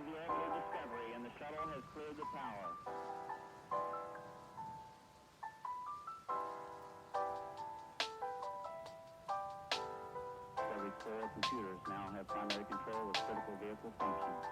of the Orbital Discovery, and the shuttle has cleared the tower. Every 4 computers now have primary control of critical vehicle functions.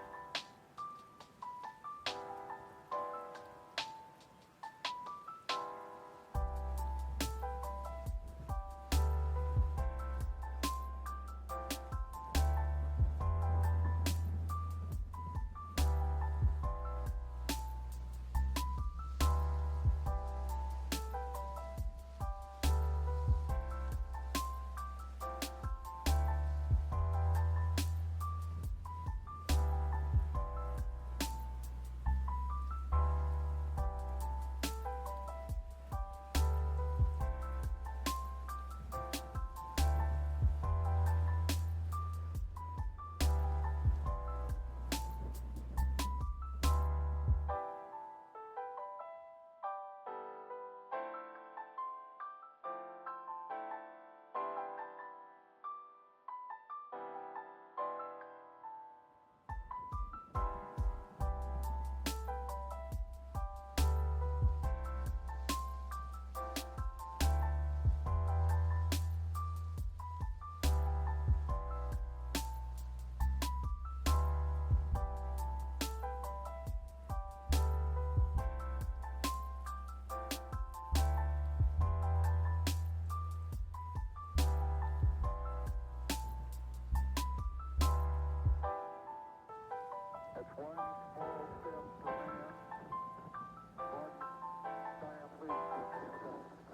That's one small step for man, one giant leap for mankind.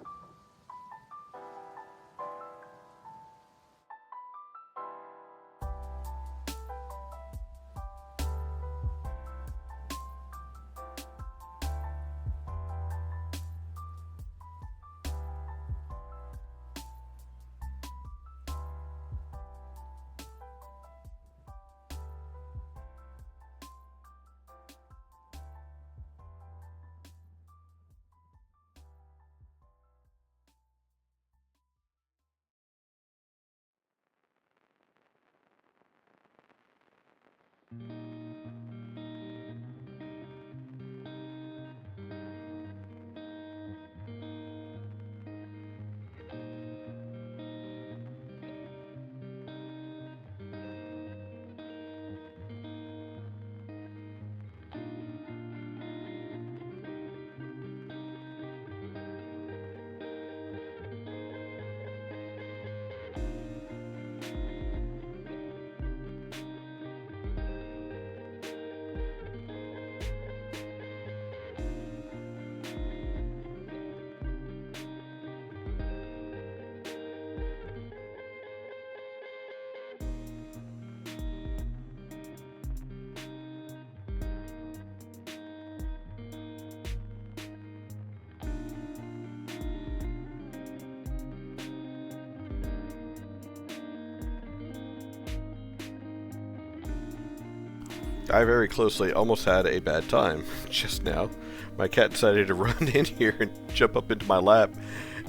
I very closely almost had a bad time just now. My cat decided to run in here and jump up into my lap,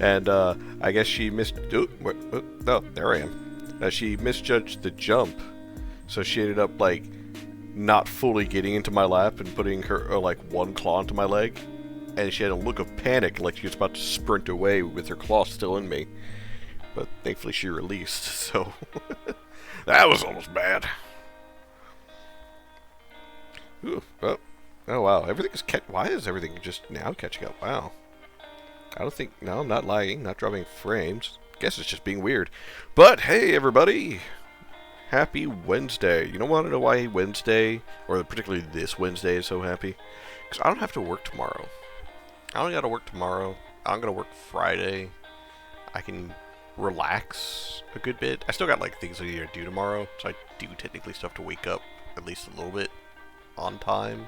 and I guess she oh, there I am. She misjudged the jump, so she ended up like not fully getting into my lap and putting her like one claw into my leg, and she had a look of panic, like she was about to sprint away with her claw still in me. But thankfully she released, so that was almost bad. Ooh, oh wow, everything is why is everything just now catching up? Wow. I don't think, no, I'm not lagging, not dropping frames. Guess it's just being weird. But hey everybody, happy Wednesday. You don't want to know why Wednesday, or particularly this Wednesday, is so happy? Because I don't have to work tomorrow. I don't got to work tomorrow. I'm going to work Friday. I can relax a good bit. I still got like things I need to do tomorrow, so I do technically still have to wake up at least a little bit on time,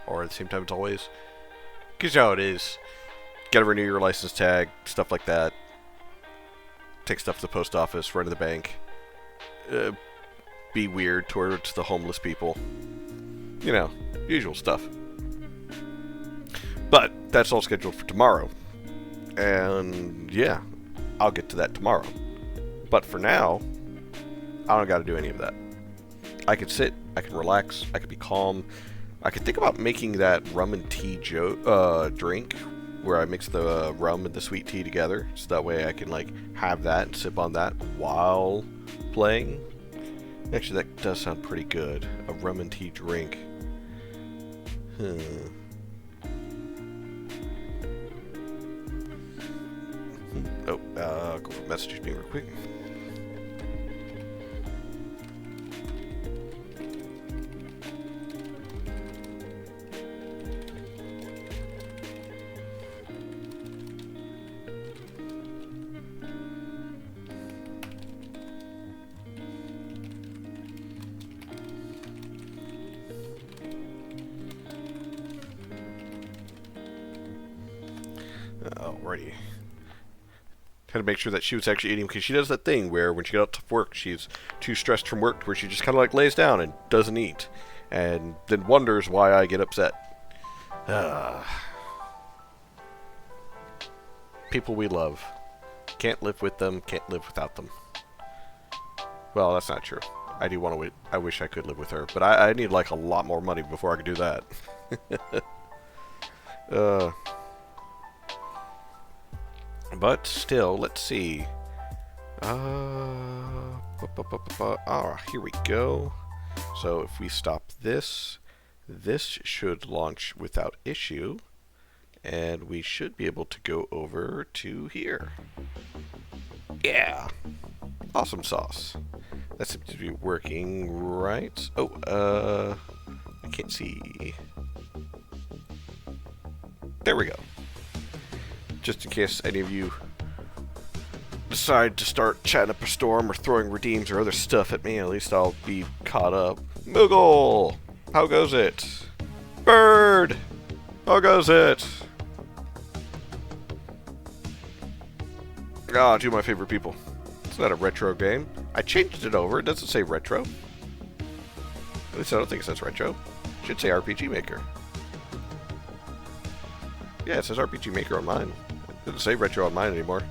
or at the same time as always. Because you know how it is. Gotta renew your license tag, stuff like that. Take stuff to the post office, run to the bank. Be weird towards the homeless people. You know, usual stuff. But that's all scheduled for tomorrow. And yeah, I'll get to that tomorrow. But for now, I don't gotta do any of that. I could sit I can relax. I can be calm. I could think about making that rum and tea drink where I mix the rum and the sweet tea together, so that way I can like have that and sip on that while playing. Actually, that does sound pretty good. A rum and tea drink. Go for messages being real quick. Alrighty. Had to make sure that she was actually eating, because she does that thing where when she gets out to work, she's too stressed from work where she just kind of like lays down and doesn't eat, and then wonders why I get upset. People we love. Can't live with them, can't live without them. Well, that's not true. I do want to. I wish I could live with her, but I need like a lot more money before I could do that. But still, let's see. Here we go. So if we stop this, this should launch without issue, and we should be able to go over to here. Yeah, awesome sauce. That seems to be working right. Oh, I can't see. There we go. Just in case any of you decide to start chatting up a storm or throwing redeems or other stuff at me, at least I'll be caught up. Moogle! How goes it? Bird! How goes it? Ah, two of my favorite people. It's not a retro game. I changed it over. It doesn't say retro. At least I don't think it says retro. It should say RPG Maker. Yeah, it says RPG Maker on mine. It doesn't say retro on mine anymore.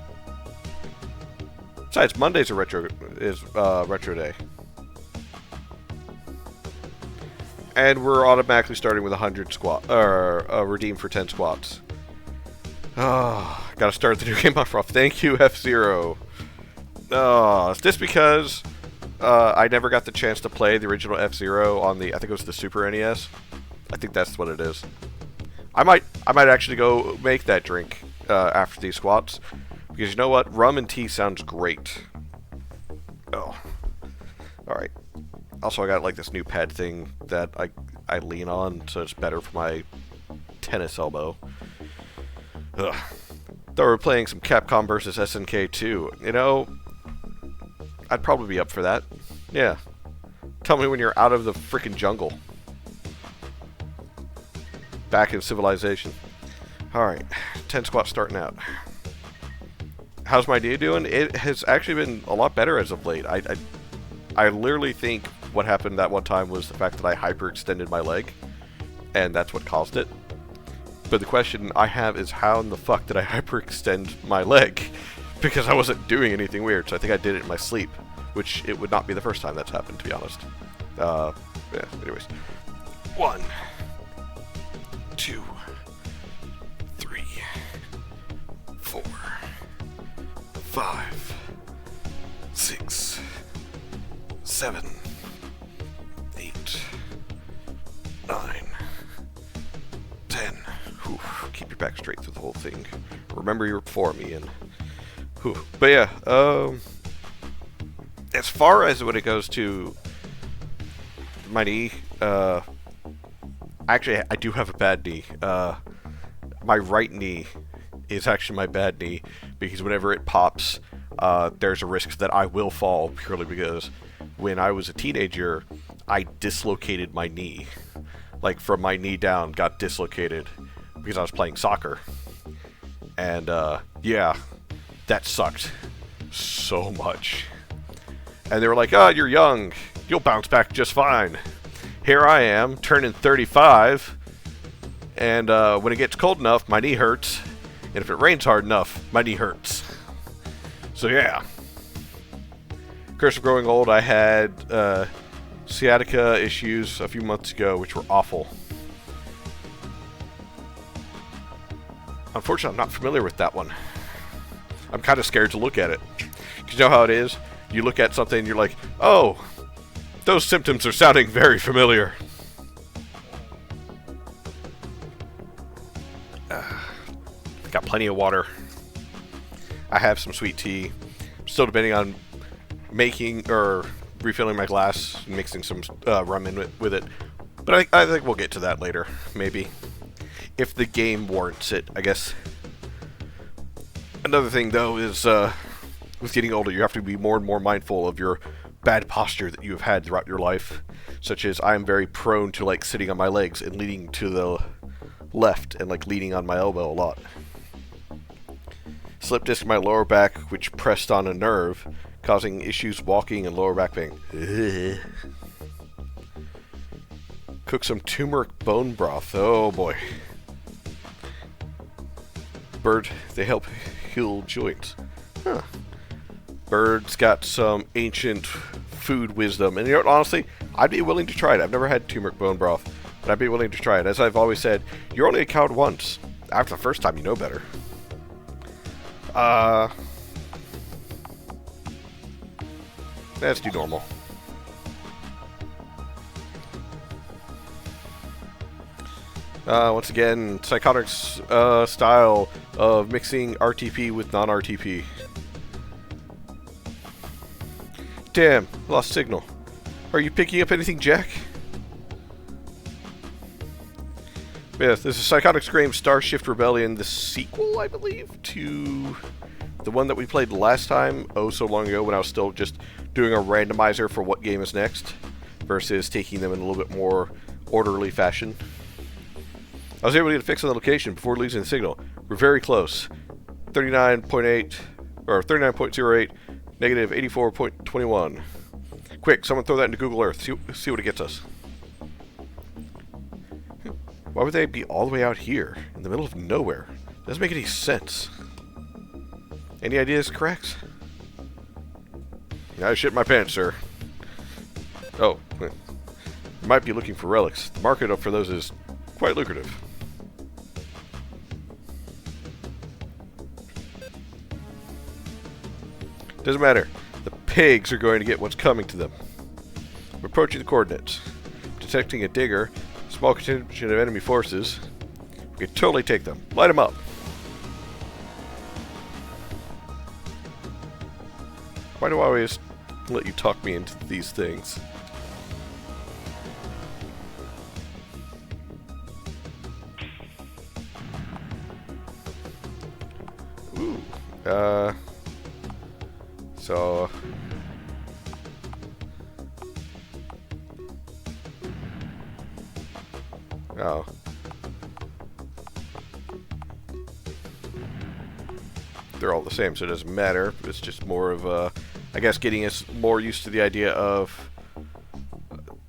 Besides, Monday's retro day. And we're automatically starting with 100 redeem for 10 squats. Oh, gotta start the new game off rough. Thank you, F-Zero. Oh, it's just because I never got the chance to play the original F-Zero on the, I think it was the Super NES. I think that's what it is. I might actually go make that drink after these squats, because you know what? Rum and tea sounds great. Oh, all right. Also, I got like this new pad thing that I lean on, so it's better for my tennis elbow. Ugh. Though we're playing some Capcom versus SNK 2, you know, I'd probably be up for that. Yeah. Tell me when you're out of the freaking jungle. Back in civilization. Alright, 10 squats starting out. How's my day doing? It has actually been a lot better as of late. I literally think what happened that one time was the fact that I hyperextended my leg, and that's what caused it. But the question I have is, how in the fuck did I hyperextend my leg? Because I wasn't doing anything weird, so I think I did it in my sleep, which it would not be the first time that's happened, to be honest. Yeah, anyways. 1, 2, 3, 4, 5, 6, 7, 8, 9, 10. Whew. Keep your back straight through the whole thing. Remember you're before me, and whew. But yeah, as far as when it goes to my knee, actually I do have a bad knee. My right knee is actually my bad knee, because whenever it pops, there's a risk that I will fall, purely because when I was a teenager, I dislocated my knee. Like, from my knee down, got dislocated because I was playing soccer. And, yeah, that sucked so much. And they were like, oh, you're young. You'll bounce back just fine. Here I am, turning 35. And, when it gets cold enough, my knee hurts. And if it rains hard enough, my knee hurts. So, yeah. Curse of growing old, I had, sciatica issues a few months ago, which were awful. Unfortunately, I'm not familiar with that one. I'm kind of scared to look at it. Because you know how it is? You look at something and you're like, oh, those symptoms are sounding very familiar. Got plenty of water. I have some sweet tea. Still debating on making or refilling my glass and mixing some rum in with it. But I think we'll get to that later, maybe. If the game warrants it, I guess. Another thing, though, is with getting older, you have to be more and more mindful of your bad posture that you have had throughout your life. Such as I am very prone to like sitting on my legs and leaning to the left and like leaning on my elbow a lot. Slip disc in my lower back, which pressed on a nerve, causing issues walking and lower back pain. Ugh. Cook some turmeric bone broth. Oh boy. Bird, they help heal joints. Huh. Bird's got some ancient food wisdom. And you know what, honestly, I'd be willing to try it. I've never had turmeric bone broth, but I'd be willing to try it. As I've always said, you're only a coward once. After the first time, you know better. Let's do normal. Once again, Psychotic's style of mixing RTP with non-RTP. Damn, lost signal. Are you picking up anything, Jack? Yes, this is Psychotic Scream Starshift Rebellion, the sequel, I believe, to the one that we played last time, oh so long ago, when I was still just doing a randomizer for what game is next, versus taking them in a little bit more orderly fashion. I was able to get a fix on the location before losing the signal. We're very close. 39.8, or 39.08, negative 84.21. Quick, someone throw that into Google Earth, see what it gets us. Why would they be all the way out here, in the middle of nowhere? Doesn't make any sense. Any ideas, Cracks? I shit my pants, sir. Oh, you might be looking for relics. The market for those is quite lucrative. Doesn't matter. The pigs are going to get what's coming to them. We're approaching the coordinates. Detecting a digger. Small contingent of enemy forces. We can totally take them. Light them up. Why do I always let you talk me into these things? Ooh. So... Oh. They're all the same, so it doesn't matter. It's just more of a, I guess, getting us more used to the idea of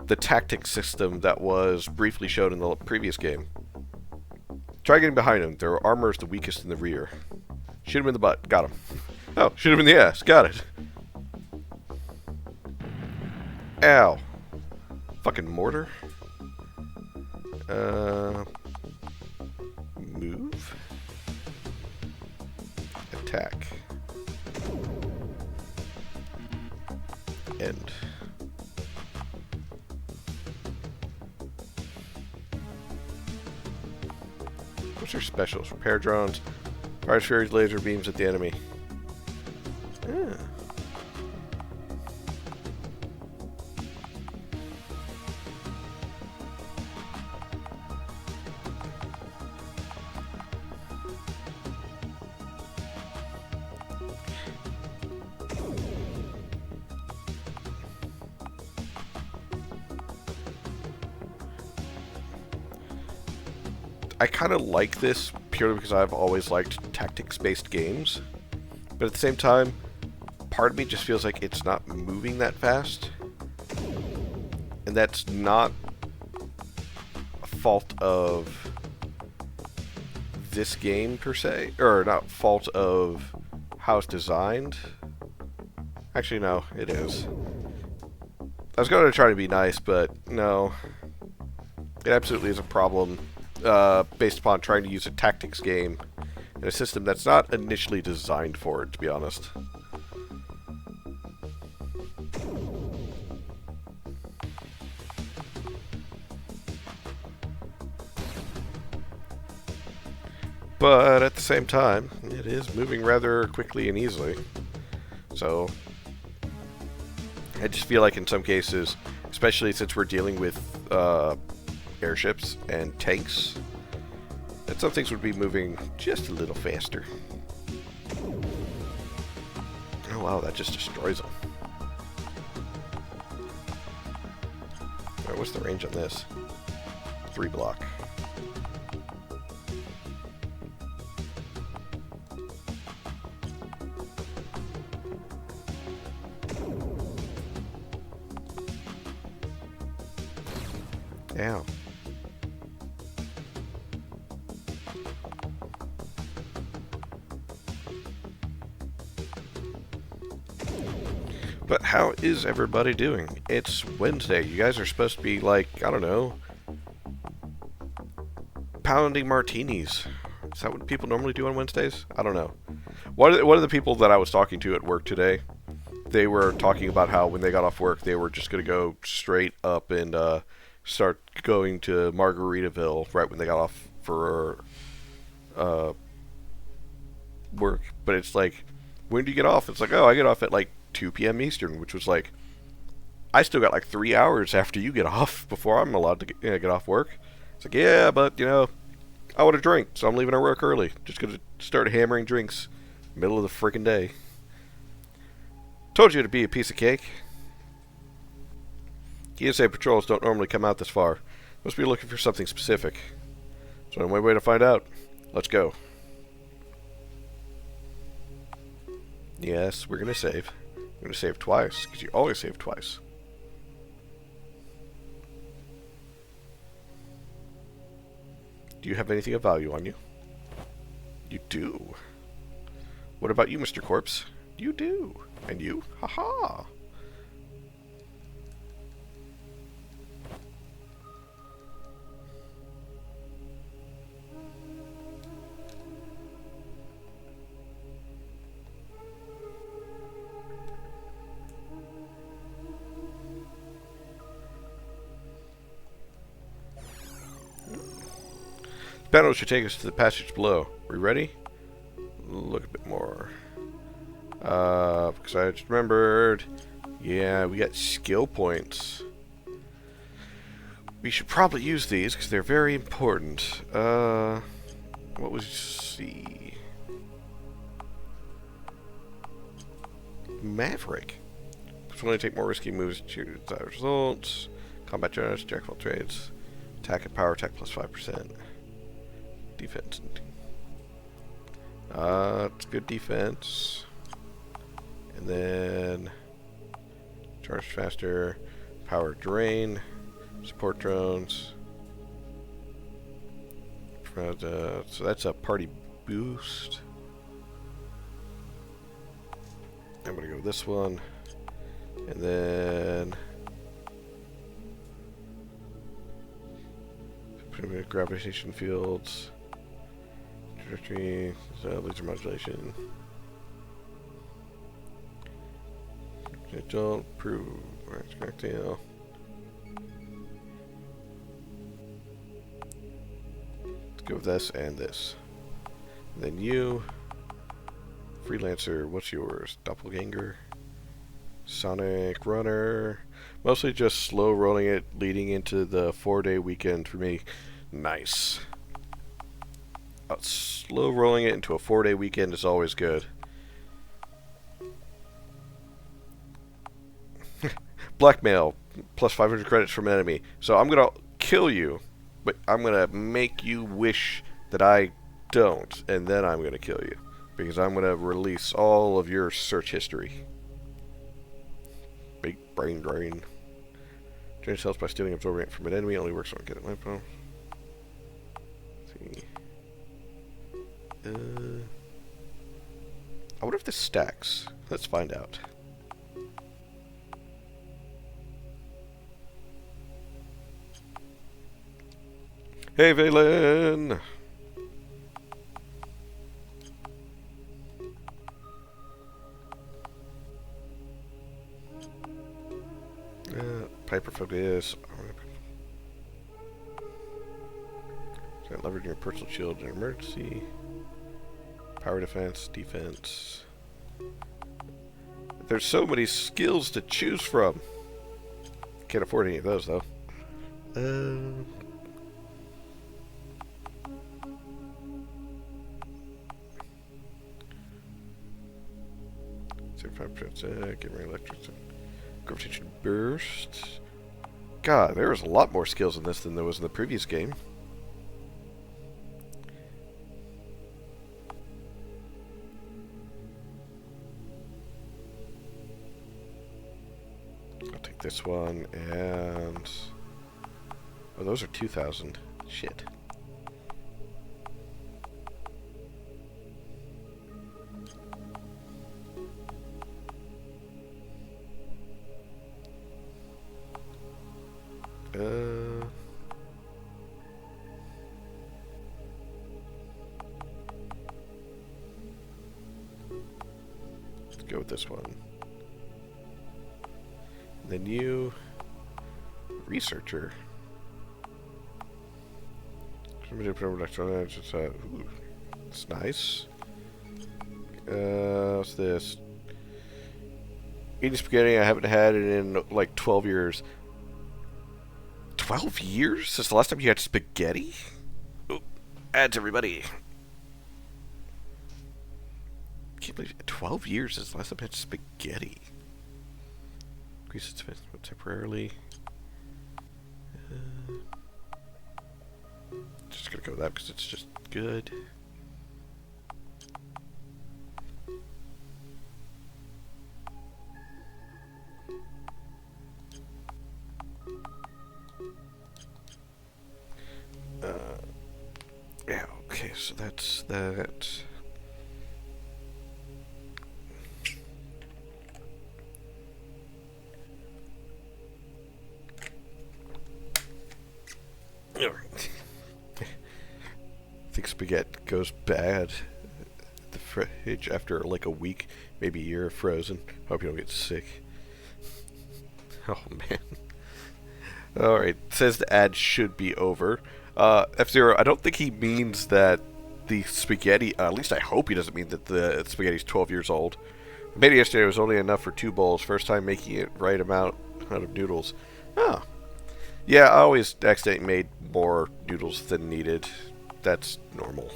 the tactic system that was briefly shown in the previous game. Try getting behind him. Their armor is the weakest in the rear. Shoot him in the butt. Got him. Oh, shoot him in the ass. Got it. Ow. Fucking mortar. Move. Attack. End. What's your specials? Repair drones. Fires Fury's laser beams at the enemy. Ah. I kind of like this purely because I've always liked tactics-based games, but at the same time, part of me just feels like it's not moving that fast, and that's not a fault of this game per se, or not fault of how it's designed. Actually, no, it is. I was going to try to be nice, but no. It absolutely is a problem based upon trying to use a tactics game in a system that's not initially designed for it, to be honest. But at the same time, it is moving rather quickly and easily. So I just feel like in some cases, especially since we're dealing with airships and tanks, that some things would be moving just a little faster. Oh wow, that just destroys them. Alright, what's the range on this? 3 block. Ow. But how is everybody doing? It's Wednesday. You guys are supposed to be like, I don't know, pounding martinis. Is that what people normally do on Wednesdays? I don't know. One of the people that I was talking to at work today, they were talking about how when they got off work, they were just going to go straight up and start going to Margaritaville right when they got off for work. But it's like, when do you get off? It's like, oh, I get off at like 2 p.m. Eastern, which was like, I still got like 3 hours after you get off before I'm allowed to get off work. It's like, yeah, but you know, I want a drink, so I'm leaving our work early. Just gonna start hammering drinks middle of the freaking day. Told you it'd be a piece of cake. TSA patrols don't normally come out this far. Must be looking for something specific. So my way to find out. Let's go. Yes, we're gonna save. We're gonna save twice, because you always save twice. Do you have anything of value on you? You do. What about you, Mr. Corpse? You do. And you? Haha. Panel should take us to the passage below. Are we ready? Look a bit more. Because I just remembered. Yeah, we got skill points. We should probably use these because they're very important. What was C? Maverick. Which one to take more risky moves to desired results. Combat generous, jackal trades. Attack and power attack plus 5%. Defense. It's good defense. And then charge faster, power drain, support drones. So that's a party boost. I'm gonna go with this one, and then gravitation fields. Trajectory, laser modulation. Don't prove cocktail. Let's go with this and this. And then you, Freelancer, what's yours? Doppelganger, Sonic Runner. Mostly just slow rolling it, leading into the 4-day weekend for me. Nice. Slow rolling it into a 4-day weekend is always good. Blackmail, plus 500 credits from enemy. So I'm gonna kill you, but I'm gonna make you wish that I don't, and then I'm gonna kill you. Because I'm gonna release all of your search history. Big brain drain. Drain cells by stealing absorbing it from an enemy, only works on getting lipo. See. I wonder if this stacks. Let's find out. Hey, Valen! Piper focus. Leveraging your personal shield in an emergency. Power defense, defense. There's so many skills to choose from. Can't afford any of those, though. 75%, give me electric. Gravitation burst. God, there was a lot more skills in this than there was in the previous game. I'll take this one and... Oh, those are 2,000. Shit. Let's go with this one. The new researcher. It's nice. What's this? Eating spaghetti, I haven't had it in like 12 years. 12 years since the last time you had spaghetti? Ooh, ads, everybody. Can't believe it. 12 years since the last time I had spaghetti. Increase its temporarily. Just gonna go with that because it's just good. Yeah, okay, so that's that. I think spaghetti goes bad at the fridge after like a week, maybe a year of frozen. Hope you don't get sick. Oh man. Alright, says the ad should be over. F-Zero, I don't think he means that the spaghetti, at least I hope he doesn't mean that the spaghetti's 12 years old. I made it yesterday, it was only enough for 2 bowls. First time making it right amount out of noodles. Oh. Yeah, I always accidentally made more noodles than needed. That's normal.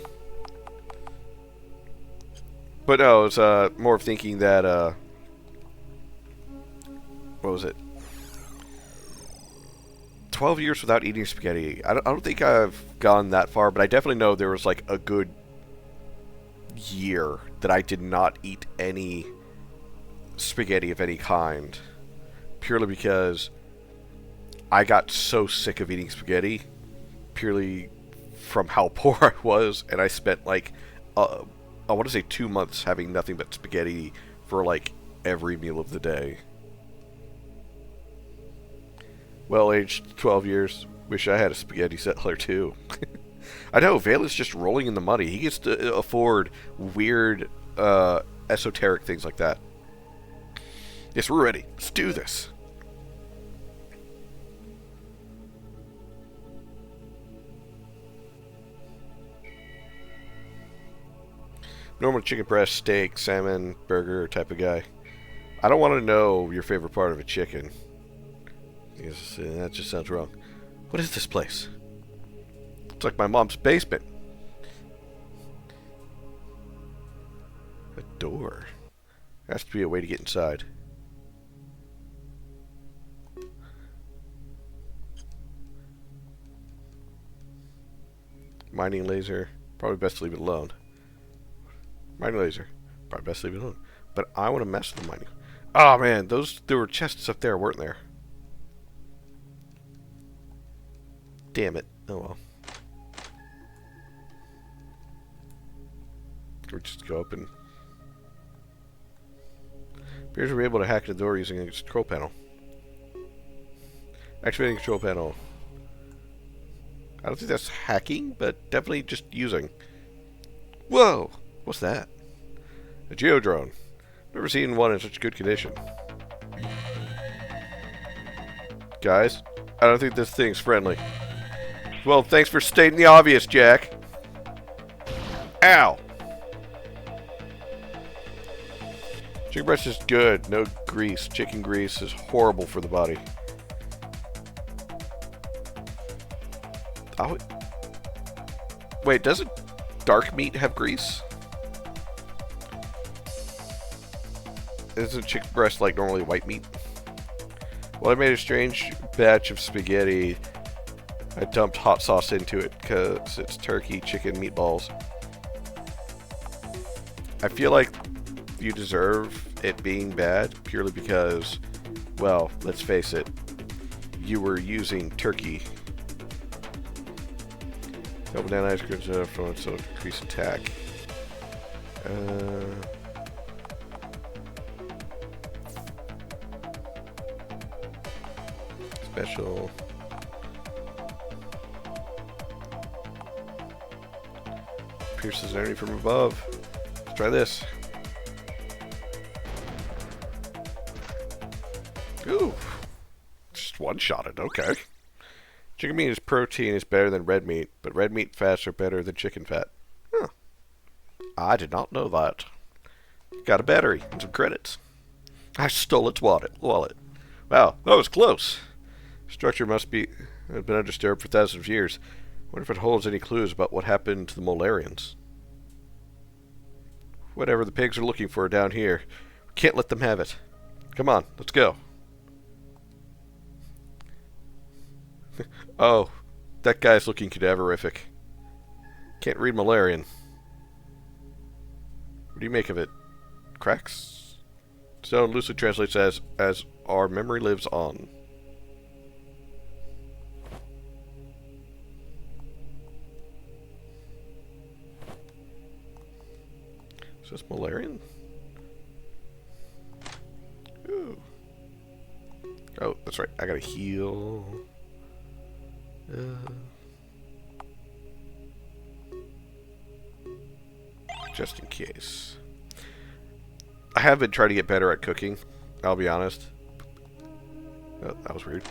But no, I was more of thinking that, what was it? 12 years without eating spaghetti. I don't think I've gone that far, but I definitely know there was like a good year that I did not eat any spaghetti of any kind. Purely because I got so sick of eating spaghetti. Purely from how poor I was, and I spent like, I want to say 2 months having nothing but spaghetti for like every meal of the day. Well, aged 12 years. Wish I had a spaghetti settler too. I know, Valen's just rolling in the money. He gets to afford weird, esoteric things like that. Yes, we're ready. Let's do this. Normal chicken breast, steak, salmon, burger type of guy. I don't want to know your favorite part of a chicken. Yes, that just sounds wrong. What is this place? It's like my mom's basement. A door. There has to be a way to get inside. Mining laser. Probably best to leave it alone. Mining laser. Probably best to leave it alone. But I want to mess with the mining. Oh man, there were chests up there, weren't there? Damn it. Oh well. Or just go up and... Appears to be able to hack the door using a control panel. Activating control panel. I don't think that's hacking, but definitely just using. Whoa! What's that? A geodrone. Never seen one in such good condition. Guys, I don't think this thing's friendly. Well, thanks for stating the obvious, Jack. Ow! Chicken breast is good. No grease. Chicken grease is horrible for the body. Oh, wait, doesn't dark meat have grease? Isn't chicken breast like normally white meat? Well, I made a strange batch of spaghetti. I dumped hot sauce into it because it's turkey chicken meatballs. I feel like you deserve it being bad purely because, well, let's face it, you were using turkey. Double down ice cream so increase attack. Special. Pierces enemy from above. Let's try this. Ooh. Just one-shotted, okay. Chicken meat is protein is better than red meat, but red meat fats are better than chicken fat. Huh. I did not know that. Got a battery and some credits. I stole its wallet. Wow, that was close. Structure must have been undisturbed for thousands of years. Wonder if it holds any clues about what happened to the Molarians. Whatever the pigs are looking for down here, we can't let them have it. Come on, let's go. Oh, that guy's looking cadaverific. Can't read Molarian. What do you make of it? Cracks? Stone loosely translates as our memory lives on. Is this Molarian? Ooh. Oh, that's right. I gotta heal. Just in case. I have been trying to get better at cooking, I'll be honest. Oh, that was weird.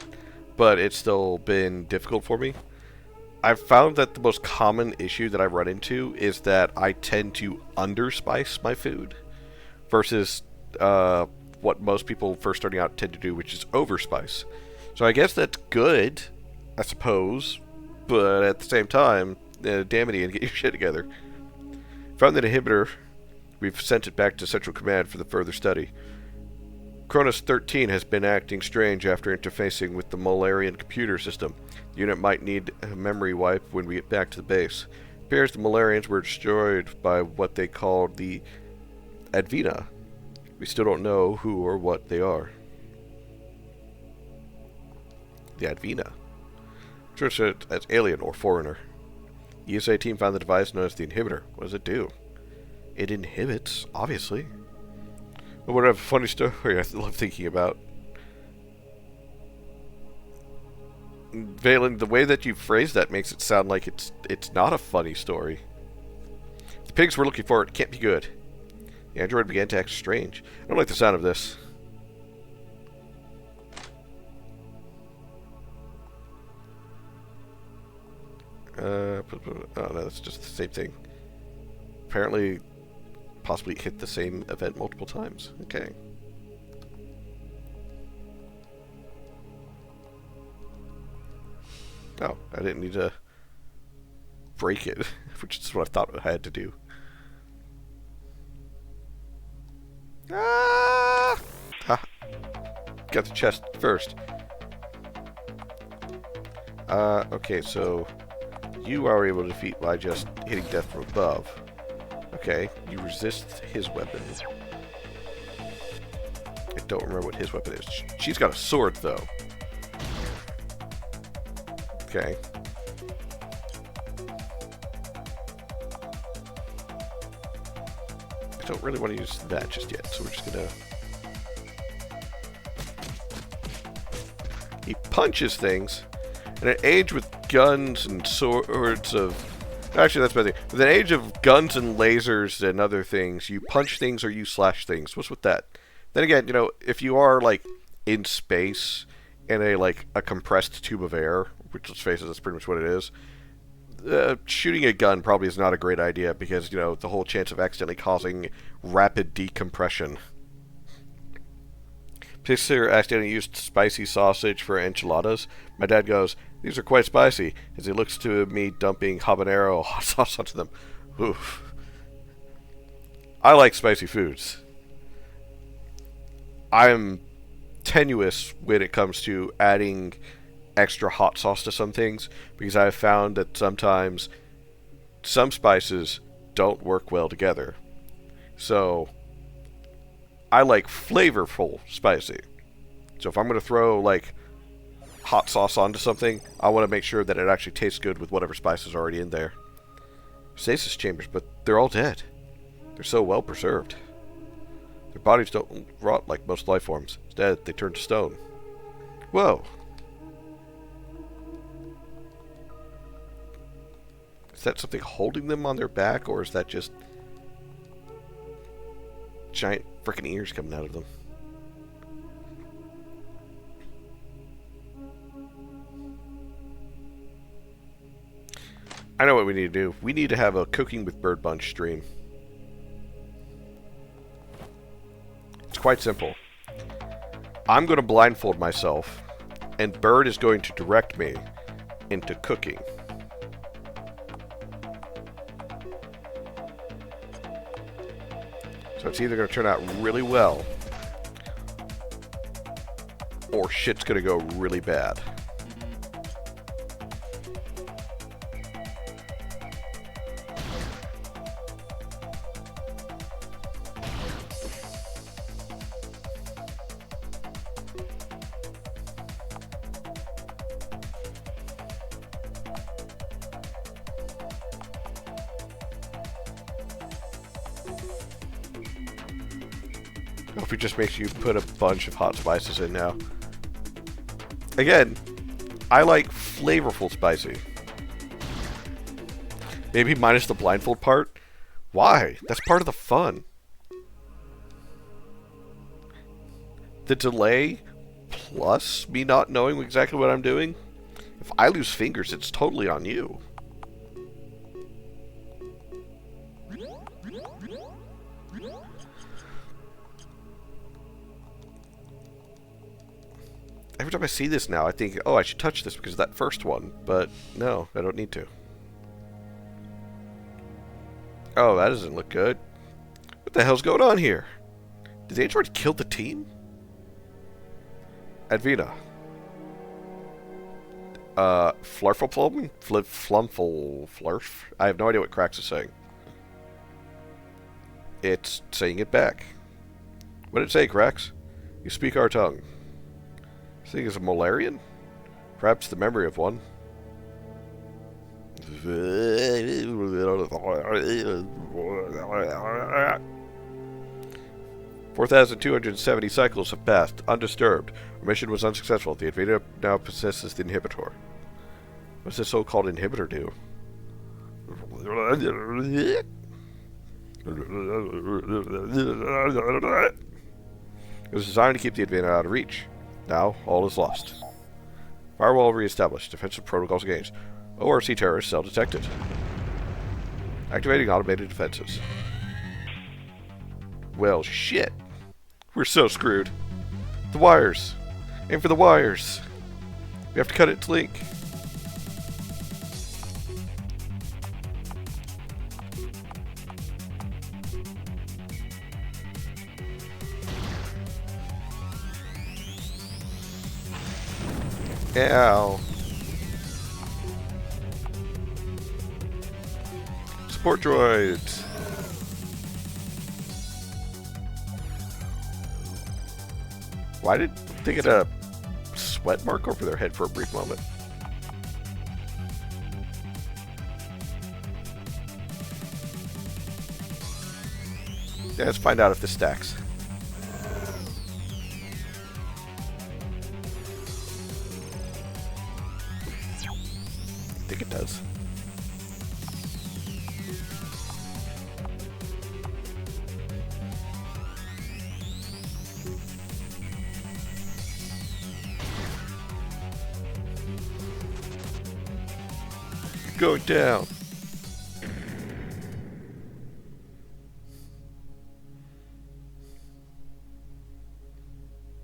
But it's still been difficult for me. I've found that the most common issue that I run into is that I tend to underspice my food versus what most people first starting out tend to do, which is overspice. So I guess that's good, I suppose, but at the same time, damn it, Ian, get your shit together. Found the inhibitor. We've sent it back to Central Command for the further study. Cronus 13 has been acting strange after interfacing with the Molarian computer system. The unit might need a memory wipe when we get back to the base. It appears the Molarians were destroyed by what they called the Advena. We still don't know who or what they are. The Advena. Search it as alien or foreigner. The ESA team found the device known as the inhibitor. What does it do? It inhibits, obviously. But what a funny story I love thinking about. Valen, the way that you phrase that makes it sound like it's not a funny story. The pigs we're looking for, it can't be good. The android began to act strange. I don't like the sound of this. Oh no, that's just the same thing. Apparently, possibly hit the same event multiple times. Okay. Oh, I didn't need to break it, which is what I thought I had to do. Ah! Got the chest first. Okay, so you are able to defeat by just hitting death from above. Okay, you resist his weapon. I don't remember what his weapon is. She's got a sword, though. Okay. I don't really want to use that just yet, so we're just gonna... He punches things. In an age with guns and swords of... Actually, that's my thing. With an age of guns and lasers and other things, you punch things or you slash things. What's with that? Then again, you know, if you are, like, in space in a compressed tube of air, which, let's face it, that's pretty much what it is, shooting a gun probably is not a great idea because, you know, the whole chance of accidentally causing rapid decompression. Sister accidentally used spicy sausage for enchiladas. My dad goes, "These are quite spicy," as he looks to me dumping habanero hot sauce onto them. Oof. I like spicy foods. I'm tenuous when it comes to adding extra hot sauce to some things because I've found that sometimes some spices don't work well together. So I like flavorful spicy. So if I'm going to throw like hot sauce onto something, I want to make sure that it actually tastes good with whatever spice is already in there. Stasis chambers, but they're all dead. They're so well preserved. Their bodies don't rot like most life forms. Instead, they turn to stone. Whoa. Is that something holding them on their back, or is that just giant freaking ears coming out of them? I know what we need to do. We need to have a Cooking with Bird Bunch stream. It's quite simple. I'm going to blindfold myself, and Bird is going to direct me into cooking. So it's either going to turn out really well, or shit's going to go really bad. Hope it just makes you put a bunch of hot spices in now. Again, I like flavorful spicy. Maybe minus the blindfold part. Why? That's part of the fun. The delay plus me not knowing exactly what I'm doing. If I lose fingers, it's totally on you. Every time I see this now, I think, oh, I should touch this because of that first one. But no, I don't need to. Oh, that doesn't look good. What the hell's going on here? Did the android kill the team? Advina. Flarfleplum? Flumfle. I have no idea what Krax is saying. It's saying it back. What did it say, Krax? You speak our tongue. This thing is a Molarian? Perhaps the memory of one. 4,270 cycles have passed, undisturbed. Our mission was unsuccessful. The invader now possesses the inhibitor. What does this so-called inhibitor do? It was designed to keep the invader out of reach. Now, all is lost. Firewall reestablished. Defensive protocols engaged. ORC terrorist cell detected. Activating automated defenses. Well, shit. We're so screwed. The wires. Aim for the wires. We have to cut its link. Ow. Support droids. Why did they get a sweat mark over their head for a brief moment? Yeah, let's find out if this stacks. think it does. Going down.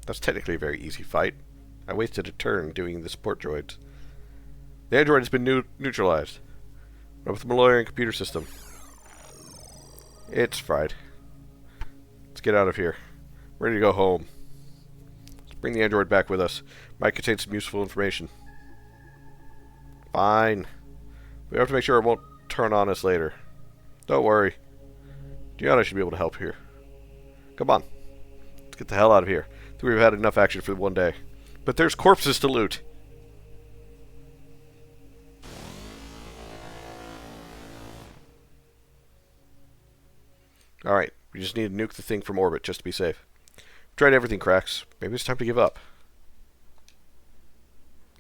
That's technically a very easy fight. I wasted a turn doing the support droids. The android has been neutralized. What with the Malloyan computer system? It's fried. Let's get out of here. Ready to go home. Let's bring the android back with us. Might contain some useful information. Fine. We have to make sure it won't turn on us later. Don't worry. Gianna should be able to help here. Come on. Let's get the hell out of here. I think we've had enough action for one day. But there's corpses to loot. Alright, we just need to nuke the thing from orbit just to be safe. We've tried everything, Cracks. Maybe it's time to give up.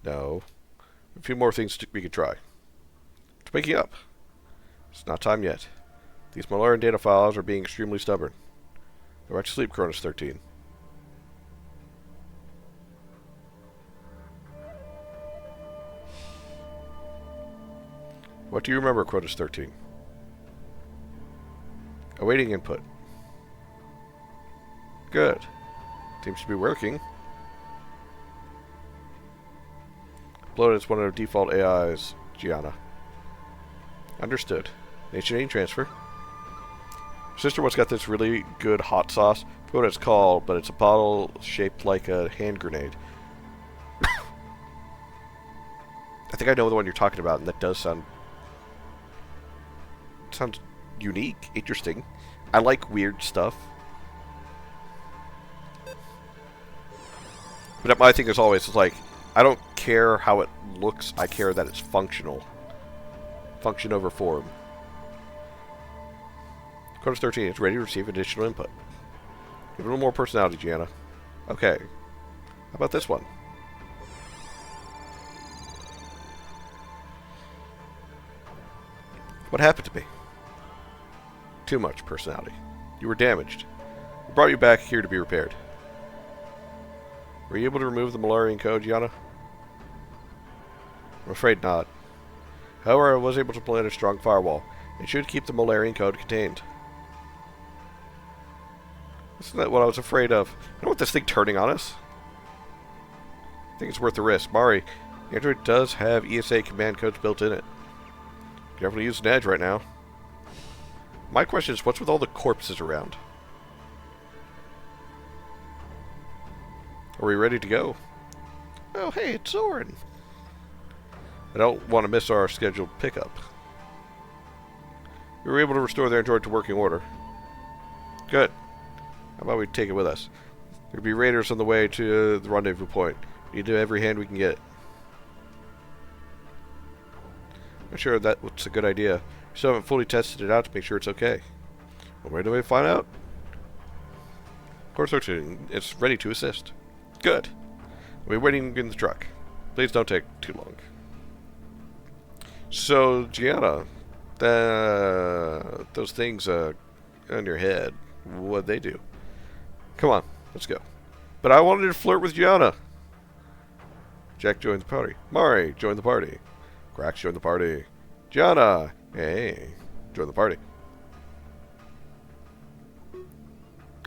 No. A few more things we could try. It's waking up. It's not time yet. These Malloyan data files are being extremely stubborn. Go back to sleep, Cronus 13. What do you remember, Cronus 13? Awaiting input. Good. Seems to be working. Uploaded as one of the default AIs, Gianna. Understood. Nation name transfer. Sister once got this really good hot sauce. I forget what it's called, but it's a bottle shaped like a hand grenade. I think I know the one you're talking about, and that does sound unique, interesting. I like weird stuff. But my thing is always, it's like, I don't care how it looks, I care that it's functional. Function over form. Cronus 13 is ready to receive additional input. Give it a little more personality, Gianna. Okay. How about this one? What happened to me? Too much personality. You were damaged. We brought you back here to be repaired. Were you able to remove the Malloyan code, Gianna? I'm afraid not. However, I was able to plant a strong firewall. It should keep the Malloyan code contained. Isn't that what I was afraid of? You know what this thing turning on us? I think it's worth the risk. Mari, the Android does have ESA command codes built in it. You definitely use an edge right now. My question is, what's with all the corpses around? Are we ready to go? Oh, hey, it's Zoran. I don't want to miss our scheduled pickup. We were able to restore the android to working order. Good. How about we take it with us? There'll be raiders on the way to the rendezvous point. We need to have every hand we can get. I'm sure that's a good idea. We still haven't fully tested it out to make sure it's okay. Well, where do we find out? Course 13, it's ready to assist. Good. We'll be waiting in the truck. Please don't take too long. So, Gianna, those things on your head, what'd they do? Come on, let's go. But I wanted to flirt with Gianna. Jack joined the party. Mari joined the party. Cracks joined the party. Gianna, hey, join the party.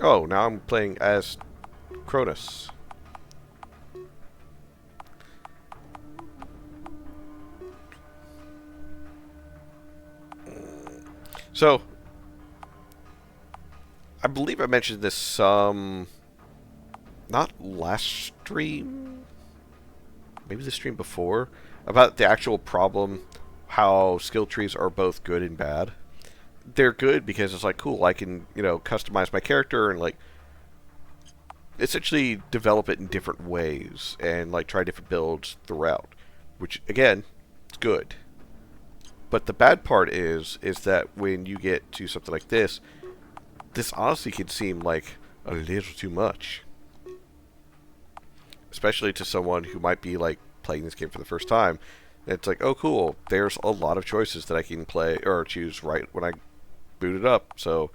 Oh, now I'm playing as Cronus. So, I believe I mentioned this not last stream, maybe the stream before, about the actual problem, how skill trees are both good and bad. They're good because it's like, cool, I can, customize my character and like essentially develop it in different ways and like try different builds throughout, which again, it's good. But the bad part is that when you get to something like this honestly can seem like a little too much. Especially to someone who might be like playing this game for the first time. It's like, oh cool, there's a lot of choices that I can play or choose right when I boot it up. So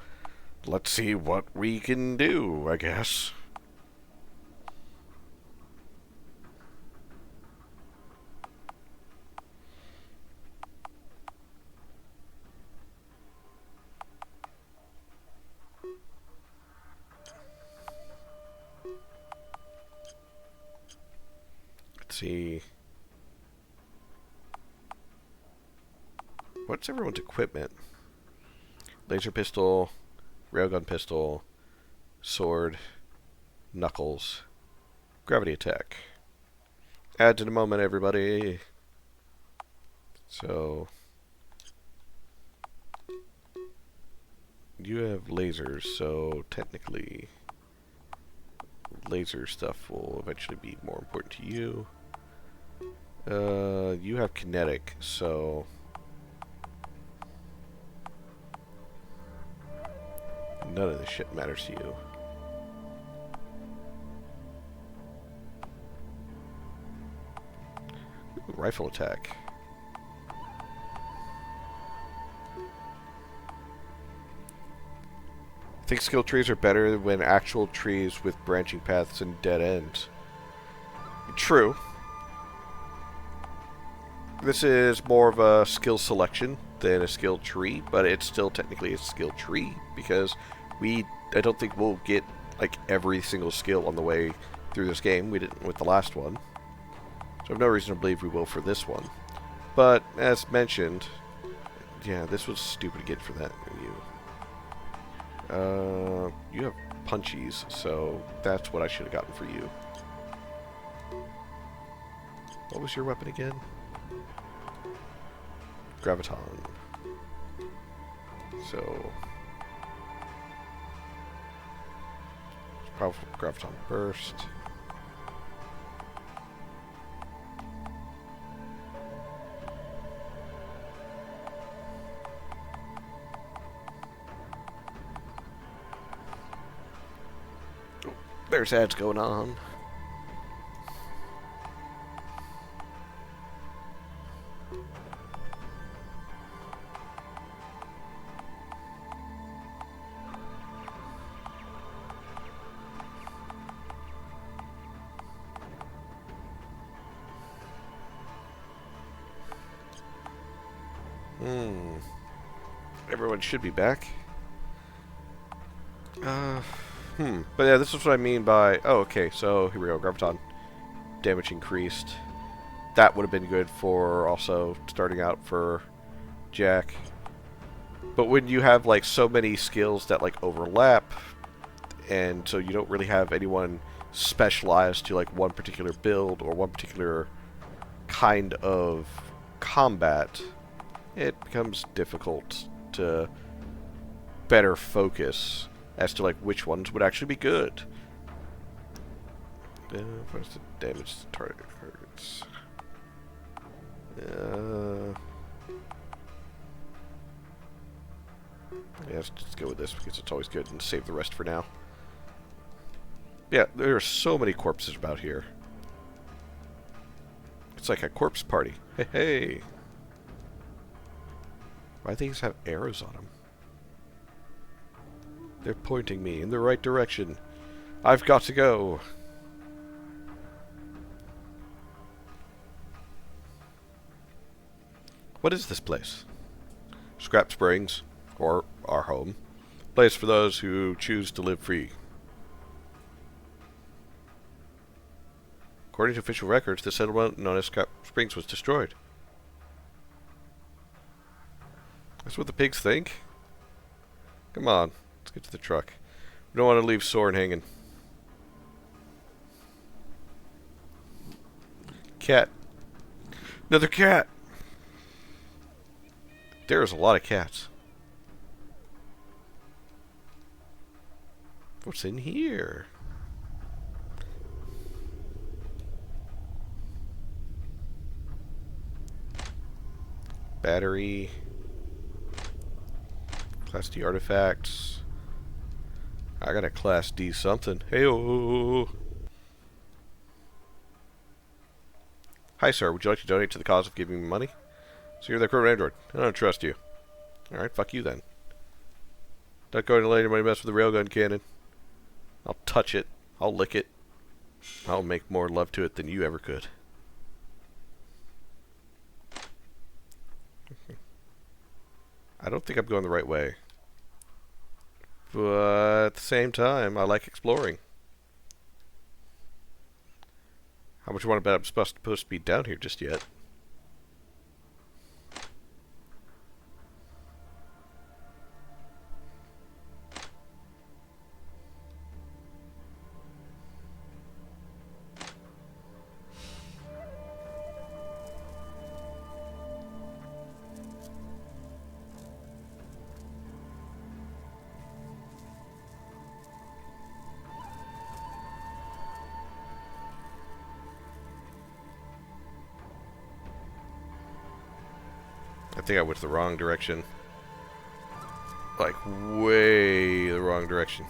let's see what we can do, I guess. Let's see. What's everyone's equipment? Laser pistol, railgun pistol, sword, knuckles, gravity attack. Add to the moment, everybody. So you have lasers, so technically laser stuff will eventually be more important to you. You have kinetic, so none of this shit matters to you. Ooh, rifle attack. I think skill trees are better when actual trees with branching paths and dead ends. True. This is more of a skill selection than a skill tree, but it's still technically a skill tree because I don't think we'll get like every single skill on the way through this game. We didn't with the last one. So I have no reason to believe we will for this one. But as mentioned, yeah, this was stupid to get for that. You have punchies, so that's what I should have gotten for you. What was your weapon again? Graviton. So powerful Graviton burst. Oh, there's ads going on. Everyone should be back. But yeah, this is what I mean by... Oh, okay, so here we go. Graviton. Damage increased. That would have been good for also starting out for Jack. But when you have, like, so many skills that, like, overlap, and so you don't really have anyone specialized to, like, one particular build or one particular kind of combat, it becomes difficult to better focus as to like which ones would actually be good. First to damage the targets. Yeah, let's just go with this because it's always good and save the rest for now. Yeah, there are so many corpses about here. It's like a corpse party. Hey, hey. Why do these have arrows on them? They're pointing me in the right direction. I've got to go. What is this place? Scrap Springs, or our home. Place for those who choose to live free. According to official records, the settlement known as Scrap Springs was destroyed. That's what the pigs think? Come on, let's get to the truck. We don't want to leave Soren hanging. Cat. Another cat! There's a lot of cats. What's in here? Battery. Class D artifacts. I got a Class D something. Hey-oh! Hi, sir. Would you like to donate to the cause of giving me money? So you're the criminal android. I don't trust you. Alright, fuck you then. Not going to let anybody mess with the railgun cannon. I'll touch it. I'll lick it. I'll make more love to it than you ever could. I don't think I'm going the right way. But at the same time, I like exploring. How much you want to bet I'm supposed to be down here just yet? I think I went the wrong direction. Like, way the wrong direction.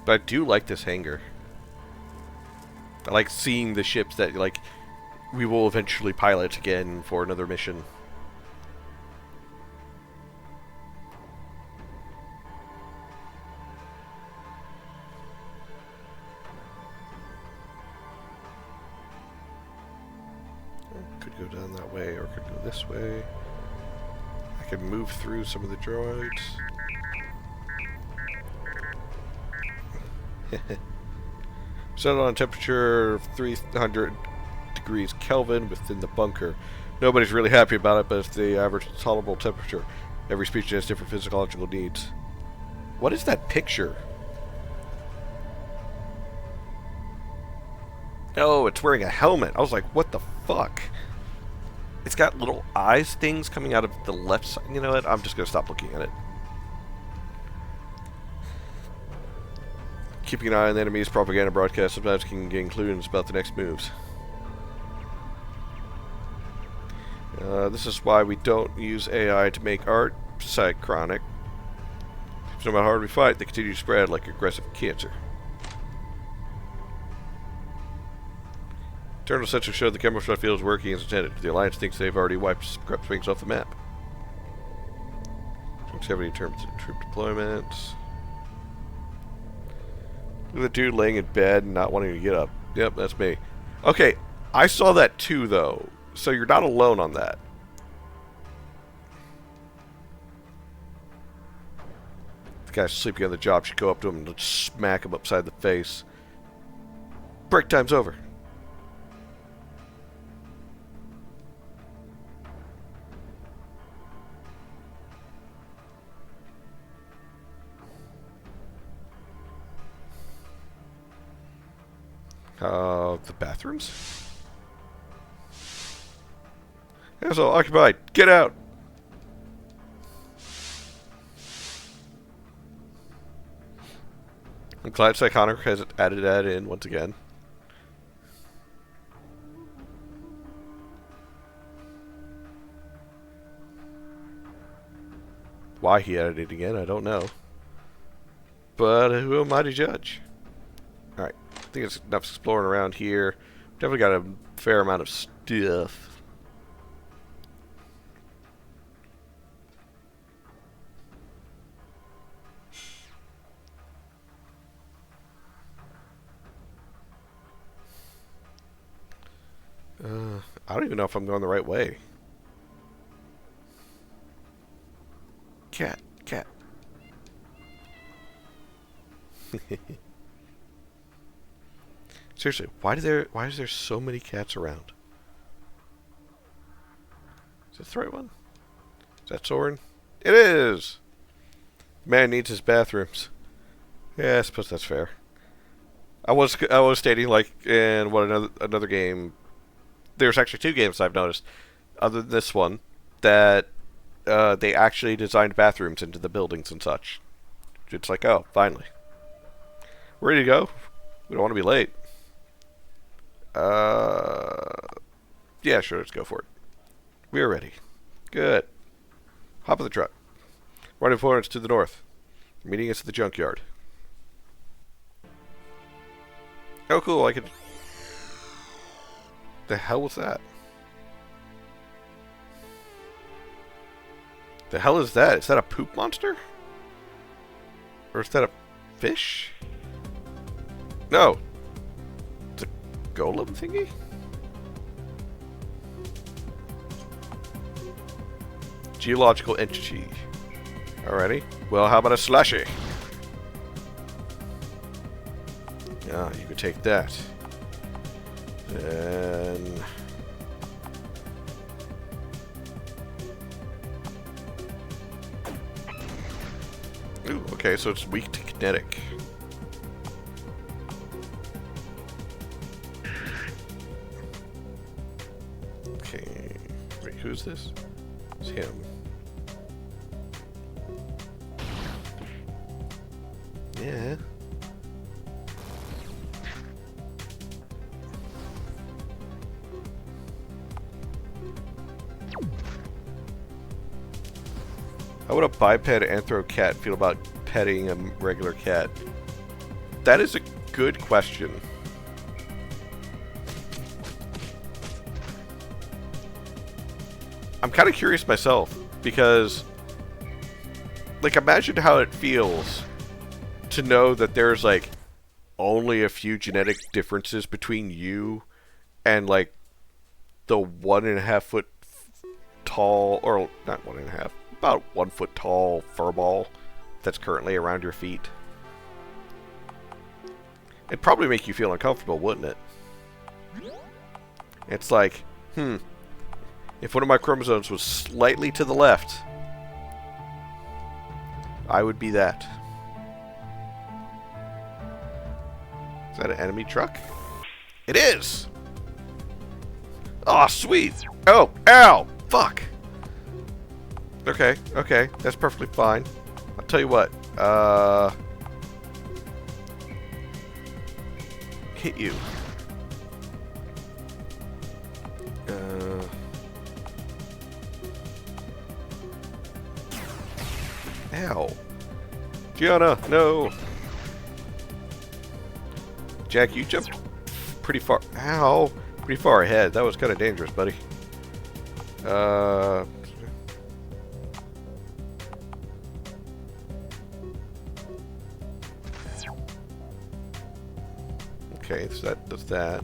But I do like this hangar. I like seeing the ships that, like, we will eventually pilot again for another mission. Could go down that way, or could go this way. I could move through some of the droids. Set on a temperature of 300 degrees Kelvin within the bunker. Nobody's really happy about it, but it's the average tolerable temperature. Every species has different physiological needs. What is that picture? Oh, it's wearing a helmet. I was like, what the fuck? It's got little eyes things coming out of the left side. You know what? I'm just going to stop looking at it. Keeping an eye on the enemy's propaganda broadcast sometimes can get clues about the next moves. This is why we don't use AI to make art psychronic. No matter how hard we fight, they continue to spread like aggressive cancer. Internal sensors show the camouflage field is working as intended. The Alliance thinks they've already wiped Scrap Springs off the map. 70 in terms of troop deployments. Look at the dude laying in bed and not wanting to get up. Yep, that's me. Okay, I saw that too, though. So you're not alone on that. The guy's sleeping on the job. Should go up to him and smack him upside the face. Break time's over. The bathrooms? It's all occupied. Get out! I'm glad Psychonic has added that in once again. Why he added it again, I don't know. But who am I to judge? Alright, I think it's enough exploring around here. Definitely got a fair amount of stuff. I don't even know if I'm going the right way. Cat, cat. Seriously, why is there so many cats around? Is that the right one? Is that Soren? It is! Man needs his bathrooms. Yeah, I suppose that's fair. I was stating, like, in another game. There's actually two games I've noticed, other than this one, that they actually designed bathrooms into the buildings and such. It's like, oh, finally. We're ready to go. We don't want to be late. Yeah, sure, let's go for it. We're ready. Good. Hop in the truck. Running forward to the north. Meeting us at the junkyard. Oh, cool, I could... The hell was that? The hell is that? Is that a poop monster? Or is that a fish? No. It's a golem thingy? Geological entity. Alrighty. Well, how about a slushy? Yeah, you could take that. Then... Ooh, okay, so it's weak to kinetic. Okay. Wait, who's this? It's him. Yeah. How would a biped anthro cat feel about petting a regular cat? That is a good question. I'm kind of curious myself, because, like, imagine how it feels to know that there's, like, only a few genetic differences between you and, like, the 1.5 foot tall, or not 1.5, about 1 foot tall furball that's currently around your feet. It'd probably make you feel uncomfortable, wouldn't it? It's like, if one of my chromosomes was slightly to the left, I would be that. Is that an enemy truck? It is! Aw, oh, sweet! Oh, ow! Fuck! Okay, okay, that's perfectly fine. I'll tell you what, hit you. Ow. Gianna, no! Jack, you jumped pretty far. Ow! Pretty far ahead. That was kind of dangerous, buddy. Okay, so that does that.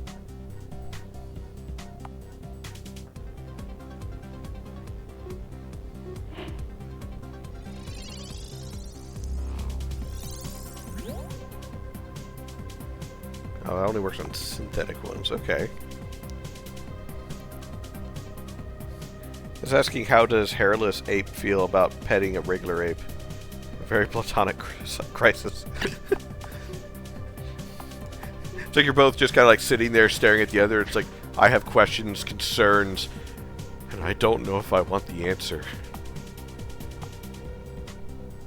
Oh, that only works on synthetic ones. Okay. I was asking, how does hairless ape feel about petting a regular ape? A very platonic crisis. It's like you're both just kind of like sitting there staring at the other. It's like, I have questions, concerns, and I don't know if I want the answer.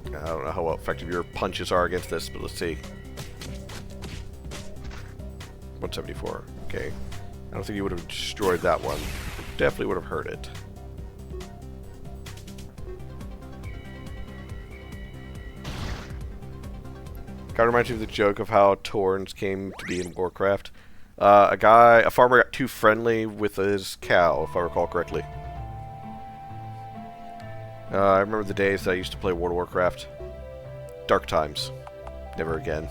I don't know how effective your punches are against this, but let's see. 174. Okay. I don't think he would have destroyed that one. Definitely would have hurt it. Kind of reminds me of the joke of how Torns came to be in Warcraft. A farmer got too friendly with his cow, if I recall correctly. I remember the days that I used to play World of Warcraft. Dark times. Never again.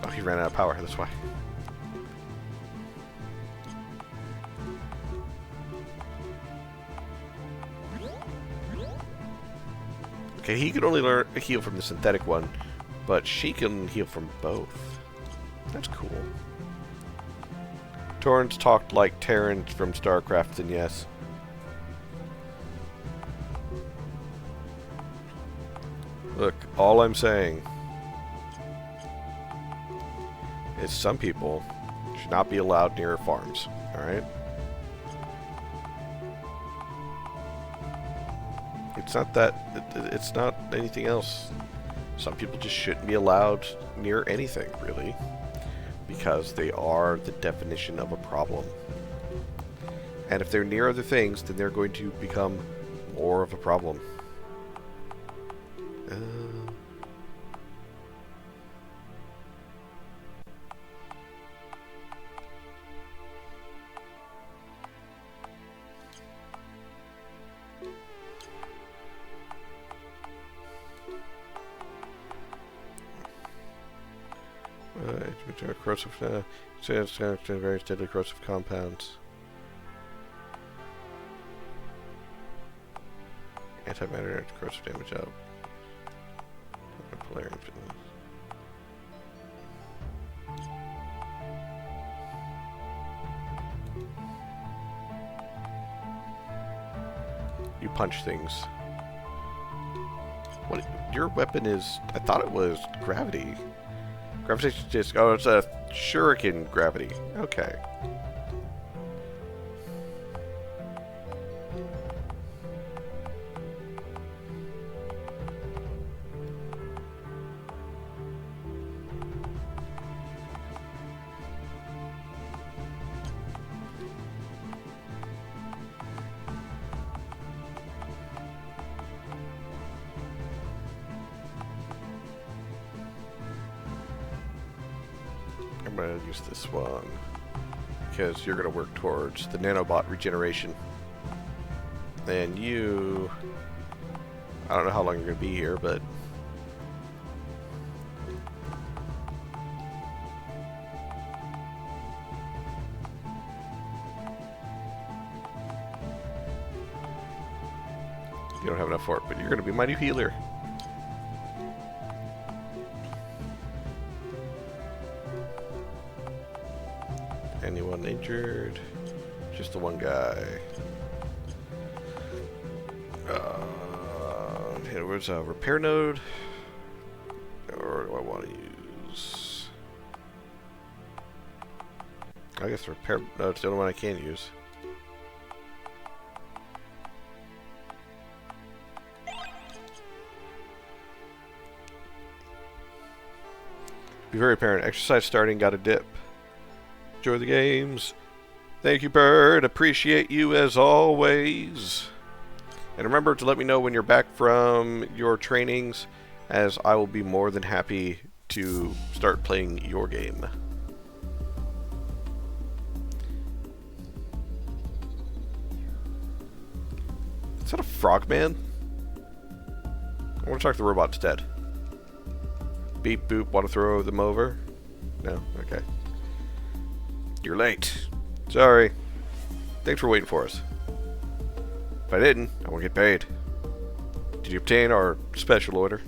Oh, he ran out of power, that's why. Okay, he can only heal from the synthetic one, but she can heal from both. That's cool. Torrens talked like Terran from StarCraft, and yes. Look, all I'm saying is some people should not be allowed near farms, alright? It's not that, it's not anything else. Some people just shouldn't be allowed near anything, really, because they are the definition of a problem. And if they're near other things, then they're going to become more of a problem. Corrosive, very deadly corrosive compounds. Antimatter corrosive damage out. Polar influence. You punch things. What? Your weapon is? I thought it was gravity. Gravitation disc. Oh, it's a shuriken gravity. Okay. I'm going to use this one because you're going to work towards the nanobot regeneration. And you... I don't know how long you're going to be here, but... you don't have enough for it, but you're going to be my new healer. Anyone injured? Just the one guy. Here was a repair node. Or do I want to use? I guess the repair node's the only one I can use. Be very apparent. Exercise starting, got a dip. Enjoy the games. Thank you, Bird. Appreciate you as always. And remember to let me know when you're back from your trainings, as I will be more than happy to start playing your game. Is that a frogman? I want to talk to the robot instead. Beep boop, want to throw them over? No? Okay. You're late. Sorry. Thanks for waiting for us. If I didn't, I won't get paid. Did you obtain our special order?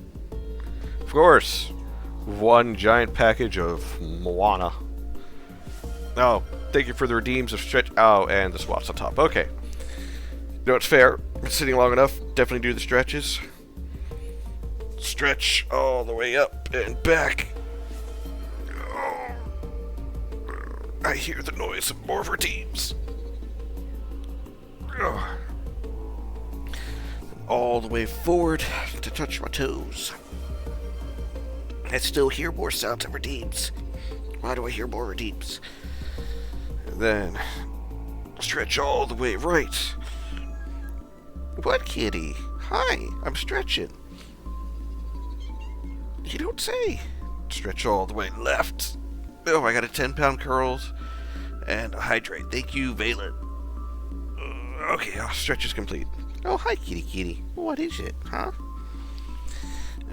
Of course. One giant package of Moana. Oh, thank you for the redeems of stretch. Oh, and the swats on top. Okay. You know, it's fair. Been sitting long enough. Definitely do the stretches. Stretch all the way up and back. Oh. I hear the noise of more redeems. Oh. All the way forward to touch my toes. I still hear more sounds of redeems. Why do I hear more redeems? And then stretch all the way right. What, kitty? Hi, I'm stretching. You don't say. Stretch all the way left. Oh, I got a 10-pound curls and a hydrate. Thank you, Valen. Okay, stretch is complete. Oh, hi, kitty kitty. What is it, huh?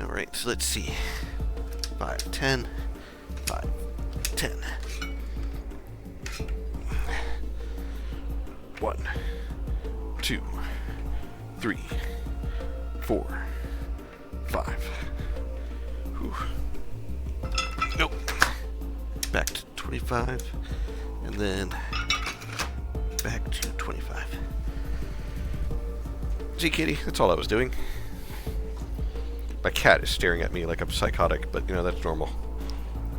Alright, so let's see. 5, 10. 5, 10. 1, 2, 3, 4, 5. Whew. Nope. Back to 25. And then back to 25. See, kitty, that's all I was doing. My cat is staring at me like I'm psychotic, but, you know, that's normal.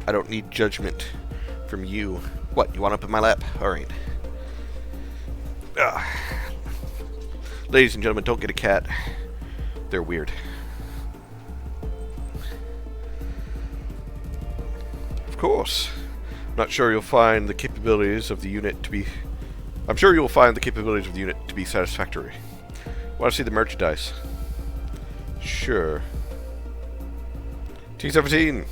I don't need judgment from you. What, you want up in my lap? Alright. Ladies and gentlemen, don't get a cat. They're weird. Of course. I'm not sure you'll find the capabilities of the unit to be I'm sure you will find the capabilities of the unit to be satisfactory. Want to see the merchandise? Sure. T-17.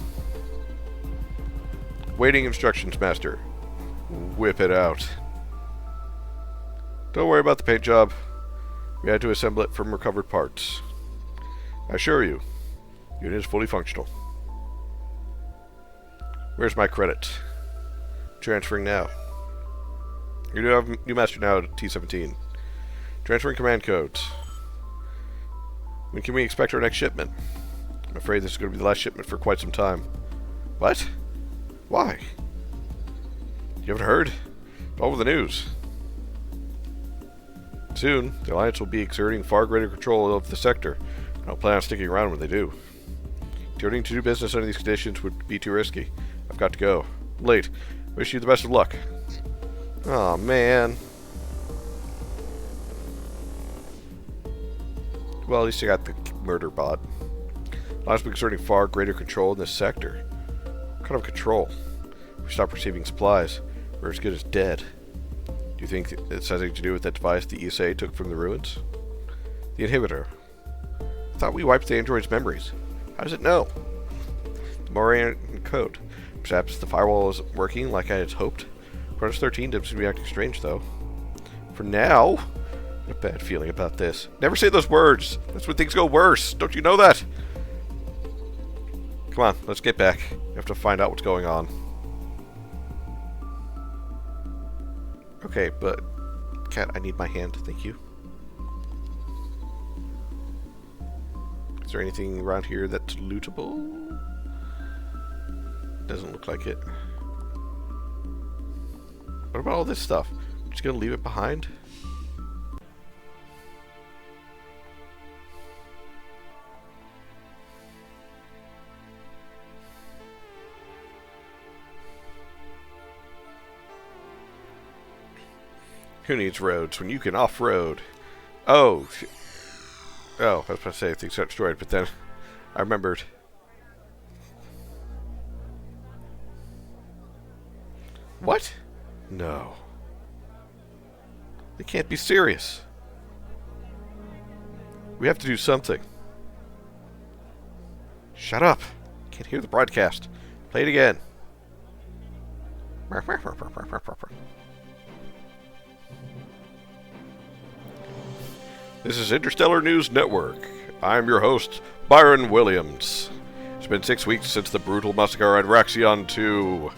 Waiting instructions, Master. Whip it out. Don't worry about the paint job. We had to assemble it from recovered parts. I assure you, the unit is fully functional. Where's my credit? Transferring now. You do have new master now at T-17. Transferring command codes. When can we expect our next shipment? I'm afraid this is going to be the last shipment for quite some time. What? Why? You haven't heard? It's all over the news. Soon, the Alliance will be exerting far greater control of the sector. I don't plan on sticking around when they do. Turning to do business under these conditions would be too risky. I've got to go. I'm late. Wish you the best of luck. Aw, man. Well, at least I got the murder bot. Alliance will be exerting far greater control in this sector. What kind of control? If we stop receiving supplies, we're as good as dead. Do you think it has anything to do with that device the ESA took from the ruins? The inhibitor. I thought we wiped the android's memories. How does it know? The Moran code. Perhaps the firewall isn't working like I had hoped. Cronus 13 seems to be acting strange, though. For now, I have a bad feeling about this. Never say those words. That's when things go worse. Don't you know that? Come on, let's get back. We have to find out what's going on. Okay, but... Cat, I need my hand. Thank you. Is there anything around here that's lootable? Doesn't look like it. What about all this stuff? I'm just gonna leave it behind? Who needs roads when you can off-road? Oh, I was about to say things got destroyed, but then I remembered. What? No. They can't be serious. We have to do something. Shut up. Can't hear the broadcast. Play it again. This is Interstellar News Network. I'm your host, Byron Williams. It's been 6 weeks since the brutal massacre at Raxion 2.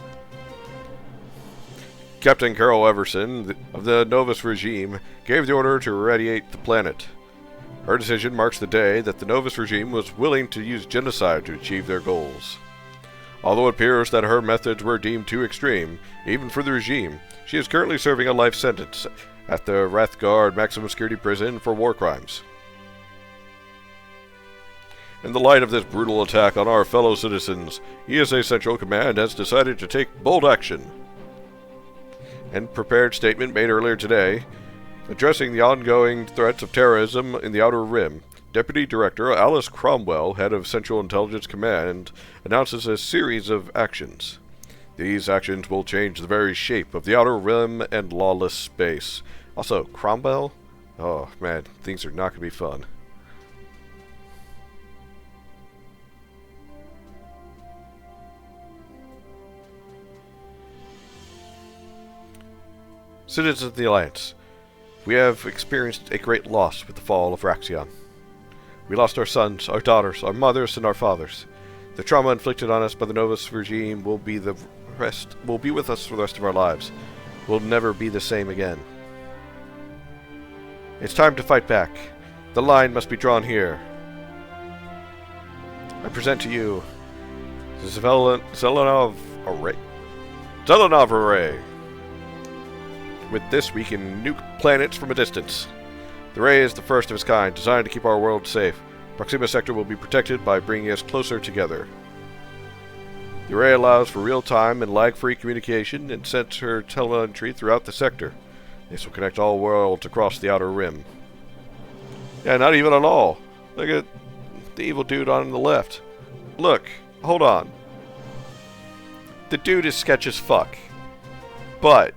Captain Carol Everson of the Novus regime gave the order to irradiate the planet. Her decision marks the day that the Novus regime was willing to use genocide to achieve their goals. Although it appears that her methods were deemed too extreme, even for the regime, she is currently serving a life sentence at the Wrathguard Maximum Security Prison for war crimes. In the light of this brutal attack on our fellow citizens, ESA Central Command has decided to take bold action. In a prepared statement made earlier today, addressing the ongoing threats of terrorism in the Outer Rim, Deputy Director Alice Cromwell, head of Central Intelligence Command, announces a series of actions. These actions will change the very shape of the Outer Rim and lawless space. Also, Cromwell? Oh man, things are not going to be fun. Citizens of the Alliance, we have experienced a great loss with the fall of Raxion. We lost our sons, our daughters, our mothers, and our fathers. The trauma inflicted on us by the Novus regime will be with us for the rest of our lives. We'll never be the same again. It's time to fight back. The line must be drawn here. I present to you the Zelenov Array. With this, we can nuke planets from a distance. The Ray is the first of its kind, designed to keep our world safe. Proxima Sector will be protected by bringing us closer together. The Array allows for real-time and lag-free communication and sensor telemetry throughout the sector. This will connect all worlds across the Outer Rim. Yeah, not even at all. Look at the evil dude on the left. Look, hold on. The dude is sketch as fuck. But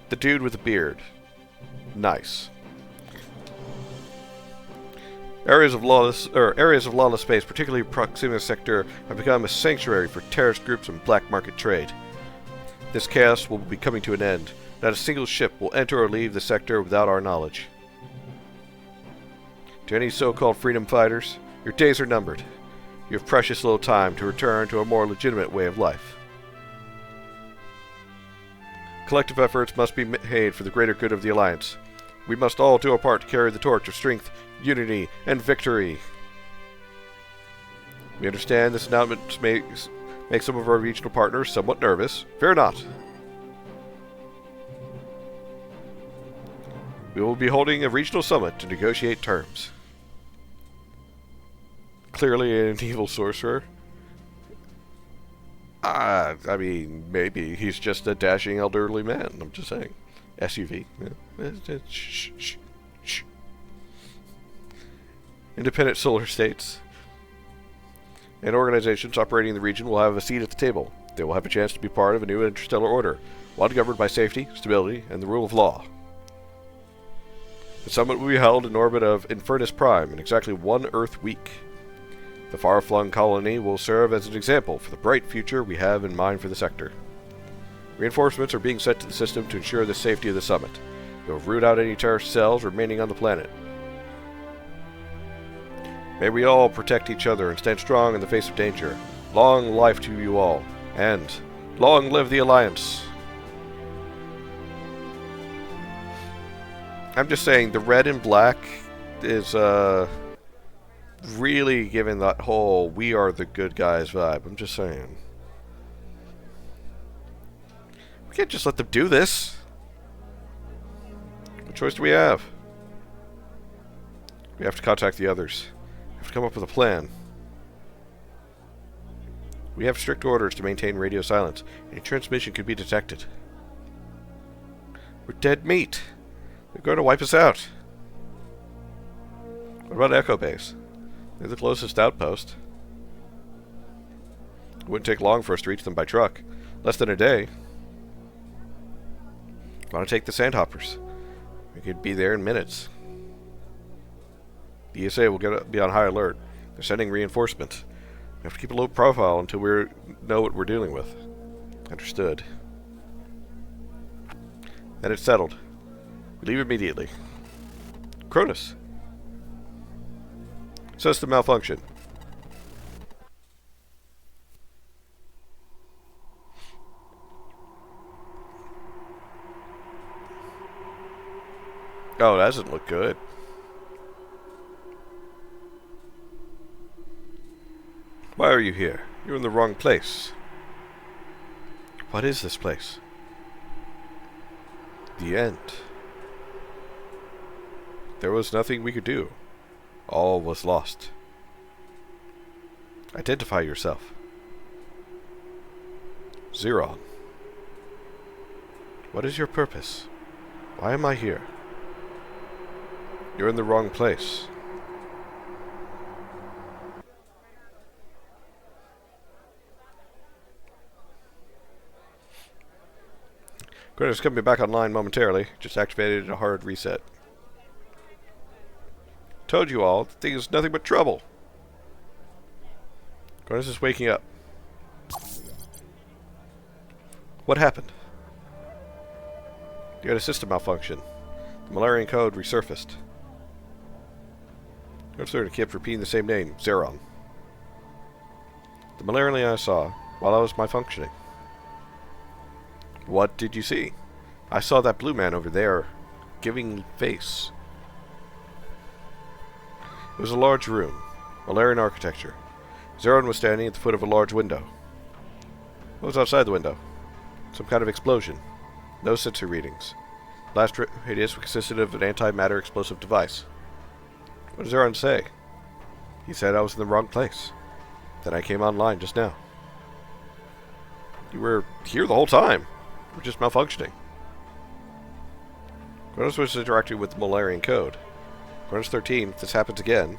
the dude with the beard. Nice. Areas of lawless space, particularly Proxima sector, have become a sanctuary for terrorist groups and black market trade. This chaos will be coming to an end. Not a single ship will enter or leave the sector without our knowledge. To any so-called freedom fighters, your days are numbered. You have precious little time to return to a more legitimate way of life. Collective efforts must be made for the greater good of the Alliance. We must all do our part to carry the torch of strength, unity, and victory. We understand this announcement makes some of our regional partners somewhat nervous. Fear not. We will be holding a regional summit to negotiate terms. Clearly an evil sorcerer. I mean, maybe he's just a dashing elderly man. I'm just saying. SUV. Yeah. Shh, shh, shh. Independent solar states and organizations operating in the region will have a seat at the table. They will have a chance to be part of a new interstellar order, one governed by safety, stability, and the rule of law. The summit will be held in orbit of Infernus Prime in exactly 1 Earth week. The far-flung colony will serve as an example for the bright future we have in mind for the sector. Reinforcements are being sent to the system to ensure the safety of the summit. They will root out any terrorist cells remaining on the planet. May we all protect each other and stand strong in the face of danger. Long life to you all, and long live the Alliance! I'm just saying, the red and black is, really giving that whole we are the good guys vibe. I'm just saying. We can't just let them do this. What choice do we have? We have to contact the others. We have to come up with a plan. We have strict orders to maintain radio silence. Any transmission could be detected. We're dead meat. They're going to wipe us out. What about Echo Base? They're the closest outpost. It wouldn't take long for us to reach them by truck. Less than a day. Want to take the Sandhoppers? We could be there in minutes. The ESA will be on high alert. They're sending reinforcements. We have to keep a low profile until we know what we're dealing with. Understood. Then it's settled. We leave immediately. Cronus. System malfunction. Oh, that doesn't look good. Why are you here? You're in the wrong place. What is this place? The end. There was nothing we could do. All was lost. Identify yourself. Zeron. What is your purpose? Why am I here? You're in the wrong place. Cronus coming back online momentarily. Just activated a hard reset. Told you all, the thing is nothing but trouble. Cronus is waking up. What happened? You had a system malfunction. The Malarian code resurfaced. Cronus kept repeating the same name, Zeron. The Malarian I saw while I was malfunctioning. What did you see? I saw that blue man over there, giving face. It was a large room, Malarian architecture. Zeron was standing at the foot of a large window. What was outside the window? Some kind of explosion. No sensor readings. Blast radius consisted of an antimatter explosive device. What does Zeron say? He said I was in the wrong place. Then I came online just now. You were here the whole time. You were just malfunctioning. Cronus was interacting with the Malarian code. Cronus 13, if this happens again,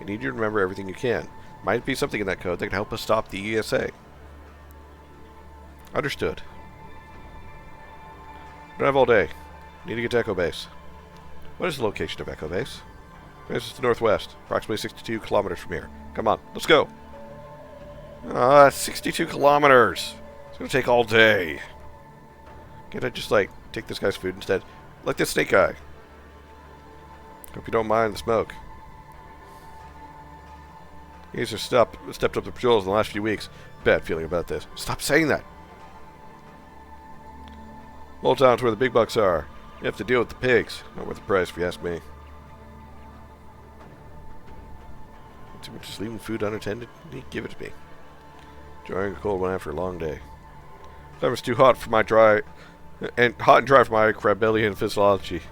I need you to remember everything you can. Might be something in that code that can help us stop the ESA. Understood. Don't have all day. Need to get to Echo Base. What is the location of Echo Base? This is the northwest, approximately 62 kilometers from here. Come on, let's go. 62 kilometers. It's gonna take all day. Can't I just, like, take this guy's food instead? Like this snake guy. Hope you don't mind the smoke. He's just stepped up the patrols in the last few weeks. Bad feeling about this. Stop saying that. Old Town's where the big bucks are. You have to deal with the pigs. Not worth the price, if you ask me. Too much just leaving food unattended? Give it to me. Enjoying a cold one after a long day. Summer's too hot for my hot and dry for my crabellian physiology.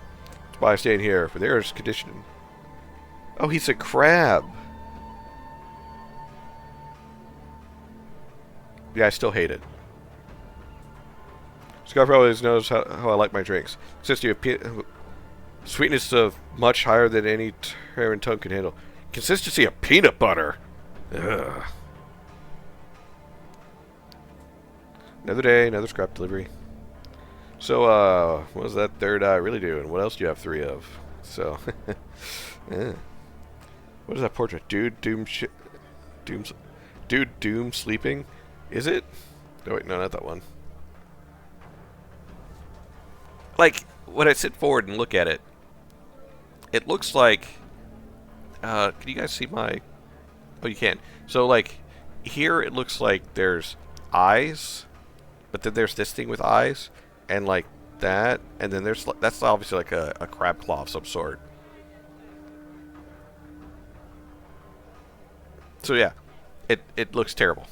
That's why I stay in here, for the air is conditioning. Oh, he's a crab. Yeah, I still hate it. Scarf always knows how I like my drinks. Consistency of sweetness of much higher than any Terran tongue can handle. Consistency of peanut butter. Ugh. Another day, another scrap delivery. So, what does that third eye really do? And what else do you have 3 of? So, yeah. What is that portrait? Dude Doom sleeping? Is it? Oh wait, no, not that one. Like, when I sit forward and look at it, it looks like... can you guys see my... Oh, you can. So, like, here it looks like there's eyes, but then there's this thing with eyes, and, like, that, and then there's... That's obviously, like, a crab claw of some sort. So, yeah. It looks terrible.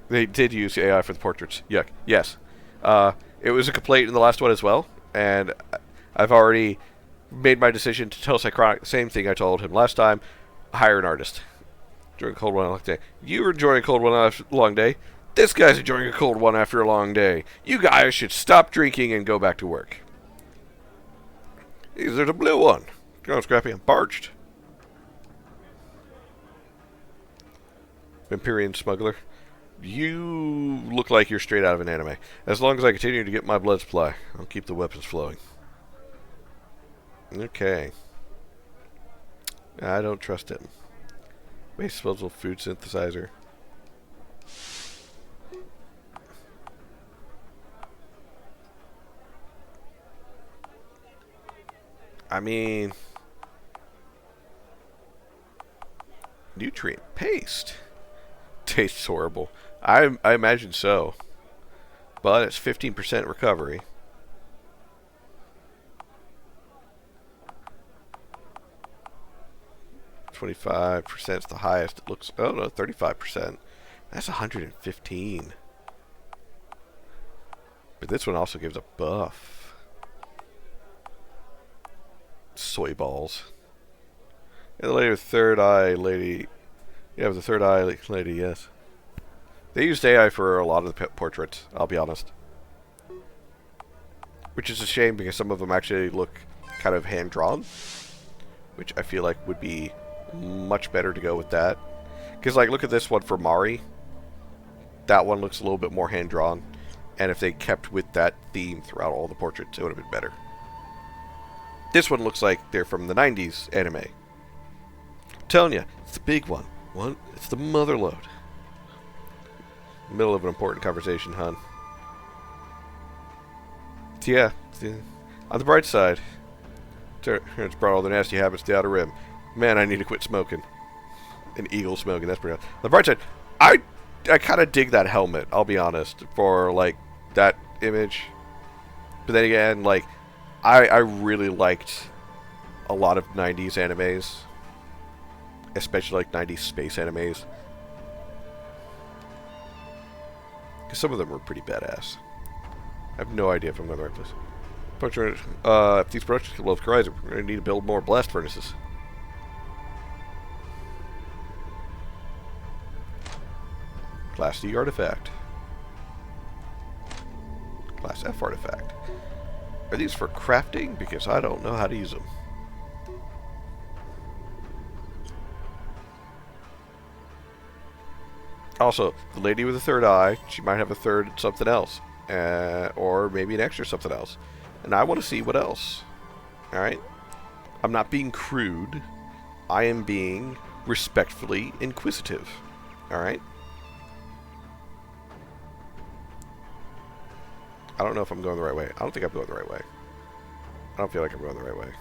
They did use AI for the portraits. Yuck. Yes. It was a complaint in the last one as well, and I've already made my decision to tell Psychronic the same thing I told him last time. Hire an artist. During a cold one on a long day. You were enjoying a cold one after a long day. This guy's enjoying a cold one after a long day. You guys should stop drinking and go back to work. There's a blue one. Come on, Scrappy, I'm parched. Vampirian smuggler. You look like you're straight out of an anime. As long as I continue to get my blood supply, I'll keep the weapons flowing. Okay. I don't trust him. Waste disposal food synthesizer. I mean... Nutrient paste. Tastes horrible. I imagine so. But it's 15% recovery. %25% is the highest. It looks... Oh, no, 35%. That's 115. But this one also gives a buff. Soy balls. And the lady with third eye lady... Yeah, with the third eye lady, yes. They used AI for a lot of the portraits, I'll be honest. Which is a shame because some of them actually look kind of hand-drawn. Which I feel like would be much better to go with that. Because, like, look at this one for Mari. That one looks a little bit more hand-drawn. And if they kept with that theme throughout all the portraits, it would have been better. This one looks like they're from the 90s anime. I'm telling you, it's the big one. It's the motherlode. Middle of an important conversation, hon. So yeah, on the bright side, it's brought all the nasty habits to the outer rim. Man, I need to quit smoking. An eagle smoking, that's pretty. On the bright side, I kind of dig that helmet, I'll be honest, for, like, that image. But then again, like, I really liked a lot of 90s animes. Especially, like, 90s space animes. Because some of them were pretty badass. I have no idea if I'm in the right place. If these productions can blow up Horizon, we're going to need to build more blast furnaces. Class D artifact. Class F artifact. Are these for crafting? Because I don't know how to use them. Also, the lady with the third eye, she might have a third something else. or maybe an extra something else. And I want to see what else. Alright? I'm not being crude. I am being respectfully inquisitive. Alright? I don't know if I'm going the right way. I don't think I'm going the right way. I don't feel like I'm going the right way.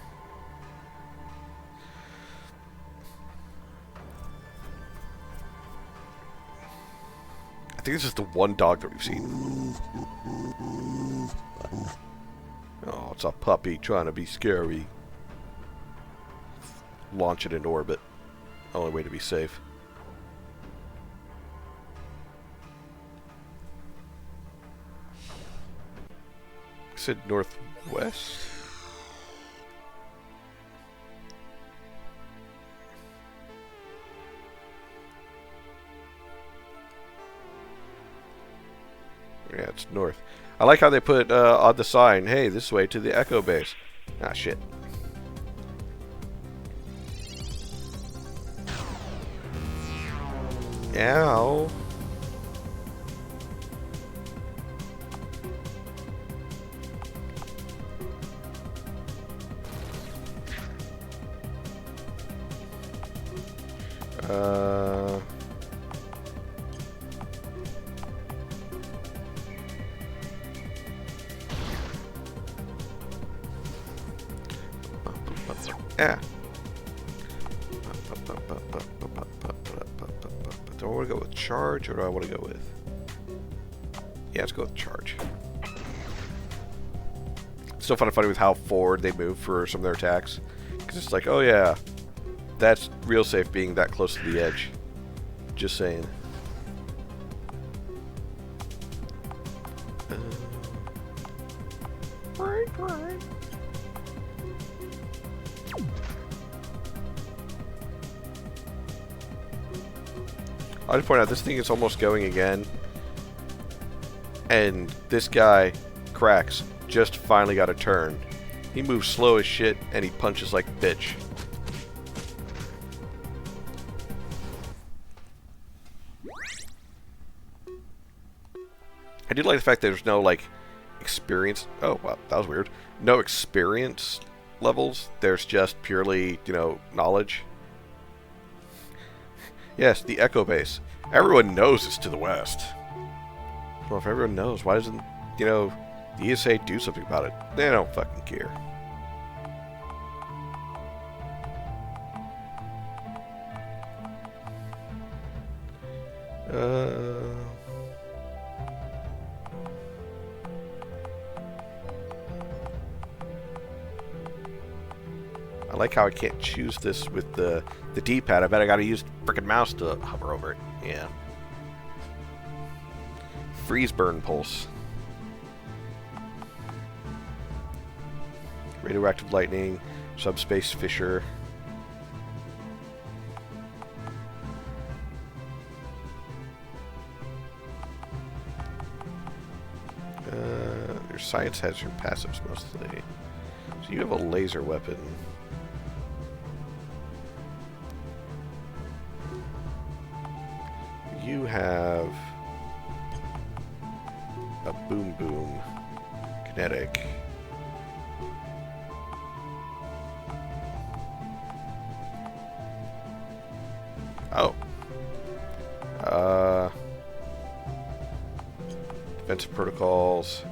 I think this is the one dog that we've seen. Oh, it's a puppy trying to be scary. Launch it into orbit. Only way to be safe. I said northwest? Yeah, it's north. I like how they put on the sign, hey, this way to the Echo Base. Ah, shit. Ow. Yeah. Do I want to go with charge or do I want to go with... Yeah, let's go with charge. It's still funny with how forward they move for some of their attacks. Because it's like, oh yeah, that's real safe being that close to the edge. Just saying. I'll just point out, this thing is almost going again. And this guy, Cracks, just finally got a turn. He moves slow as shit, and he punches like a bitch. I do like the fact that there's no, like, experience... Oh, wow, that was weird. No experience levels. There's just purely, you know, knowledge. Yes, the Echo Base. Everyone knows it's to the west. Well, if everyone knows, why doesn't, you know, the ESA do something about it? They don't fucking care. I like how I can't choose this with the D-pad. I bet I gotta use the frickin' mouse to hover over it. Yeah. Freeze burn pulse. Radioactive lightning. Subspace fissure. Your science has your passives mostly. So you have a laser weapon. You have a boom boom kinetic. Oh. Defensive protocols.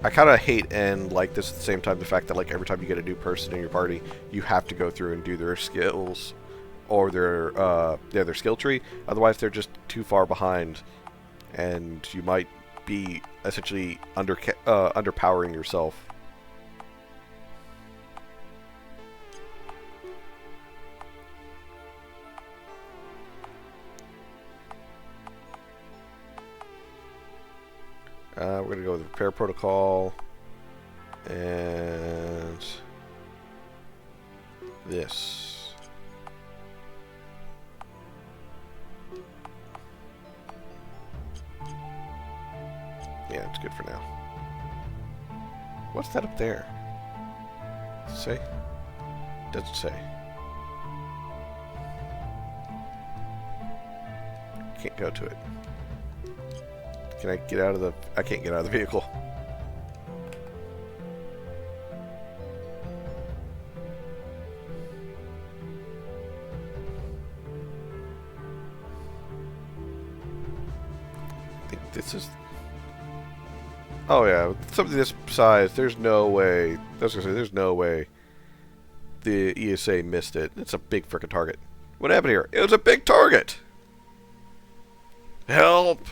I kind of hate and like this at the same time, the fact that like every time you get a new person in your party, you have to go through and do their skills or their skill tree. Otherwise, they're just too far behind, and you might be essentially underpowering yourself. We're going to go with the repair protocol. And this. Yeah, it's good for now. What's that up there? Does it say? Doesn't say. Can't go to it. Can I get out of the... I can't get out of the vehicle. I think this is... Oh yeah, something this size, there's no way... I was gonna say, there's no way the ESA missed it. It's a big frickin' target. What happened here? It was a big target! Help!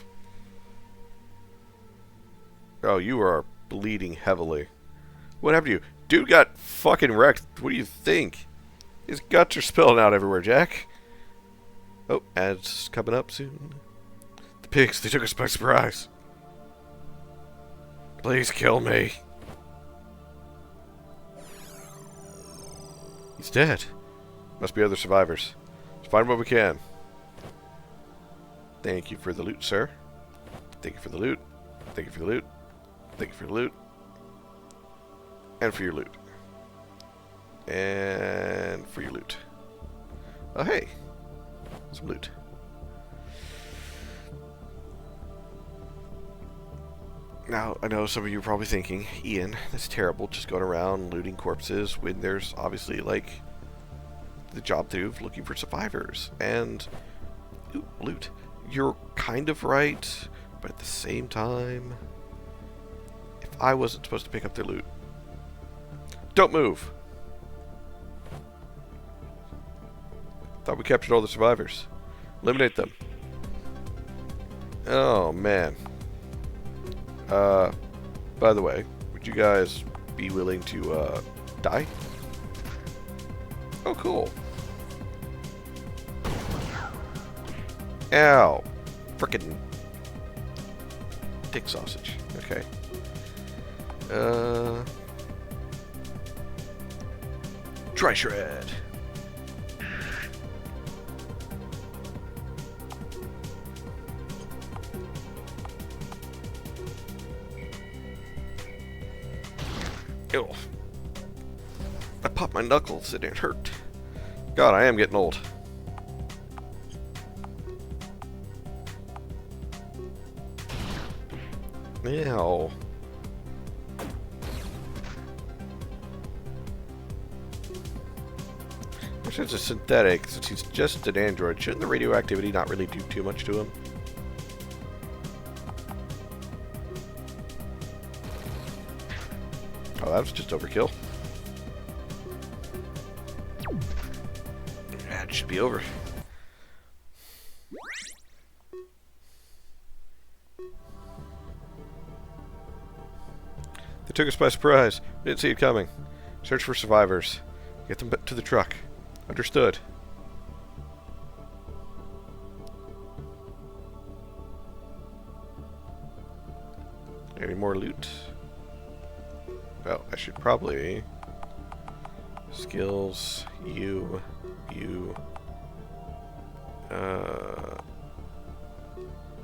Oh, you are bleeding heavily. What happened to you? Dude got fucking wrecked. What do you think? His guts are spilling out everywhere, Jack. Oh, ads coming up soon. The pigs, they took us by surprise. Please kill me. He's dead. Must be other survivors. Let's find what we can. Thank you for the loot, sir. Thank you for the loot. Thank you for the loot. Thank you for the loot. And for your loot. And for your loot. Oh, hey. Some loot. Now, I know some of you are probably thinking, Ian, that's terrible, just going around looting corpses when there's obviously, like, the job to do of looking for survivors. And, ooh, loot. You're kind of right, but at the same time, if I wasn't supposed to pick up their loot, don't move! Thought we captured all the survivors. Eliminate them. Oh, man. By the way, would you guys be willing to, die? Oh, cool. Ow. Frickin' dick sausage. Okay. Dry shred. Ew. I popped my knuckles and it hurt. God, I am getting old. Ew. Since it's synthetic, since he's just an android, shouldn't the radioactivity not really do too much to him? Oh, that was just overkill. That should be over. They took us by surprise. We didn't see it coming. Search for survivors. Get them to the truck. Understood. Any more loot? Well, I should probably... Skills, you...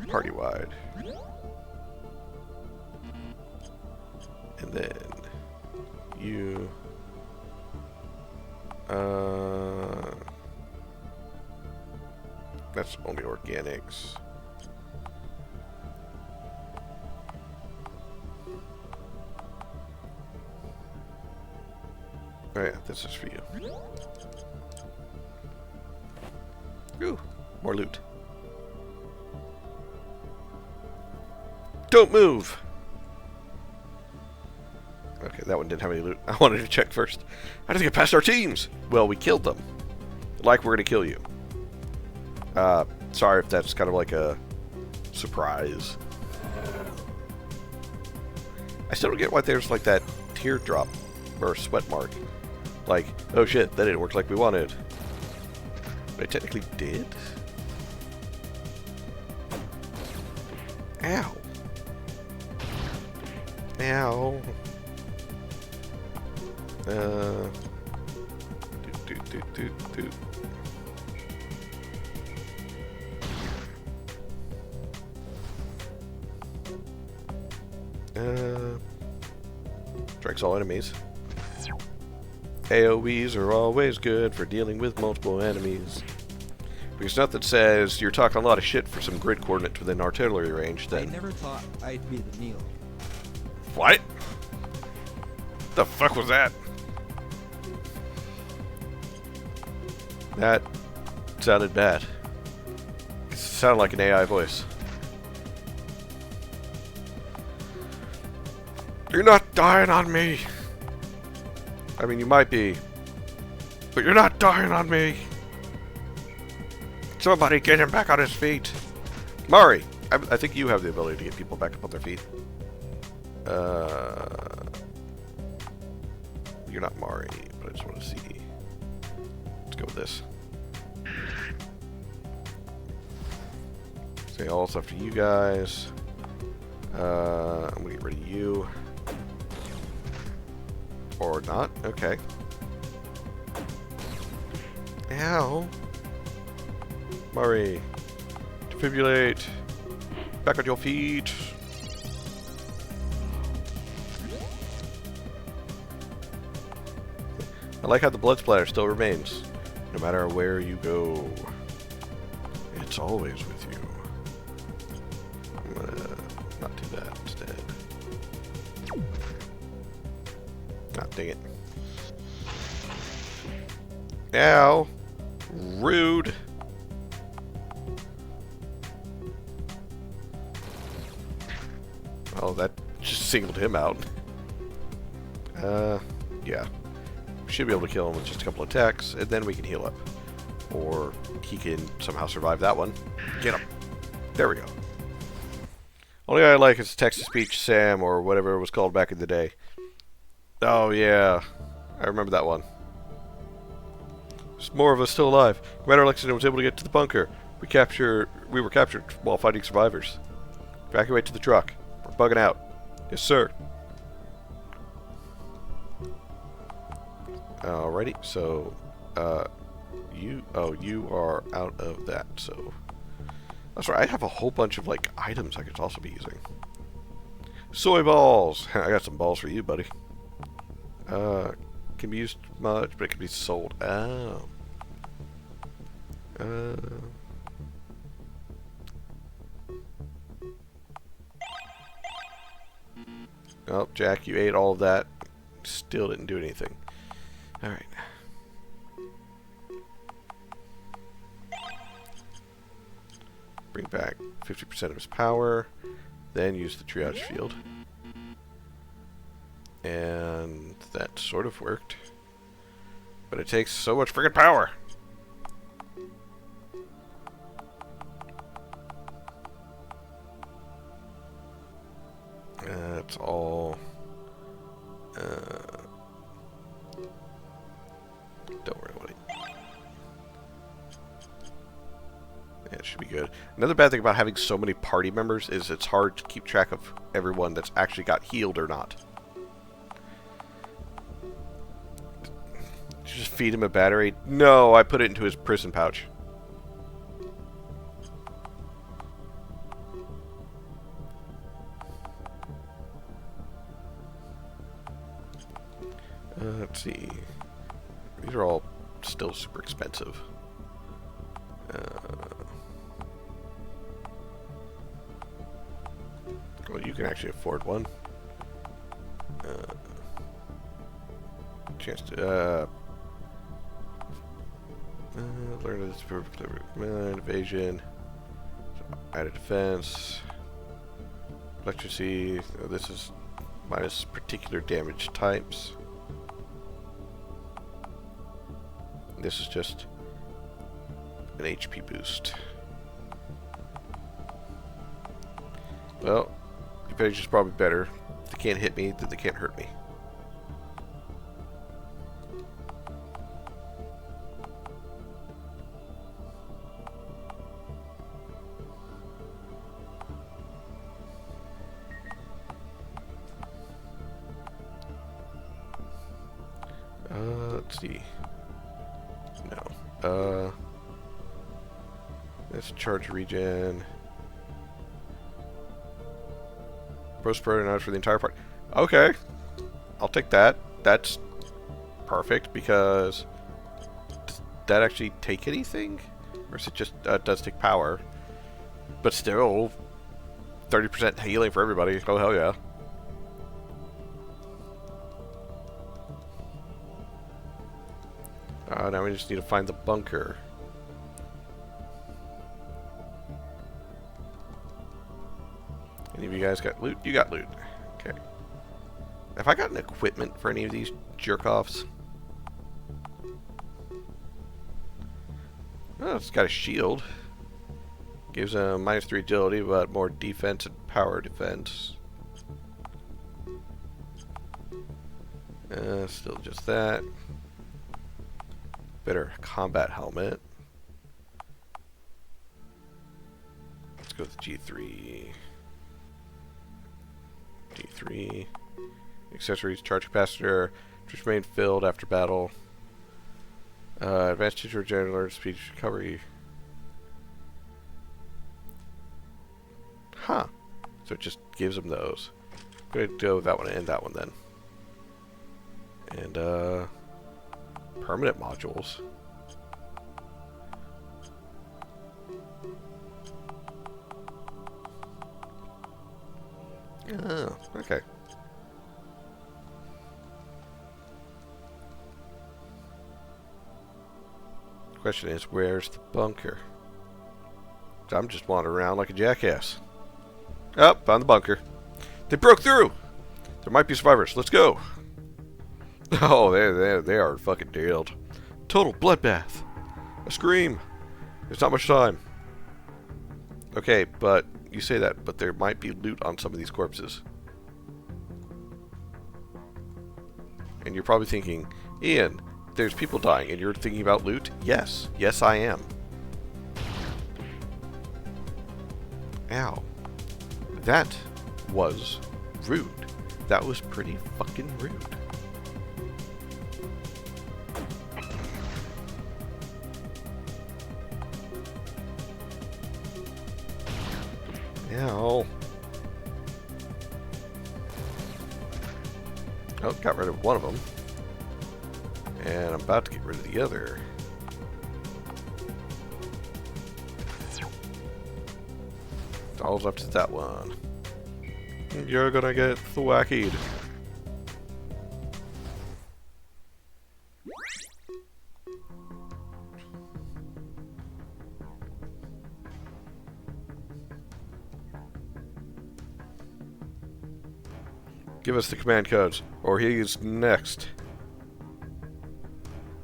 Party-wide. And then... You... That's only organics. Oh yeah, this is for you. Ooh, more loot. Don't move! Okay, that one didn't have any loot. I wanted to check first. How did they get past our teams? Well, we killed them. Like we're gonna kill you. Sorry if that's kind of like a surprise. I still don't get why there's like that teardrop or sweat mark. Like, oh shit, that didn't work like we wanted. But it technically did? Ow. Ow. Doot. Strikes all enemies. AoEs are always good for dealing with multiple enemies. Because nothing says you're talking a lot of shit for some grid coordinates within artillery range, I then... never thought I'd be the Neil. What? The fuck was that? That sounded bad. It sounded like an AI voice. You're not dying on me. I mean, you might be. But you're not dying on me. Somebody get him back on his feet. Mari, I think you have the ability to get people back up on their feet. You're not Mari, but I just want to see. Let's go with this. Say all stuff to you guys. I'm gonna get rid of you. Or not? Okay. Ow. Mari. Defibrillate. Back on your feet. I like how the blood splatter still remains. No matter where you go. It's always with you. I'm gonna not do that instead. Ah, dang it. Ow! Rude! Oh, that just singled him out. Yeah. We should be able to kill him with just a couple attacks, and then we can heal up. Or he can somehow survive that one. Get him! There we go. Only I like is text-to-speech Sam, or whatever it was called back in the day. Oh, yeah. I remember that one. There's more of us still alive. Commander Lexington was able to get to the bunker. We were captured while fighting survivors. Evacuate to the truck. We're bugging out. Yes, sir. Alrighty, so, you are out of that, so. That's right, I have a whole bunch of, like, items I could also be using. Soy balls! I got some balls for you, buddy. Can be used much, but it can be sold. Oh. Oh, Jack, you ate all of that. Still didn't do anything. Alright. Bring back 50% of his power. Then use the triage field. And that sort of worked. But it takes so much friggin' power! That's all. Don't worry about it. Yeah, it should be good. Another bad thing about having so many party members is it's hard to keep track of everyone that's actually got healed or not. Did you just feed him a battery? No, I put it into his prison pouch. Let's see. These are all still super expensive. Well, you can actually afford one. Chance to learn this perfect evasion. Added defense. Electricity. This is minus particular damage types. This is just an HP boost. Well, evasion is probably better. If they can't hit me, then they can't hurt me. Let's see. No. Let's charge regen. Prosperity knowledge for the entire party. Okay. I'll take that. That's perfect because does that actually take anything? Or is it just does take power? But still, 30% healing for everybody. Oh, hell yeah. Now we just need to find the bunker. Any of you guys got loot? You got loot. Okay. Have I gotten equipment for any of these jerk-offs? Oh, it's got a shield. Gives a -3 agility, but more defense and power defense. Still just that. Better combat helmet. Let's go with G3. G3. Accessories, charge capacitor, which remain filled after battle. Advanced tissue regenerator, speed recovery. Huh. So it just gives them those. I'm going to go with that one and that one then. And, permanent modules. Oh, okay. Question is, where's the bunker? I'm just wandering around like a jackass. Oh, found the bunker. They broke through! There might be survivors. Let's go! Oh, they are fucking nailed. Total bloodbath. A scream. There's not much time. Okay, but you say that, but there might be loot on some of these corpses. And you're probably thinking, Ian, there's people dying, and you're thinking about loot? Yes. Yes, I am. Ow. That was rude. That was pretty fucking rude. Ow. Oh, got rid of one of them. And I'm about to get rid of the other. It's all up to that one. You're gonna get thwackied. Give us the command codes, or he's next.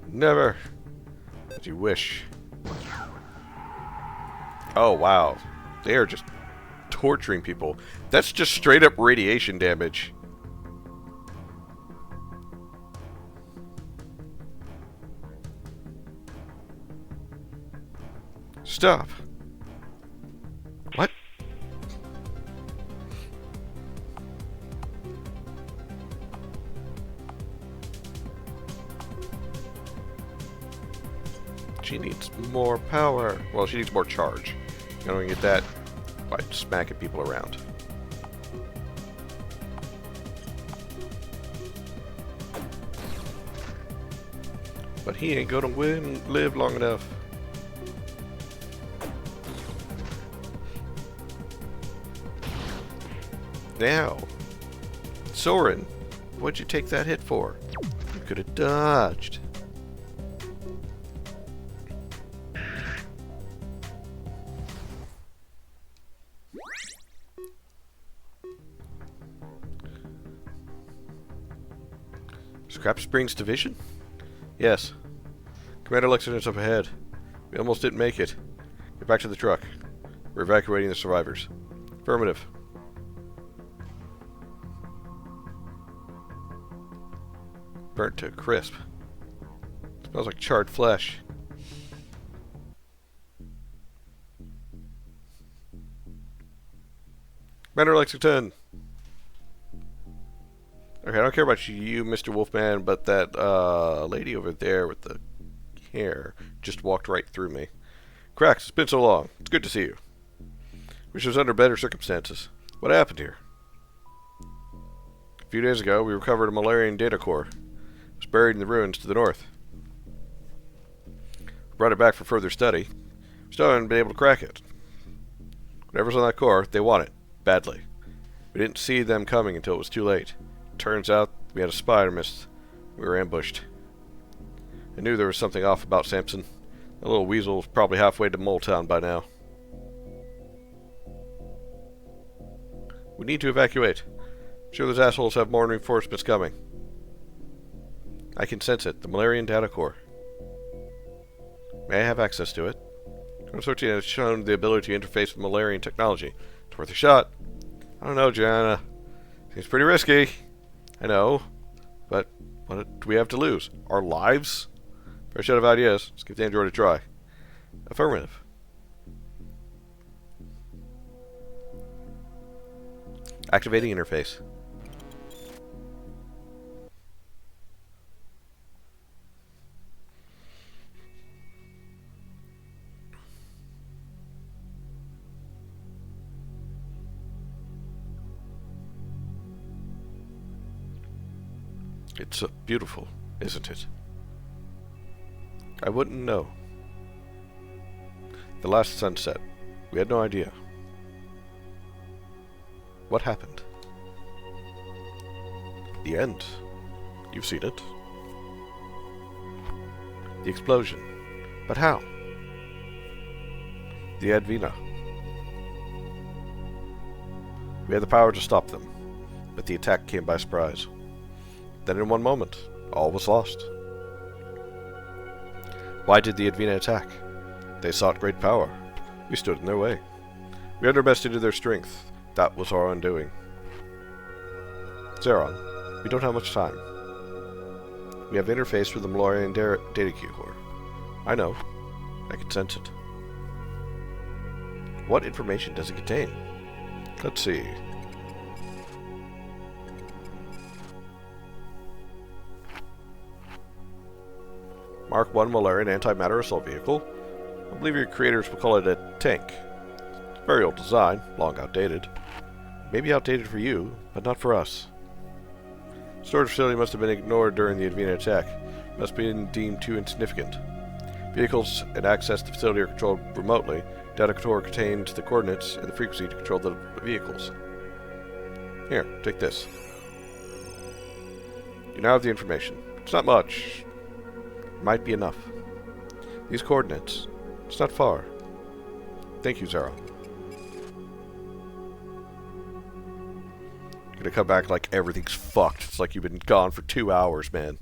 Never. As you wish. Oh, wow. They are just torturing people. That's just straight up radiation damage. Stop. What? She needs more power. Well, she needs more charge. You're going to get that by smacking people around. But he ain't gonna live long enough. Now, Soren, what'd you take that hit for? You could have dodged. Scrap Springs Division? Yes. Commander Lexington's up ahead. We almost didn't make it. Get back to the truck. We're evacuating the survivors. Affirmative. Burnt to a crisp. Smells like charred flesh. Commander Lexington! Okay, I don't care about you, Mr. Wolfman, but that lady over there with the hair just walked right through me. Cracks, it's been so long. It's good to see you. Wish it was under better circumstances. What happened here? A few days ago, we recovered a Malarian data core. It was buried in the ruins to the north. We brought it back for further study. Still haven't been able to crack it. Whatever's on that core, they want it. Badly. We didn't see them coming until it was too late. Turns out we had a spider mist. We were ambushed. I knew there was something off about Samson. That little weasel was probably halfway to Mole Town by now. We need to evacuate. I'm sure those assholes have more reinforcements coming. I can sense it. The Malarian data core. May I have access to it? Consortium has shown the ability to interface with Malarian technology. It's worth a shot. I don't know, Joanna. Seems pretty risky. I know. But what do we have to lose? Our lives? Fresh out of ideas. Let's give the android a try. Affirmative. Activating interface. It's beautiful, isn't it? I wouldn't know. The last sunset. We had no idea. What happened? The end. You've seen it. The explosion. But how? The Advina. We had the power to stop them, but the attack came by surprise. Then in one moment, all was lost. Why did the Advina attack? They sought great power. We stood in their way. We underestimated their strength. That was our undoing. Zeron, we don't have much time. We have interfaced with the Malarian data core. I know. I can sense it. What information does it contain? Let's see. Mark 1 Malarian antimatter assault vehicle. I believe your creators will call it a tank. It's a very old design, long outdated. Maybe outdated for you, but not for us. Storage facility must have been ignored during the Advina attack. Must have been deemed too insignificant. Vehicles and access to the facility are controlled remotely. Data core contains the coordinates and the frequency to control the vehicles. Here, take this. You now have the information. It's not much. Might be enough. These coordinates. It's not far. Thank you, Zara. Gonna come back like everything's fucked. It's like you've been gone for 2 hours, man.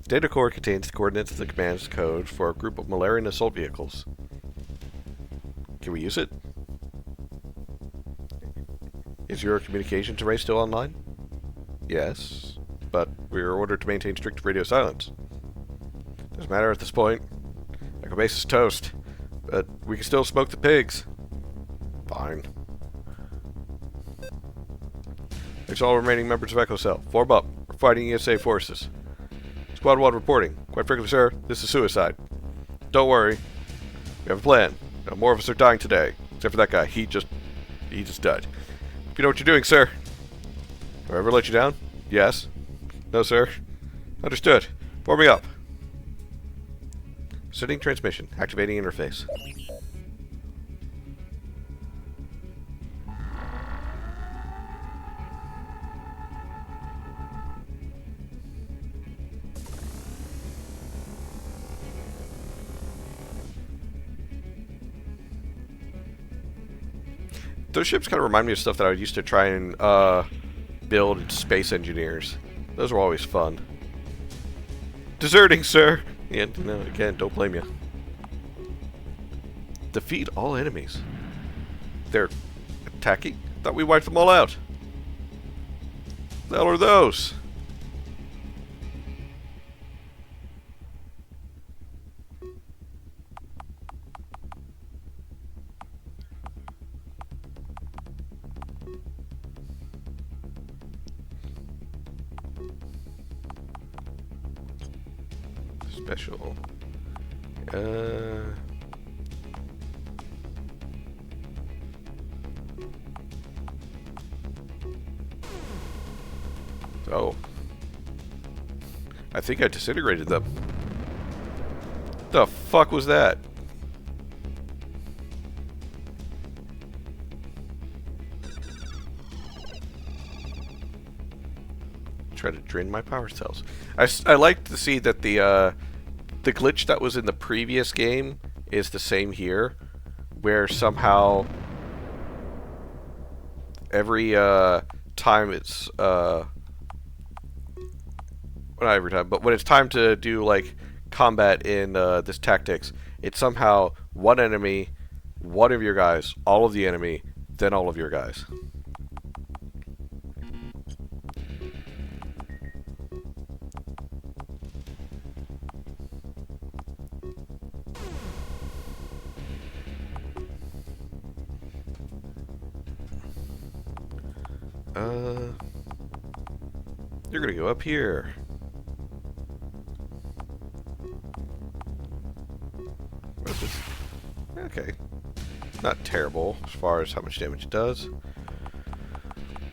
The data core contains the coordinates of the command's code for a group of Malarian assault vehicles. Can we use it? Is your communications array still online? Yes, but we are ordered to maintain strict radio silence. Doesn't matter at this point. Echo Base is toast, but we can still smoke the pigs. Fine. Thanks to all remaining members of Echo Cell. Form up. We're fighting ESA forces. Squad 1 reporting. Quite frankly, sir, this is suicide. Don't worry. We have a plan. No more of us are dying today. Except for that guy. He just died. You know what you're doing, sir. Have I ever let you down? Yes. No, sir. Understood. Forming up. Sending transmission. Activating interface. Those ships kind of remind me of stuff that I used to try and build in Space Engineers. Those were always fun. Deserting, sir! And, no, again, don't blame you. Defeat all enemies. They're attacking? Thought we wiped them all out. The hell are those? Special. Oh. I think I disintegrated them. The fuck was that? Try to drain my power cells. I like to see that the glitch that was in the previous game is the same here, where somehow every time it's not every time, but when it's time to do like combat in this tactics, it's somehow one enemy, one of your guys, all of the enemy, then all of your guys. You're gonna go up here. What's this? Okay. Not terrible as far as how much damage it does.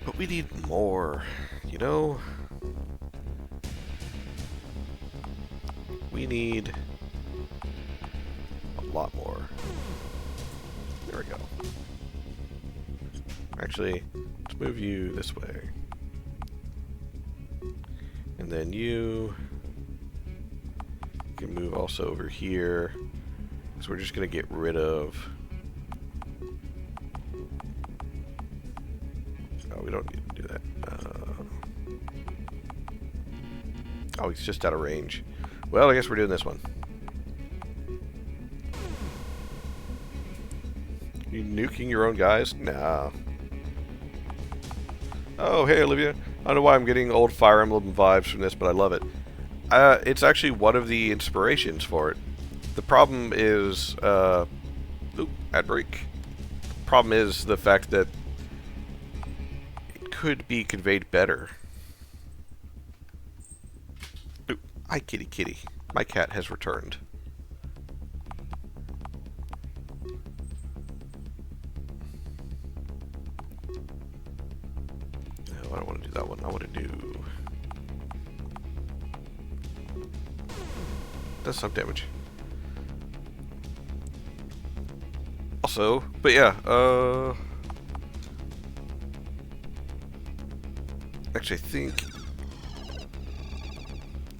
But we need more, you know? We need a lot more. There we go. Actually, let's move you this way. And then you can move also over here. So we're just going to get rid of... Oh, we don't need to do that. Oh, he's just out of range. Well, I guess we're doing this one. You nuking your own guys? Nah. Oh, hey, Olivia. I don't know why I'm getting old Fire Emblem vibes from this, but I love it. It's actually one of the inspirations for it. The problem is... Oop, ad break. The problem is the fact that it could be conveyed better. Oop, hi, kitty kitty. My cat has returned. No, I don't want to do that one. I want to do... Does some damage. Also, but yeah, actually I think...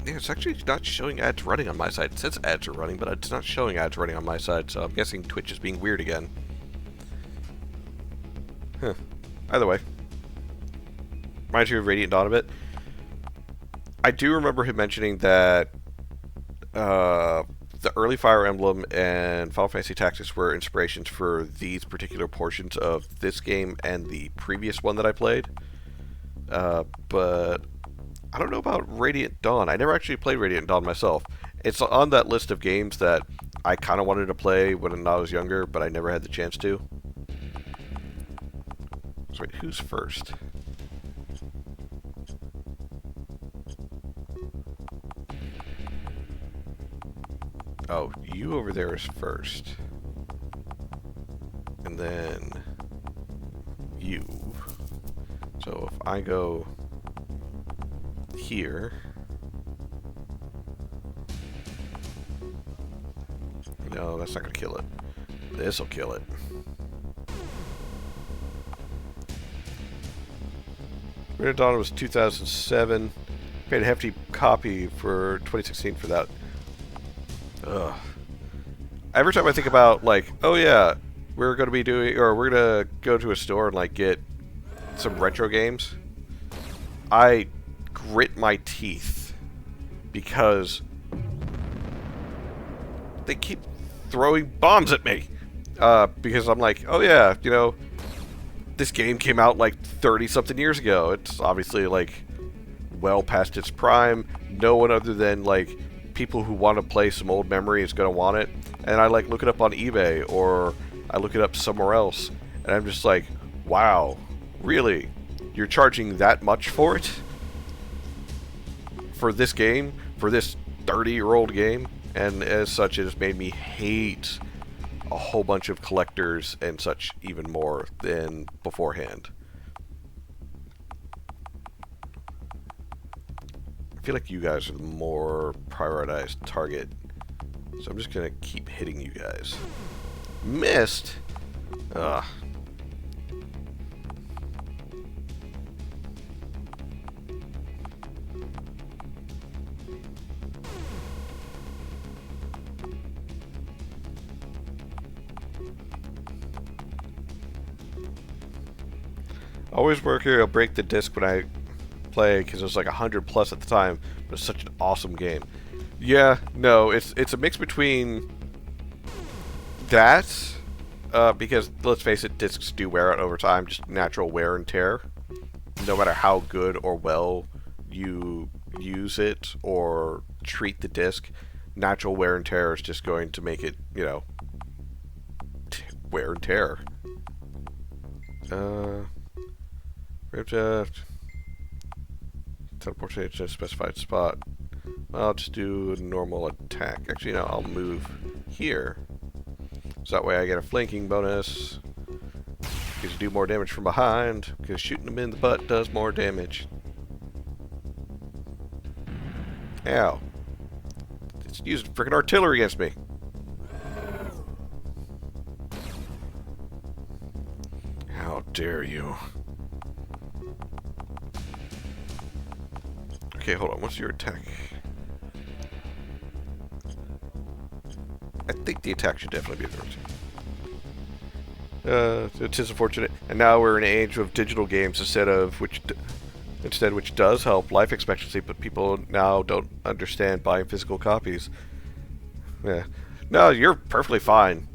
Yeah, it's actually not showing ads running on my side. It says ads are running, but it's not showing ads running on my side, so I'm guessing Twitch is being weird again. Huh. Either way. Reminds you of Radiant Dawn a bit. I do remember him mentioning that the early Fire Emblem and Final Fantasy Tactics were inspirations for these particular portions of this game and the previous one that I played. But I don't know about Radiant Dawn. I never actually played Radiant Dawn myself. It's on that list of games that I kind of wanted to play when I was younger, but I never had the chance to. So wait, who's first? Oh, you over there is first. And then you. So if I go here, no, that's not gonna kill it. This'll kill it. Radiant Dawn was 2007. Paid a hefty copy for 2016 for that. Ugh. Every time I think about, like, oh yeah, we're gonna be doing, or we're gonna go to a store and like get some retro games, I grit my teeth because they keep throwing bombs at me. Because I'm like, oh yeah, you know, this game came out like 30-something years ago. It's obviously like well past its prime. No one other than like people who want to play some old memory is going to want it. And I like look it up on eBay or I look it up somewhere else and I'm just like, wow, really? You're charging that much for it? For this game? For this 30-year-old game? And as such, it has made me hate a whole bunch of collectors and such even more than beforehand. I feel like you guys are the more prioritized target So I'm just gonna keep hitting you guys. Missed? Ugh. Always work here. I'll break the disc when I play because it was like 100 plus at the time, but it's such an awesome game. Yeah, no, it's a mix between that, because let's face it, discs do wear out over time, just natural wear and tear. No matter how good or well you use it or treat the disc, natural wear and tear is just going to make it, you know, wear and tear. Teleportation to a specified spot. I'll just do a normal attack. Actually, no, I'll move here. So that way I get a flanking bonus. Because you do more damage from behind. Because shooting them in the butt does more damage. Ow. It's using freaking artillery against me. How dare you. Okay, hold on. What's your attack? I think the attack should definitely be a it is unfortunate. And now we're in an age of digital games which does help life expectancy, but people now don't understand buying physical copies. Yeah. No, you're perfectly fine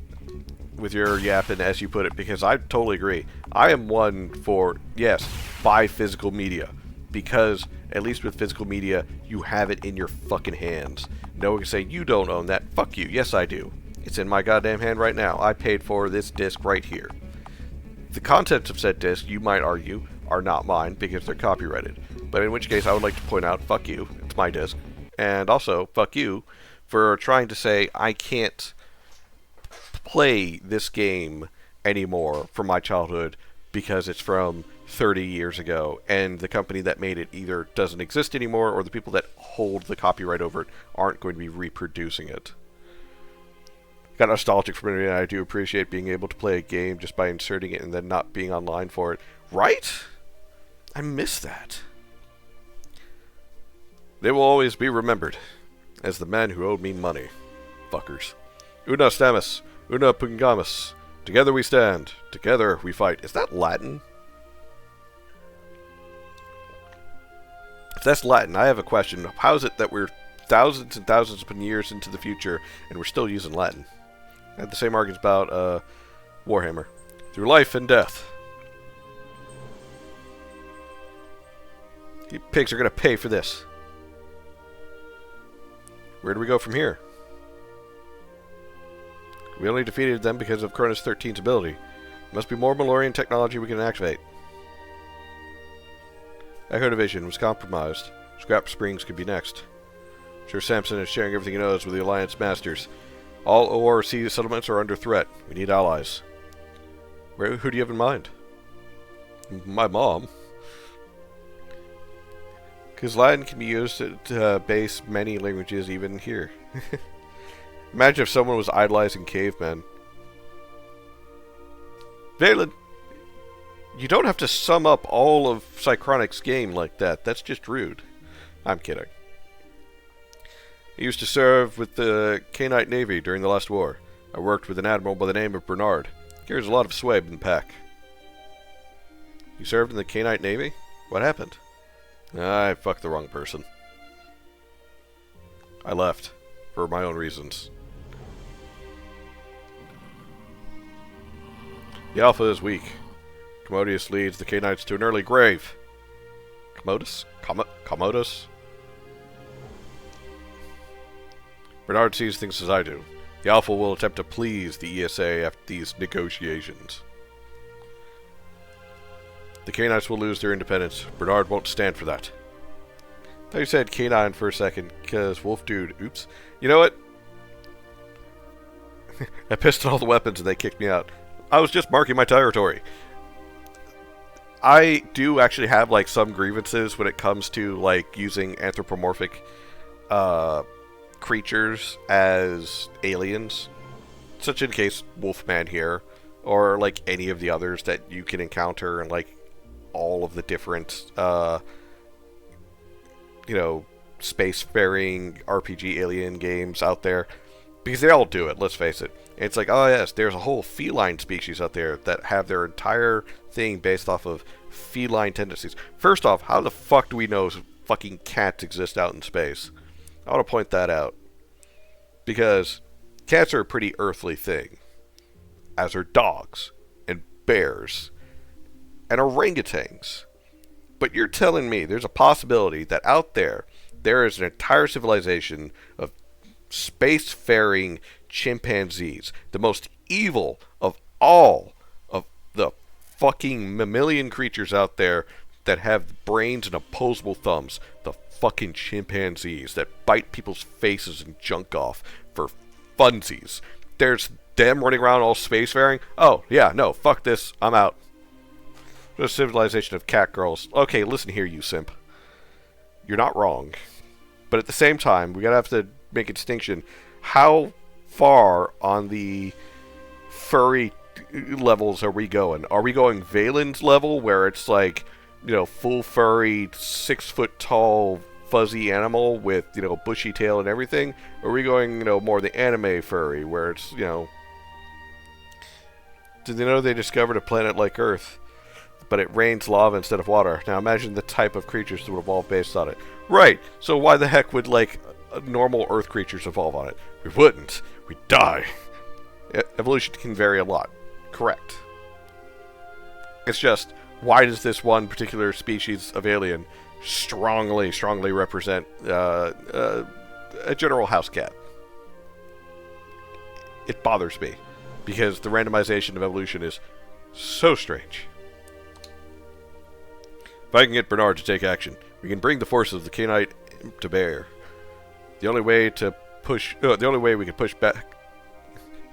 with your yapping, as you put it, because I totally agree. I am one for, yes, buy physical media. Because, at least with physical media, you have it in your fucking hands. No one can say, you don't own that. Fuck you. Yes, I do. It's in my goddamn hand right now. I paid for this disc right here. The contents of said disc, you might argue, are not mine because they're copyrighted. But in which case, I would like to point out, fuck you. It's my disc. And also, fuck you for trying to say I can't play this game anymore from my childhood because it's from 30 years ago, and the company that made it either doesn't exist anymore, or the people that hold the copyright over it aren't going to be reproducing it. Got nostalgic for it, and I do appreciate being able to play a game just by inserting it and then not being online for it. Right? I miss that. They will always be remembered as the men who owed me money. Fuckers. Una stamus, una pungamus. Together we stand, together we fight. Is that Latin? If that's Latin, I have a question. How is it that we're thousands and thousands of years into the future and we're still using Latin? I had the same arguments about Warhammer. Through life and death. You pigs are going to pay for this. Where do we go from here? We only defeated them because of Cronus 13's ability. Must be more Malorian technology we can activate. Echo Division was compromised. Scrap Springs could be next. Sure, Samson is sharing everything he knows with the Alliance Masters. All ORC settlements are under threat. We need allies. Who do you have in mind? My mom. Because Latin can be used to base many languages, even here. Imagine if someone was idolizing cavemen. Valen, you don't have to sum up all of Psychronic's game like that. That's just rude. I'm kidding. I used to serve with the Cainite Navy during the last war. I worked with an admiral by the name of Bernard. He carries a lot of sway in the pack. You served in the Cainite Navy? What happened? I fucked the wrong person. I left. For my own reasons. The Alpha is weak. Commodius leads the Cainites to an early grave. Commodus? Commodus? Bernard sees things as I do. The Alpha will attempt to please the ESA after these negotiations. The Cainites will lose their independence. Bernard won't stand for that. I thought you said canine for a second, because Wolf Dude, oops. You know what? I pissed on all the weapons and they kicked me out. I was just marking my territory. I do actually have, like, some grievances when it comes to, like, using anthropomorphic creatures as aliens, such in case Wolfman here, or like any of the others that you can encounter in like all of the different, you know, spacefaring RPG alien games out there, because they all do it, let's face it. It's like, oh yes, there's a whole feline species out there that have their entire thing based off of feline tendencies. First off, how the fuck do we know fucking cats exist out in space? I want to point that out. Because cats are a pretty earthly thing. As are dogs, and bears, and orangutans. But you're telling me there's a possibility that out there is an entire civilization of spacefaring chimpanzees, the most evil of all of the fucking mammalian creatures out there that have brains and opposable thumbs, the fucking chimpanzees that bite people's faces and junk off for funsies. There's them running around all spacefaring. Oh, yeah, no, fuck this, I'm out. The civilization of cat girls. Okay, listen here, you simp. You're not wrong. But at the same time, we gotta have to make a distinction. How far on the furry levels are we going? Are we going Valen's level, where it's like, you know, full furry, 6 foot tall, fuzzy animal with, you know, bushy tail and everything? Or are we going, you know, more the anime furry, where it's, you know... Did they know they discovered a planet like Earth, but it rains lava instead of water? Now imagine the type of creatures that would evolve based on it. Right, so why the heck would, like, normal Earth creatures evolve on it? We wouldn't. We'd die. Evolution can vary a lot. Correct. It's just, why does this one particular species of alien strongly represent a general house cat? It bothers me, because the randomization of evolution is so strange. If I can get Bernard to take action, we can bring the forces of the Cainite to bear. The only way we can push back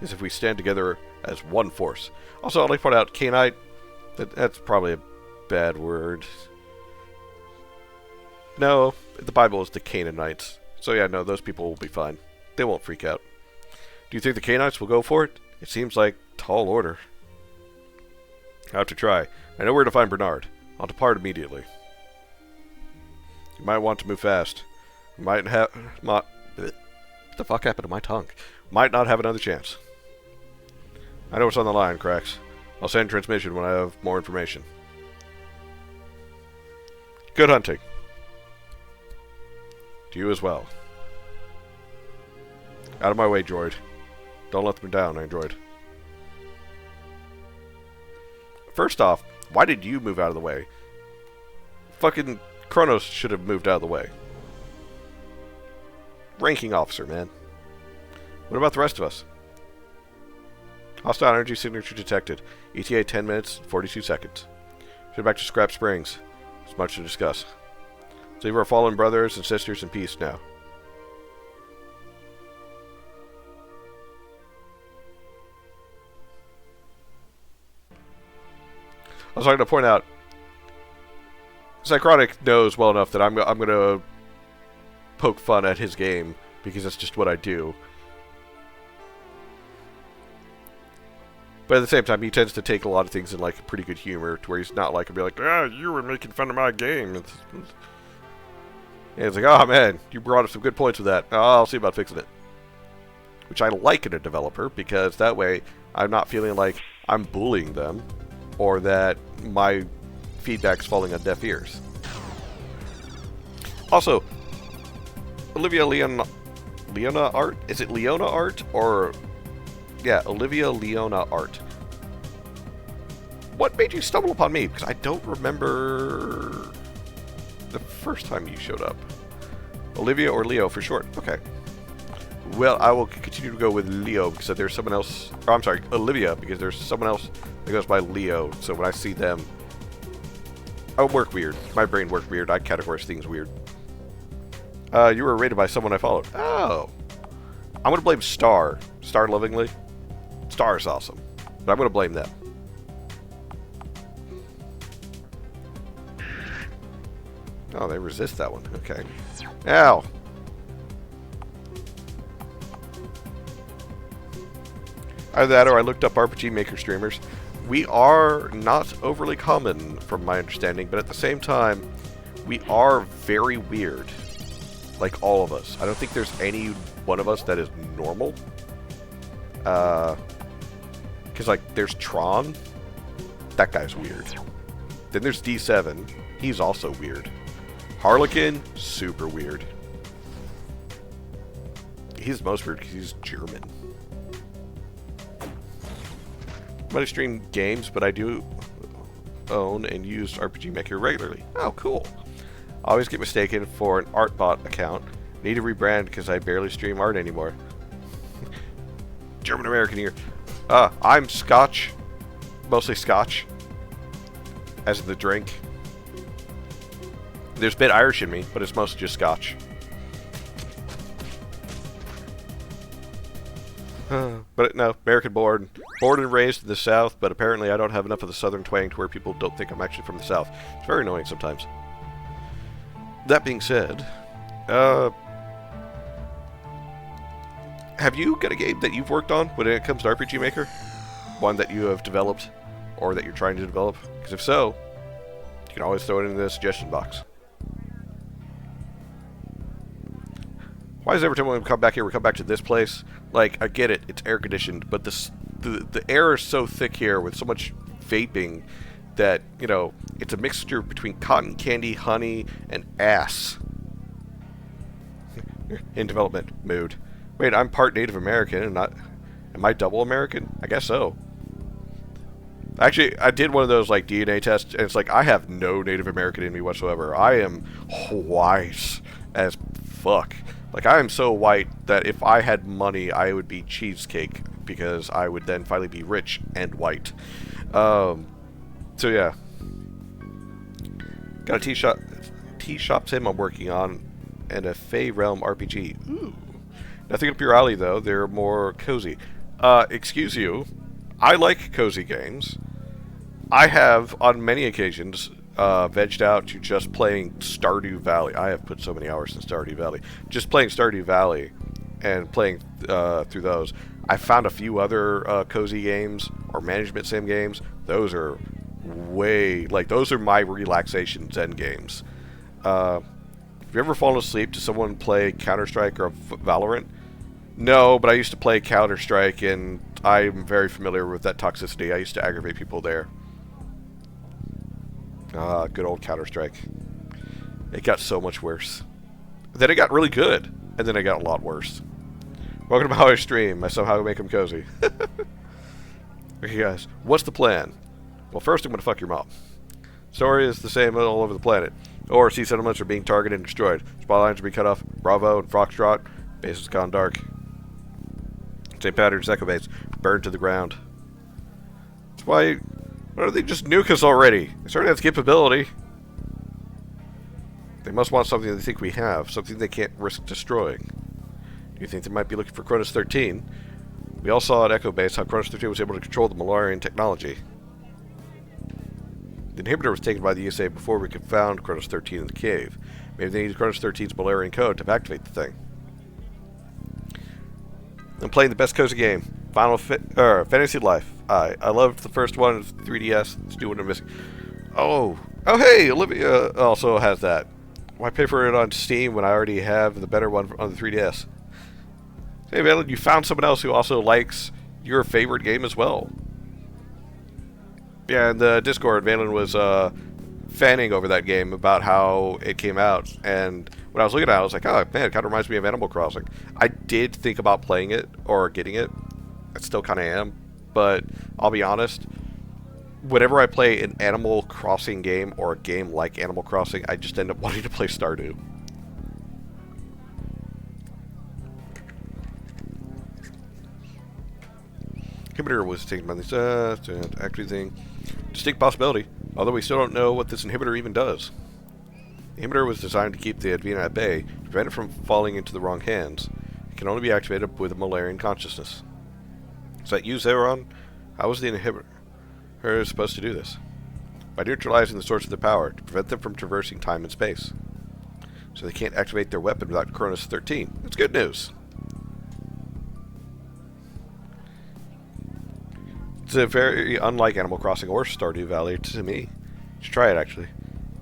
is if we stand together as one force. Also, I'd like to point out, Cainite, that's probably a bad word. No, the Bible is the Canaanites. So yeah, no, those people will be fine. They won't freak out. Do you think the Cainites will go for it? It seems like tall order. I have to try. I know where to find Bernard. I'll depart immediately. You might want to move fast. What the fuck happened to my tongue? Might not have another chance. I know what's on the line, Cracks. I'll send transmission when I have more information. Good hunting. To you as well. Out of my way, droid. Don't let them down, Android. First off, why did you move out of the way? Fucking Kronos should have moved out of the way. Ranking officer, man. What about the rest of us? Hostile energy signature detected. ETA 10 minutes, 42 seconds. Head back to Scrap Springs. There's much to discuss. Let's leave our fallen brothers and sisters in peace now. I was going to point out, Psychotic knows well enough that I'm going to poke fun at his game, because that's just what I do. But at the same time, he tends to take a lot of things in like pretty good humor, to where he's not like, be like, ah, you were making fun of my game. And it's like, oh man, you brought up some good points with that. Oh, I'll see about fixing it. Which I like in a developer, because that way I'm not feeling like I'm bullying them, or that my feedback's falling on deaf ears. Also, Olivia Leona art? Is it Leona art? Or, yeah, Olivia Leona art. What made you stumble upon me? Because I don't remember the first time you showed up. Olivia or Leo for short. Okay. Well, I will continue to go with Leo, because there's someone else... Or, I'm sorry, Olivia, because there's someone else that goes by Leo. So when I see them... I work weird. My brain works weird. I categorize things weird. You were rated by someone I followed. Oh. I'm going to blame Star. Star Lovingly. Star is awesome. But I'm going to blame them. Oh, they resist that one. Okay. Ow. Either that or I looked up RPG Maker streamers. We are not overly common, from my understanding, but at the same time, we are very weird. Like all of us. I don't think there's any one of us that is normal. Because, like, there's Tron. That guy's weird. Then there's D7. He's also weird. Harlequin, super weird. He's the most weird because he's German. I might stream games, but I do own and use RPG Maker regularly. Oh, cool. I always get mistaken for an Artbot account. Need to rebrand because I barely stream art anymore. German American here. I'm Scotch. Mostly Scotch. As in the drink. There's a bit Irish in me, but it's mostly just Scotch. But no, American born. Born and raised in the South, but apparently I don't have enough of the Southern twang to where people don't think I'm actually from the South. It's very annoying sometimes. That being said, have you got a game that you've worked on when it comes to RPG Maker? One that you have developed, or that you're trying to develop? Because if so, you can always throw it in the suggestion box. Why is every time we come back here, we come back to this place? Like, I get it, it's air conditioned, but the air is so thick here with so much vaping that, you know, it's a mixture between cotton candy, honey, and ass. In development mood. Wait, I'm part Native American and not... Am I double American? I guess so. Actually, I did one of those, like, DNA tests, and it's like, I have no Native American in me whatsoever. I am white as fuck. Like, I am so white that if I had money, I would be cheesecake, because I would then finally be rich and white. So yeah. Got a T-shop sim I'm working on, and a Fey Realm RPG. Ooh. Nothing up your alley, though. They're more cozy. Excuse you. I like cozy games. I have, on many occasions, vegged out to just playing Stardew Valley. I have put so many hours in Stardew Valley. Just playing Stardew Valley and playing through those. I found a few other cozy games or management sim games. Those are way... Like, those are my relaxation zen games. Have you ever fallen asleep to someone play Counter-Strike or Valorant? No, but I used to play Counter-Strike, and I'm very familiar with that toxicity. I used to aggravate people there. Good old Counter-Strike. It got so much worse. Then it got really good, and then it got a lot worse. Welcome to How I Stream. I somehow make them cozy. Okay, guys, what's the plan? Well, first I'm going to fuck your mom. Story is the same all over the planet. Overseas settlements are being targeted and destroyed. Supply lines are being cut off. Bravo and Foxtrot. Base has gone dark. Same pattern as Echo Base. Burned to the ground. That's why... Why don't they just nuke us already? They certainly have capability. They must want something they think we have. Something they can't risk destroying. Do you think they might be looking for Cronus 13? We all saw at Echo Base how Cronus 13 was able to control the Malarian technology. The inhibitor was taken by the USA before we could found Cronus 13 in the cave. Maybe they needed Cronus 13's Malarian code to activate the thing. I'm playing the best cozy game, Fantasy Life. I loved the first one, 3DS. Let's do what I'm missing. Oh, hey, Olivia also has that. Why pay for it on Steam when I already have the better one on the 3DS? Hey, Valen, you found someone else who also likes your favorite game as well. Yeah, in the Discord, Valen was fanning over that game about how it came out, and when I was looking at it, I was like, oh man, it kind of reminds me of Animal Crossing. I did think about playing it, or getting it. I still kind of am, but I'll be honest, whenever I play an Animal Crossing game, or a game like Animal Crossing, I just end up wanting to play Stardew. Inhibitor was taken by this actually thing. Distinct possibility, although we still don't know what this inhibitor even does. The inhibitor was designed to keep the Advena at bay, to prevent it from falling into the wrong hands. It can only be activated with a Malarian consciousness. Is that you, Zeron? How is the inhibitor supposed to do this? By neutralizing the source of their power, to prevent them from traversing time and space. So they can't activate their weapon without Cronus 13. That's good news. It's a very unlike Animal Crossing or Stardew Valley to me. You should try it, actually.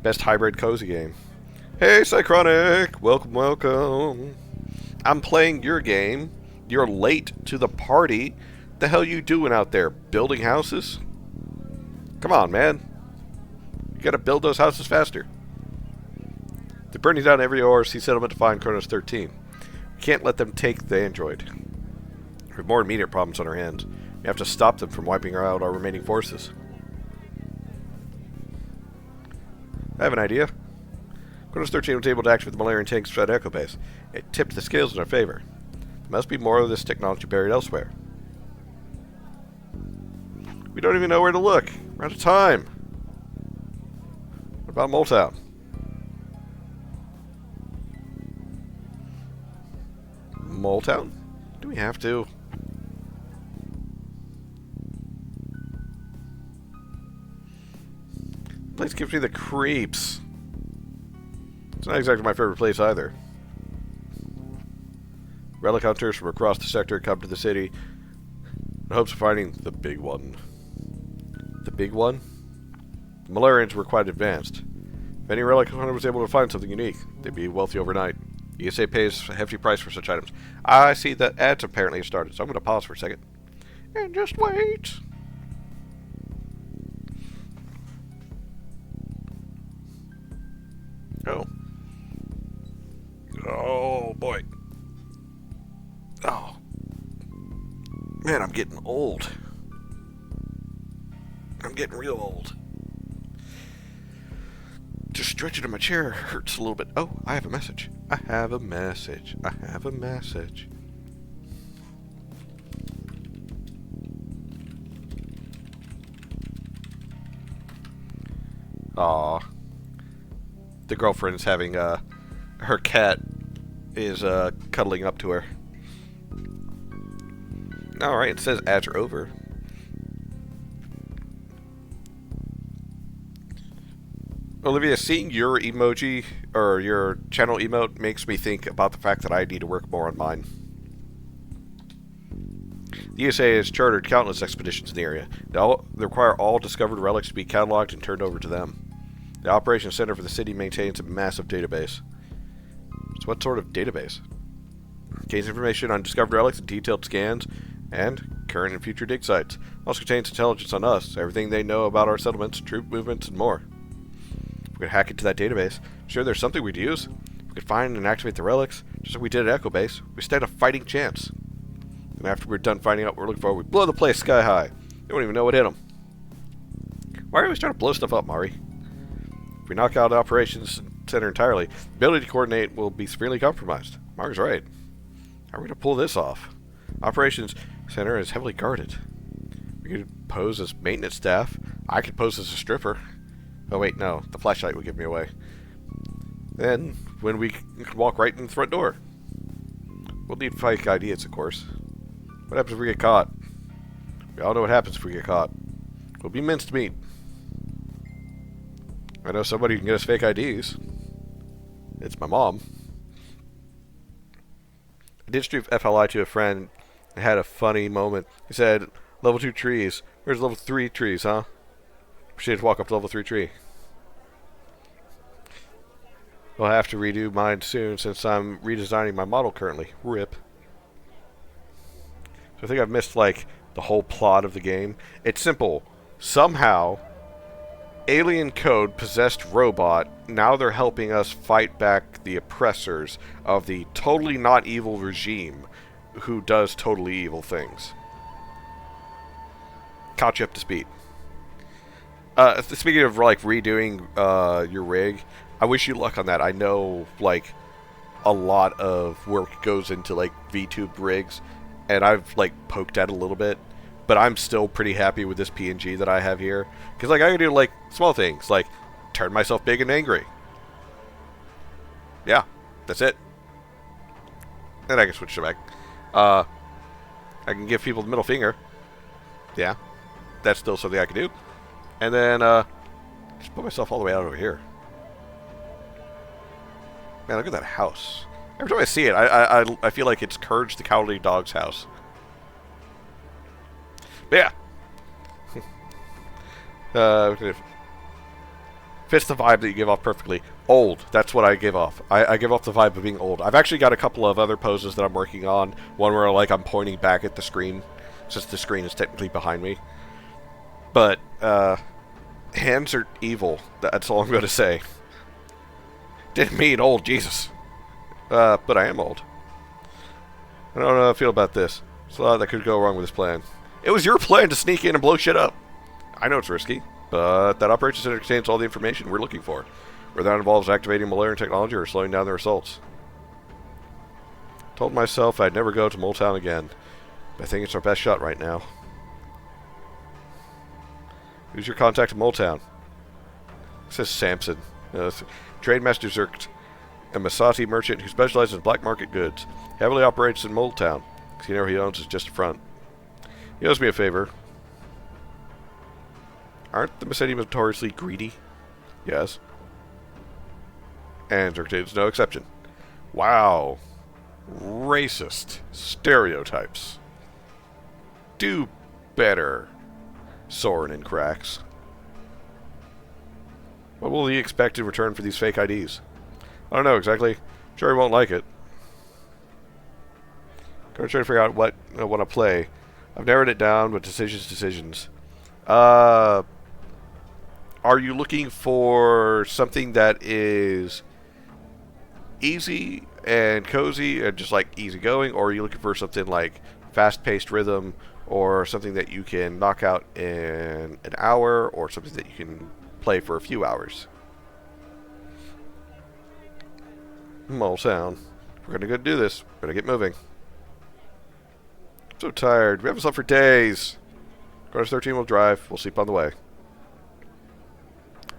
Best hybrid cozy game. Hey, Cychronic! Welcome, welcome. I'm playing your game. You're late to the party. The hell you doing out there? Building houses? Come on, man. You gotta build those houses faster. They're burning down every ORC settlement to find Kronos 13. We can't let them take the android. We have more immediate problems on our hands. We have to stop them from wiping out our remaining forces. I have an idea. Kronos 13 was able to activate the Malarian tanks at Echo Base. It tipped the scales in our favor. There must be more of this technology buried elsewhere. We don't even know where to look. We're out of time. What about Moletown? Moletown? Do we have to? Place gives me the creeps. It's not exactly my favorite place either. Relic hunters from across the sector come to the city in hopes of finding the big one. The big one? The Malarians were quite advanced. If any relic hunter was able to find something unique, they'd be wealthy overnight. ESA pays a hefty price for such items. I see that ads apparently have started, so I'm going to pause for a second. And just wait. Oh. Oh, boy. Oh. Man, I'm getting old. I'm getting real old. Just stretching in my chair hurts a little bit. Oh, I have a message. I have a message. I have a message. Aw. The girlfriend's having, her cat is, cuddling up to her. Alright, it says ads are over. Olivia, seeing your emoji, or your channel emote, makes me think about the fact that I need to work more on mine. The ESA has chartered countless expeditions in the area. They require all discovered relics to be cataloged and turned over to them. The operations center for the city maintains a massive database. So what sort of database? Contains information on discovered relics and detailed scans, and current and future dig sites. Also contains intelligence on us, everything they know about our settlements, troop movements, and more. If we could hack into that database, I'm sure there's something we'd use. If we could find and activate the relics, just like we did at Echo Base, we stand a fighting chance. And after we're done finding out what we're looking for, we blow the place sky high. They won't even know what hit them. Why are we always trying to blow stuff up, Mari? If we knock out the operations center entirely, the ability to coordinate will be severely compromised. Mari's right. How are we going to pull this off? Operations center is heavily guarded. We could pose as maintenance staff. I could pose as a stripper. Oh wait, no. The flashlight would give me away. Then, when we could walk right in the front door. We'll need fake IDs, of course. What happens if we get caught? We all know what happens if we get caught. We'll be minced meat. I know somebody who can get us fake IDs. It's my mom. I did stream FLI to a friend and had a funny moment. He said, level 2 trees. Where's level 3 trees, huh? She had to walk up to level 3 tree. We'll have to redo mine soon since I'm redesigning my model currently. RIP. So I think I've missed, like, the whole plot of the game. It's simple. Somehow, alien code possessed robot. Now they're helping us fight back the oppressors of the totally not evil regime who does totally evil things. Caught you up to speed. Speaking of, like, redoing your rig, I wish you luck on that. I know, like, a lot of work goes into, like, VTube rigs, and I've, like, poked at it a little bit, but I'm still pretty happy with this PNG that I have here. Because, like, I can do, like, small things, like turn myself big and angry. Yeah, that's it. Then I can switch to back. I can give people the middle finger. Yeah, that's still something I can do. And then, just put myself all the way out over here. Man, look at that house. Every time I see it, I feel like it's Courage the Cowardly Dog's house. But yeah, Fits the vibe that you give off perfectly. Old. That's what I give off. I give off the vibe of being old. I've actually got a couple of other poses that I'm working on. One where like I'm pointing back at the screen, since the screen is technically behind me. But hands are evil. That's all I'm going to say. Didn't mean old, Jesus. But I am old. I don't know how I feel about this. There's a lot that could go wrong with this plan. It was your plan to sneak in and blow shit up. I know it's risky, but that operation center contains all the information we're looking for. Whether that involves activating malaria technology or slowing down the results. Told myself I'd never go to Moletown again. But I think it's our best shot right now. Who's your contact in Moletown? It says Samson. Trade Master Zerkt, a Masati merchant who specializes in black market goods. Heavily operates in Moletown. Casino he owns is just a front. He owes me a favor. Aren't the Masati notoriously greedy? Yes. And Zerkt is no exception. Wow. Racist stereotypes. Do better, Soren and Cracks. What will he expect in return for these fake IDs? I don't know exactly. I'm sure he won't like it. Gonna try to figure out what I want to play. I've narrowed it down, but decisions. Are you looking for something that is easy and cozy and just like easygoing, or are you looking for something like fast-paced rhythm, or something that you can knock out in an hour, or something that you can play for a few hours? Moletown. We're gonna go do this. We're gonna get moving. I'm so tired. We haven't slept for days. Cars 13 will drive. We'll sleep on the way.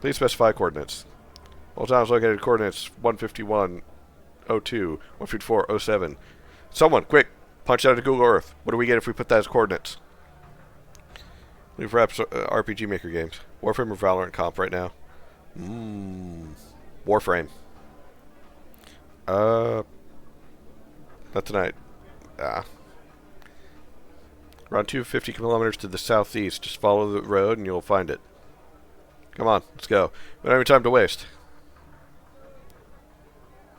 Please specify coordinates. Moletown is located at coordinates 151.02, 154.07. Someone, quick, punch that into Google Earth. What do we get if we put that as coordinates? Leave for RPG Maker games. Warframe or Valorant comp right now? Warframe. Not tonight. Around 250 kilometers to the southeast. Just follow the road and you'll find it. Come on, let's go. We don't have any time to waste.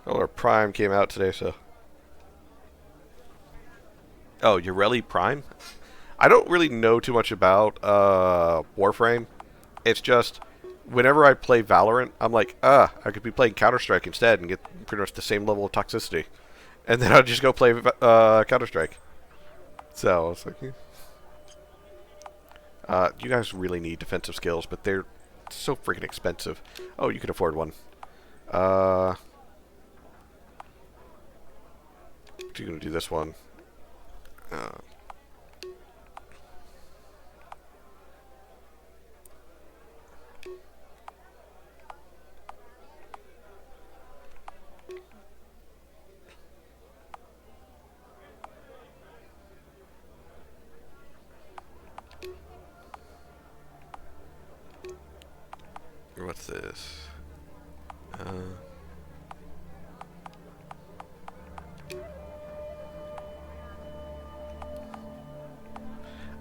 Oh, our Prime came out today, so... Oh, Ureli Prime? I don't really know too much about Warframe. It's just, whenever I play Valorant, I'm like, I could be playing Counter-Strike instead and get pretty much the same level of toxicity. And then I'll just go play Counter-Strike. So, it's like... you guys really need defensive skills, but they're so freaking expensive. Oh, you can afford one. You're gonna do this one. What's this?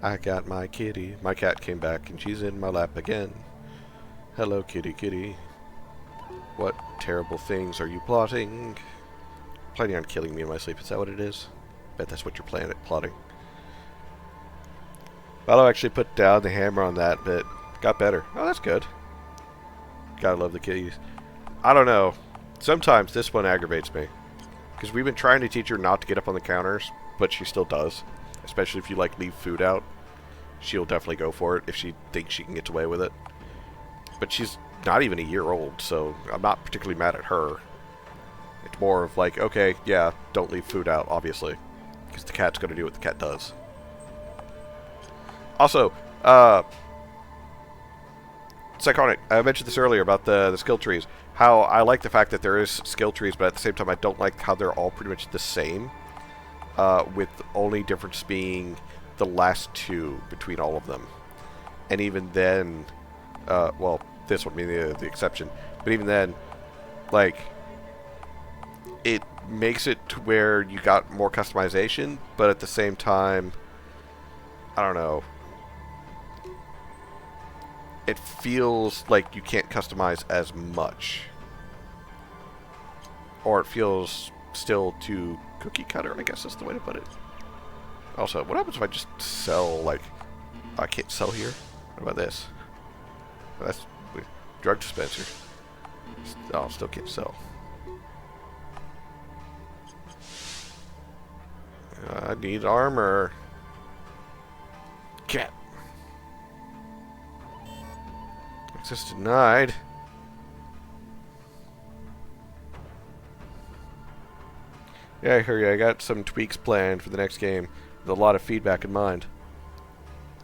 I got my kitty. My cat came back and she's in my lap again. Hello, kitty, kitty. What terrible things are you plotting? Planning on killing me in my sleep, is that what it is? Bet that's what you're plotting. Valo actually put down the hammer on that bit. Got better. Oh, that's good. Gotta love the kitties. I don't know. Sometimes this one aggravates me. Because we've been trying to teach her not to get up on the counters, but she still does. Especially if you, like, leave food out. She'll definitely go for it if she thinks she can get away with it. But she's not even a year old, so I'm not particularly mad at her. It's more of like, okay, yeah, don't leave food out, obviously. Because the cat's going to do what the cat does. Also, Psychonic, I mentioned this earlier about the skill trees. How I like the fact that there is skill trees, but at the same time I don't like how they're all pretty much the same. With the only difference being the last two between all of them. And even then, well, this would be the exception. But even then, like, it makes it to where you got more customization, but at the same time, I don't know. it feels like you can't customize as much. Or it feels still too cookie cutter, I guess that's the way to put it. Also, what happens if I just sell, like... I can't sell here? What about this? That's... drug dispenser. Oh, still can't sell. I need armor. Cat. Access denied. Yeah, I hear you. I got some tweaks planned for the next game with a lot of feedback in mind.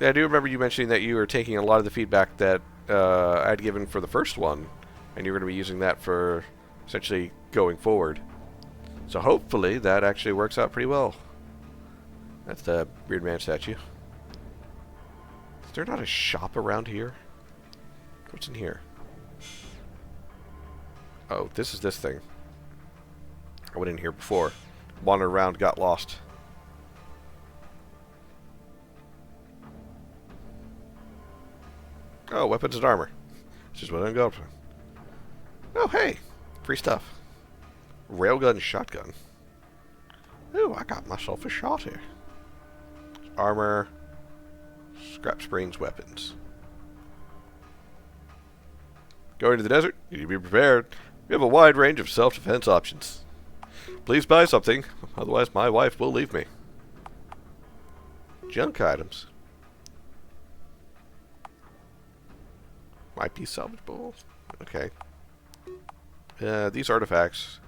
Yeah, I do remember you mentioning that you were taking a lot of the feedback that I had given for the first one, and you're going to be using that for essentially going forward. So hopefully that actually works out pretty well. That's the Beard Man statue. Is there not a shop around here? What's in here? Oh, this is this thing. I went in here before. Wandered around, got lost. Oh, weapons and armor. This is what I'm going for. Oh, hey! Free stuff. Railgun shotgun. Ooh, I got myself a shot here. Armor. Scrap springs, weapons. Going to the desert? You need to be prepared. We have a wide range of self-defense options. Please buy something, otherwise my wife will leave me. Junk items. Might be salvageable. Okay. These artifacts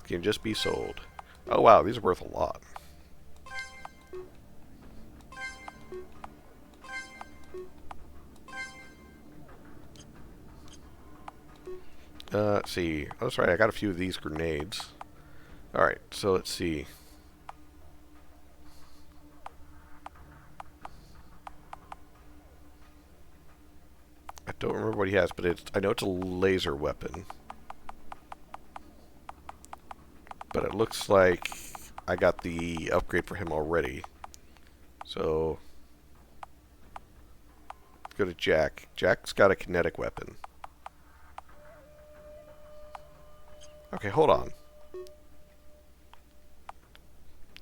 can just be sold. Oh wow, these are worth a lot. Let's see. Oh, that's right, I got a few of these grenades. Alright, so let's see. I don't remember what he has, but I know it's a laser weapon. But it looks like I got the upgrade for him already. So, let's go to Jack. Jack's got a kinetic weapon. Okay, hold on.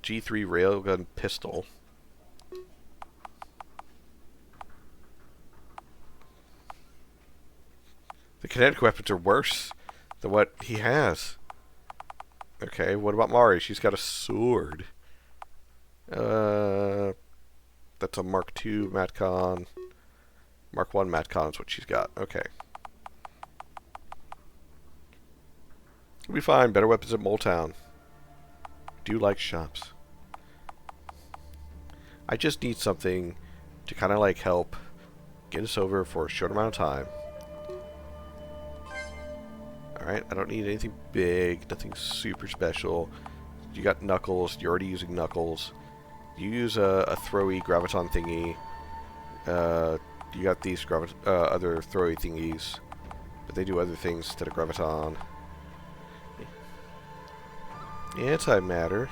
G3 railgun pistol. The kinetic weapons are worse than what he has. Okay, what about Mari? She's got a sword. That's a Mark II Matcon. Mark I Matcon is what she's got. Okay. We'll be fine. Better weapons at Moletown. Do like shops. I just need something to kind of like help get us over for a short amount of time. Alright, I don't need anything big, nothing super special. You got Knuckles, you're already using Knuckles. You use a throwy graviton thingy. You got these other throwy thingies, but they do other things instead of graviton. Antimatter.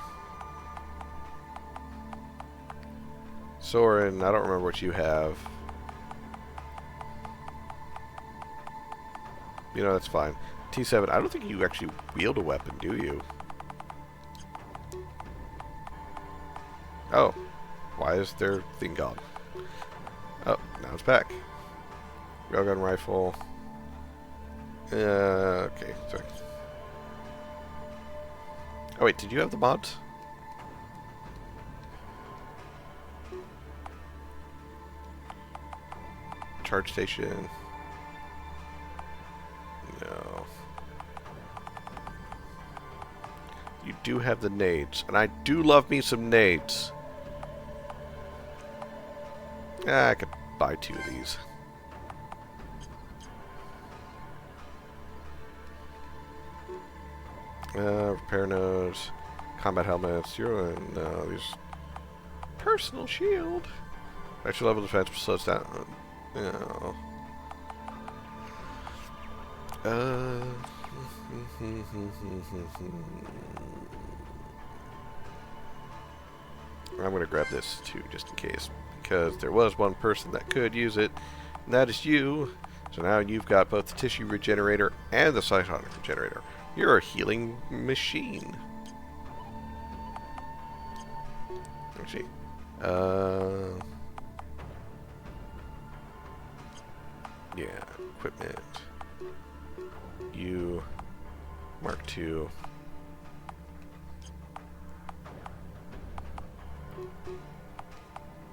Soren, I don't remember what you have. You know, that's fine. T7, I don't think you actually wield a weapon, do you? Oh. Why is their thing gone? Oh, now it's back. Railgun rifle. Okay, sorry. Oh wait, did you have the mods? Charge station. No. You do have the nades, and I do love me some nades. I could buy 2 of these. Repair nodes, combat helmets, you're in, these personal shield. Extra level defense slows down. No. I'm gonna grab this too, just in case, because there was one person that could use it, and that is you. So now you've got both the tissue regenerator and the cytonic regenerator. You're a healing machine. Let's see. Yeah, equipment. You, Mark II.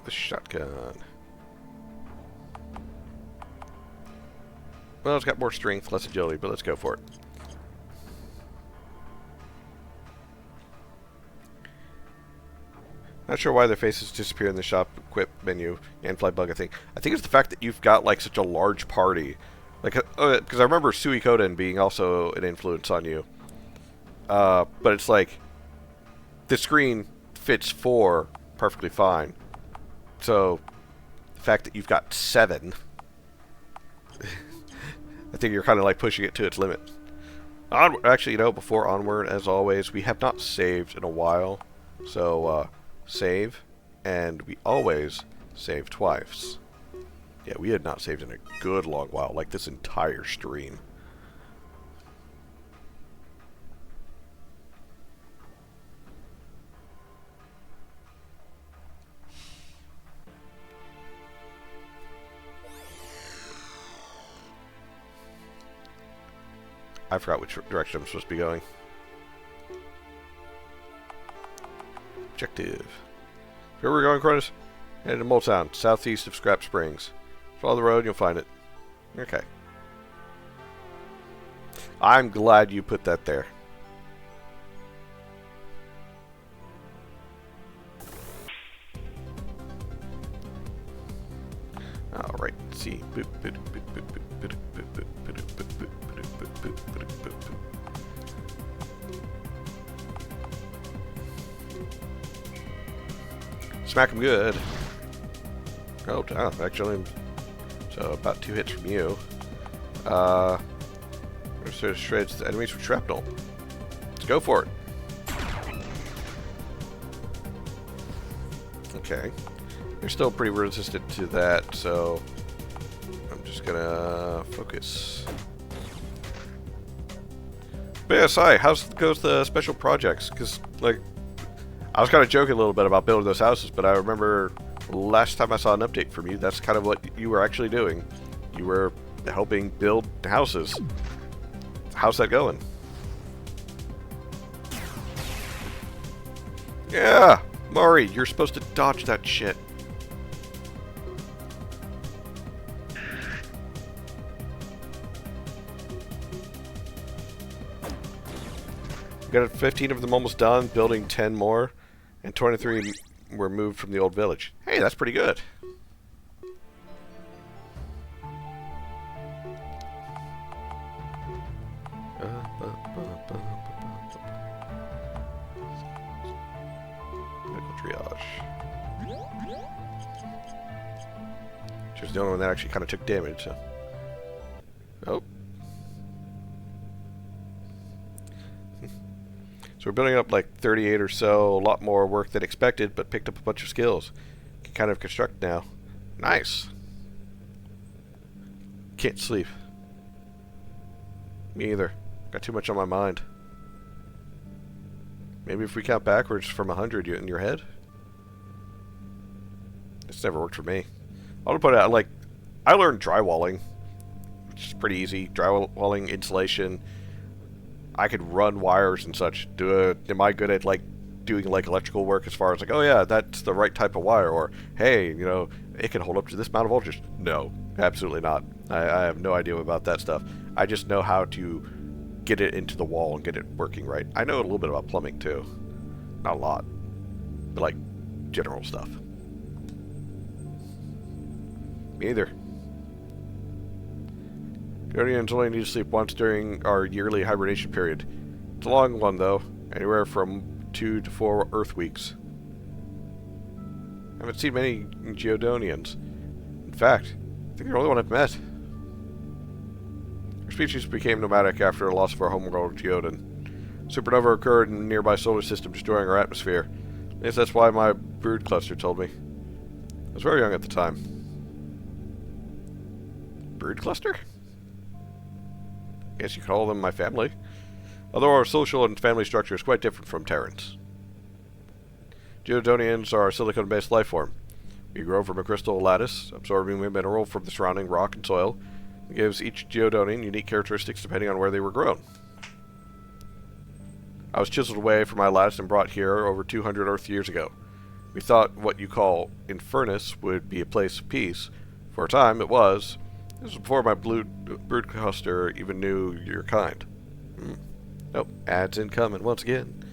The shotgun. Well, it's got more strength, less agility, but let's go for it. Not sure why their faces disappear in the shop equip menu and fly bug. I think it's the fact that you've got like such a large party, like because I remember Suikoden being also an influence on you. But it's like the screen fits 4 perfectly fine. So the fact that you've got 7, I think you're kind of like pushing it to its limit. Actually, you know, before Onward, as always, we have not saved in a while, so save, and we always save twice. Yeah, we had not saved in a good long while, like this entire stream. I forgot which direction I'm supposed to be going. Objective. Here we're going, Cronus. Head to Moletown, southeast of Scrap Springs. Follow the road and you'll find it. Okay. I'm glad you put that there. Alright, let's see. Smack him good. Oh, actually, so about 2 hits from you. Sort of shreds the enemies with shrapnel. Let's go for it. Okay. You're still pretty resistant to that, so I'm just gonna focus. But yeah, Sai, how goes the special projects? Because, like, I was kind of joking a little bit about building those houses, but I remember last time I saw an update from you, that's kind of what you were actually doing. You were helping build houses. How's that going? Yeah! Mari, you're supposed to dodge that shit. Got 15 of them almost done, building 10 more, and 23 were moved from the old village. Hey, that's pretty good. Medical triage. She was the only one that actually kind of took damage, so. Oh. So we're building up like 38 or so, a lot more work than expected, but picked up a bunch of skills. Can kind of construct now. Nice. Can't sleep. Me either. Got too much on my mind. Maybe if we count backwards from 100 in your head? It's never worked for me. I'll put it out, like, I learned drywalling, which is pretty easy. Drywalling, insulation. I could run wires and such. Am I good at, like, doing, like, electrical work as far as, like, oh yeah, that's the right type of wire, or, hey, you know, it can hold up to this amount of voltage? No, absolutely not. I have no idea about that stuff. I just know how to get it into the wall and get it working right. I know a little bit about plumbing, too. Not a lot. But, like, general stuff. Me either. Guardians only need to sleep once during our yearly hibernation period. It's a long one, though. Anywhere from 2 to 4 Earth weeks. I haven't seen many Geodonians. In fact, I think you're the only one I've met. Our species became nomadic after the loss of our homeworld Geodan. Supernova occurred in the nearby solar system, destroying our atmosphere. I guess that's why my brood cluster told me. I was very young at the time. Brood cluster? Guess you could call them my family. Although our social and family structure is quite different from Terrans. Geodonians are a silicon-based life form. We grow from a crystal lattice, absorbing a mineral from the surrounding rock and soil. It gives each Geodonian unique characteristics depending on where they were grown. I was chiseled away from my lattice and brought here over 200 Earth years ago. We thought what you call Infernus would be a place of peace. For a time, it was. This was before my brood cluster even knew your kind. Nope, ads incoming once again.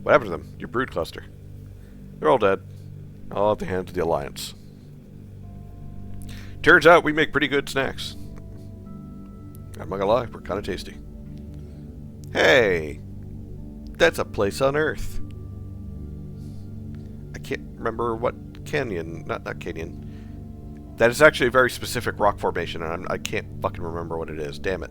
What happened to them? Your brood cluster? They're all dead. All at the hands of the Alliance. Turns out we make pretty good snacks. I'm not gonna lie, we're kind of tasty. Hey! That's a place on Earth. I can't remember what canyon... Not canyon. That is actually a very specific rock formation, and I can't fucking remember what it is. Damn it.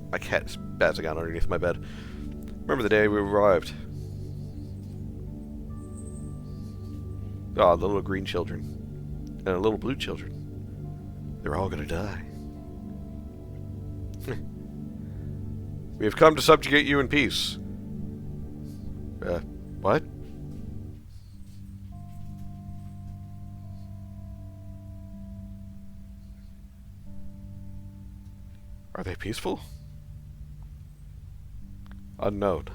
My cat is spazzing out underneath my bed. Remember the day we arrived. Ah, the little green children. And the little blue children. They're all gonna die. We have come to subjugate you in peace. What? Are they peaceful? Unknown.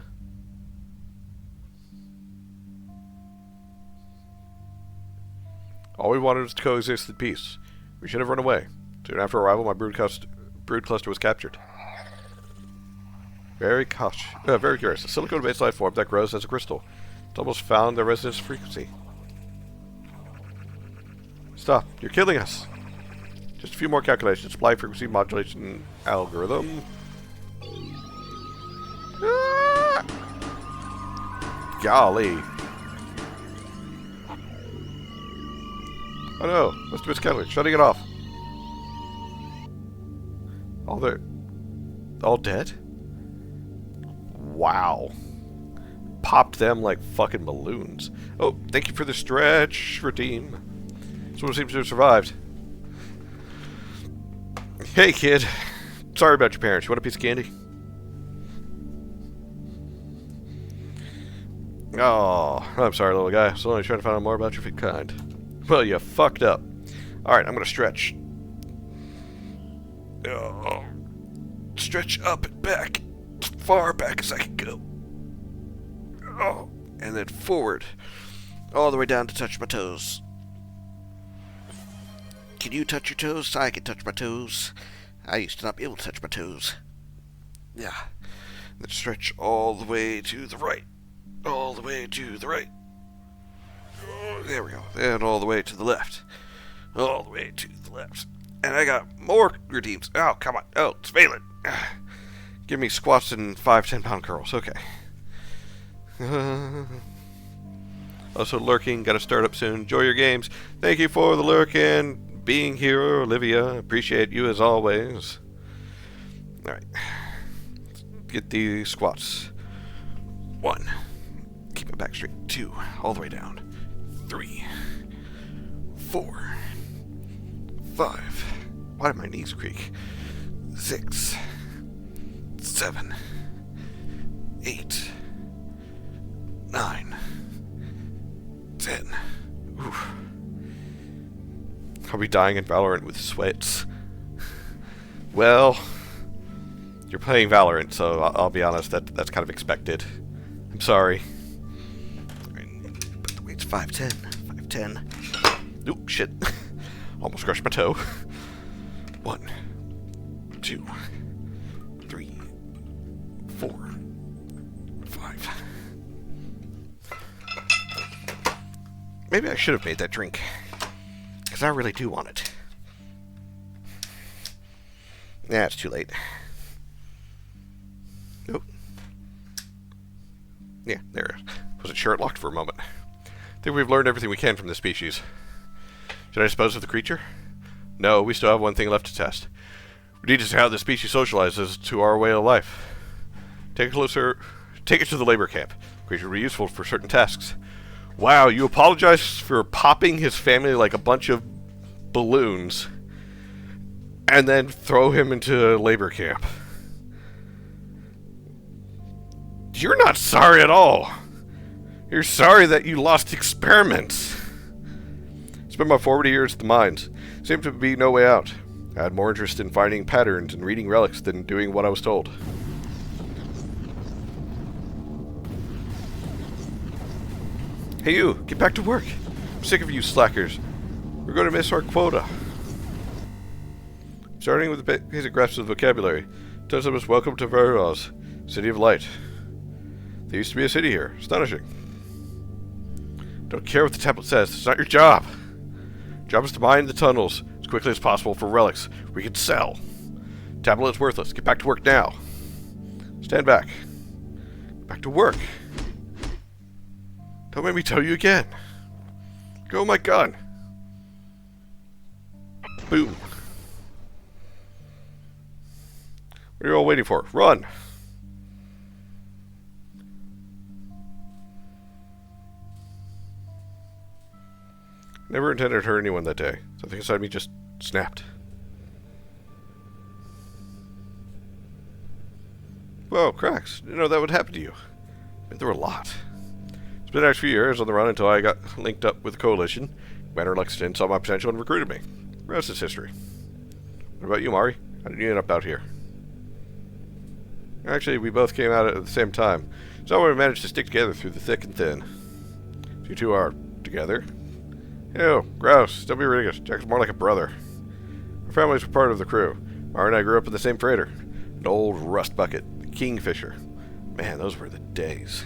All we wanted was to coexist in peace. We should have run away. Soon after arrival, my brood cluster was captured. Very curious. A silicon-based life form that grows as a crystal. It's almost found the resonance frequency. Stop. You're killing us. Just a few more calculations. Supply frequency modulation algorithm. Ah! Golly. Oh no. Must have miscalculated. Shutting it off. All dead? Wow. Popped them like fucking balloons. Oh, thank you for the stretch routine. Someone seems to have survived. Hey, kid. Sorry about your parents. You want a piece of candy? Oh, I'm sorry, little guy. I was only trying to find out more about your kind. Well, you fucked up. Alright, I'm gonna stretch. Oh. Stretch up and back. As far back as I can go. Oh, and then forward. All the way down to touch my toes. Can you touch your toes? I can touch my toes. I used to not be able to touch my toes. Yeah. Then stretch all the way to the right. All the way to the right. Oh, there we go. Then all the way to the left. All the way to the left. And I got more routines. Oh, come on. Oh, it's failing. Give me squats and 5 10-pound curls. Okay. Also lurking. Got to start up soon. Enjoy your games. Thank you for the lurking. Being here, Olivia. Appreciate you as always. Alright. Get the squats. 1. Keep it back straight. 2. All the way down. 3. 4. 5. Why do my knees creak? 6. 7. 8. 9. 10. Oof. I'll be dying in Valorant with sweats. Well, you're playing Valorant, so I'll be honest, that's kind of expected. I'm sorry. But the weight's 5'10". 5'10". Oop, shit. Almost crushed my toe. 1, 2, 3, 4, 5. Maybe I should have made that drink. Because I really do want it. Yeah, it's too late. Nope. Yeah, there. Wasn't sure it locked for a moment. I think we've learned everything we can from this species. Should I dispose of the creature? No, we still have one thing left to test. We need to see how the species socializes to our way of life. Take it to the labor camp. The creature will be useful for certain tasks. Wow, you apologize for popping his family like a bunch of balloons and then throw him into a labor camp. You're not sorry at all. You're sorry that you lost experiments. Spent my 40 years at the mines. Seemed to be no way out. I had more interest in finding patterns and reading relics than doing what I was told. Hey you, get back to work. I'm sick of you slackers. We're going to miss our quota. Starting with the basic grasp of vocabulary, tells us welcome to Veros, City of Light. There used to be a city here. Astonishing. Don't care what the tablet says. It's not your job. Job is to mine the tunnels as quickly as possible for relics we can sell. Tablet is worthless. Get back to work now. Stand back. Back to work. Don't make me tell you again. Go, my gun. Boom. What are you all waiting for? Run. Never intended to hurt anyone that day. Something inside me just snapped. Whoa, cracks. Didn't know that would happen to you. Been through a lot. Spent the next few years on the run until I got linked up with the Coalition. Commander Lexington saw my potential and recruited me. The rest is history. What about you, Mari? How did you end up out here? Actually, we both came out at the same time. So we managed to stick together through the thick and thin. You two are together? Ew, gross. Don't be ridiculous. Jack's more like a brother. Our families were part of the crew. Mara and I grew up in the same freighter. An old rust bucket. The Kingfisher. Man, those were the days.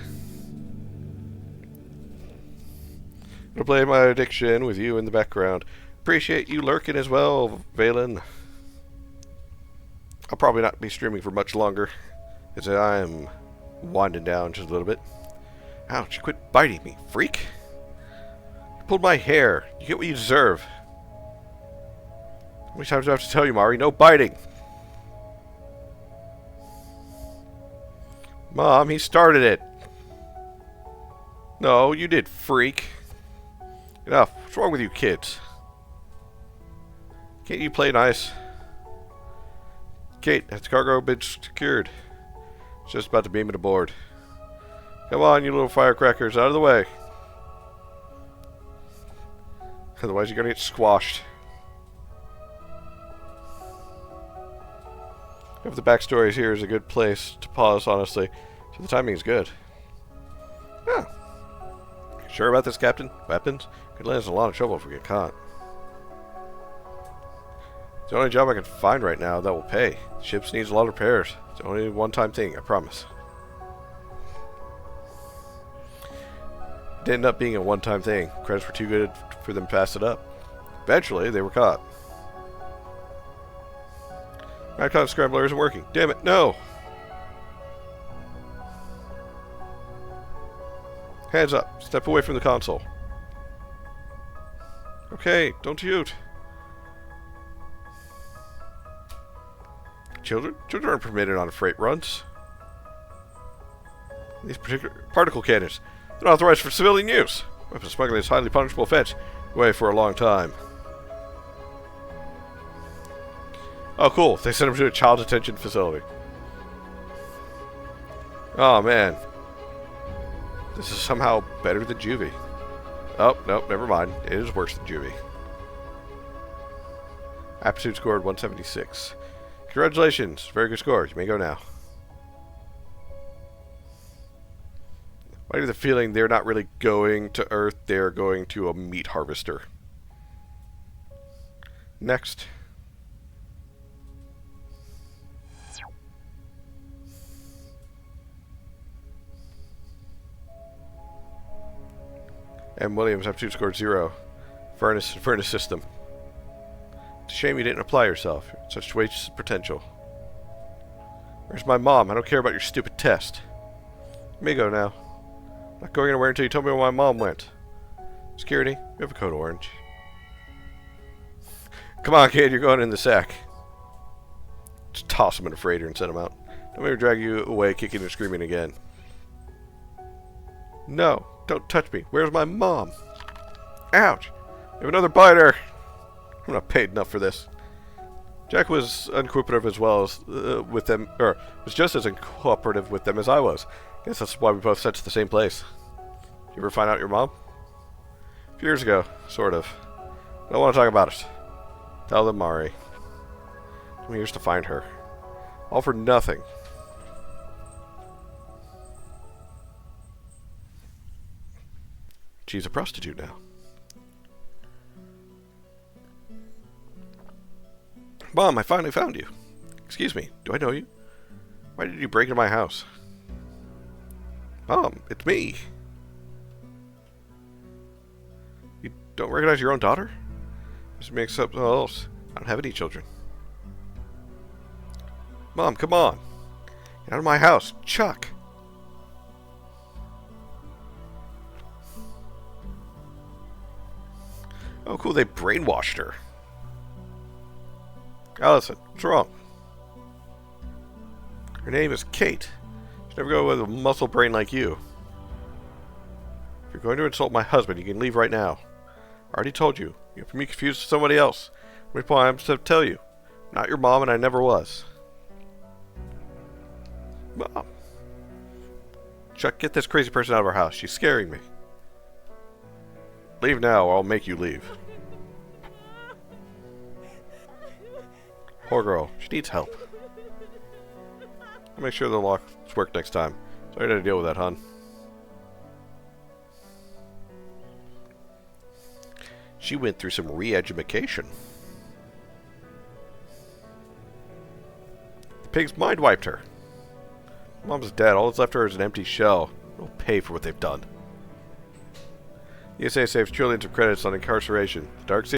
Gonna play my addiction with you in the background. Appreciate you lurking as well, Valen. I'll probably not be streaming for much longer, as I am winding down just a little bit. Ouch, quit biting me, freak. You pulled my hair. You get what you deserve. How many times do I have to tell you, Mari? No biting. Mom, he started it. No, you did, freak. Enough. What's wrong with you kids? Can't you play nice? Kate, has the cargo been secured? It's just about to beam it aboard. Come on, you little firecrackers, out of the way. Otherwise you're gonna get squashed. If the backstories here is a good place to pause, honestly. So the timing is good. Yeah. Sure about this, Captain? Weapons? Could land us in a lot of trouble if we get caught. It's the only job I can find right now that will pay. The ship needs a lot of repairs. It's only a one-time thing, I promise. It ended up being a one-time thing. Credits were too good for them to pass it up. Eventually, they were caught. Macon Scrambler isn't working. Damn it, no! Hands up. Step away from the console. Okay, don't shoot. Children aren't permitted on freight runs. These particular particle cannons, they're not authorized for civilian use. Weapons smuggling is a highly punishable offense. Away for a long time. Oh, cool. They sent him to a child detention facility. Oh, man. This is somehow better than juvie. Oh, no, never mind. It is worse than juvie. Aptitude scored 176. Congratulations. Very good score. You may go now. I get the feeling they're not really going to Earth. They're going to a meat harvester. Next. M. Williams, aptitude scored 0. Furnace system. It's a shame you didn't apply yourself. Such wasted potential. Where's my mom? I don't care about your stupid test. Let me go now. I'm not going anywhere until you tell me where my mom went. Security, you have a code orange. Come on, kid, you're going in the sack. Just toss him in a freighter and send him out. Don't make me drag you away kicking and screaming again. No. Don't touch me. Where's my mom? Ouch! You have another biter! I'm not paid enough for this. Jack was uncooperative as well as with them, or was just as uncooperative with them as I was. Guess that's why we both sent to the same place. You ever find out your mom? A few years ago, sort of. Don't want to talk about it. Tell them, Mari. I'm here to find her. All for nothing. She's a prostitute now. Mom, I finally found you. Excuse me, do I know you? Why did you break into my house? Mom, it's me. You don't recognize your own daughter? This makes up something else. I don't have any children. Mom, come on. Get out of my house. Chuck. Oh, cool. They brainwashed her. Allison, what's wrong? Her name is Kate. She'll never go with a muscle brain like you. If you're going to insult my husband, you can leave right now. I already told you. You have me confused with somebody else. Which point I'm to tell you. I'm not your mom, and I never was. Mom. Chuck, get this crazy person out of our house. She's scaring me. Leave now, or I'll make you leave. Poor girl. She needs help. I'll make sure the locks work next time. Sorry to deal with that, hon. She went through some re-education. The pigs mind wiped her. Mom's dead. All that's left of her is an empty shell. They'll pay for what they've done. The USA saves trillions of credits on incarceration. The dark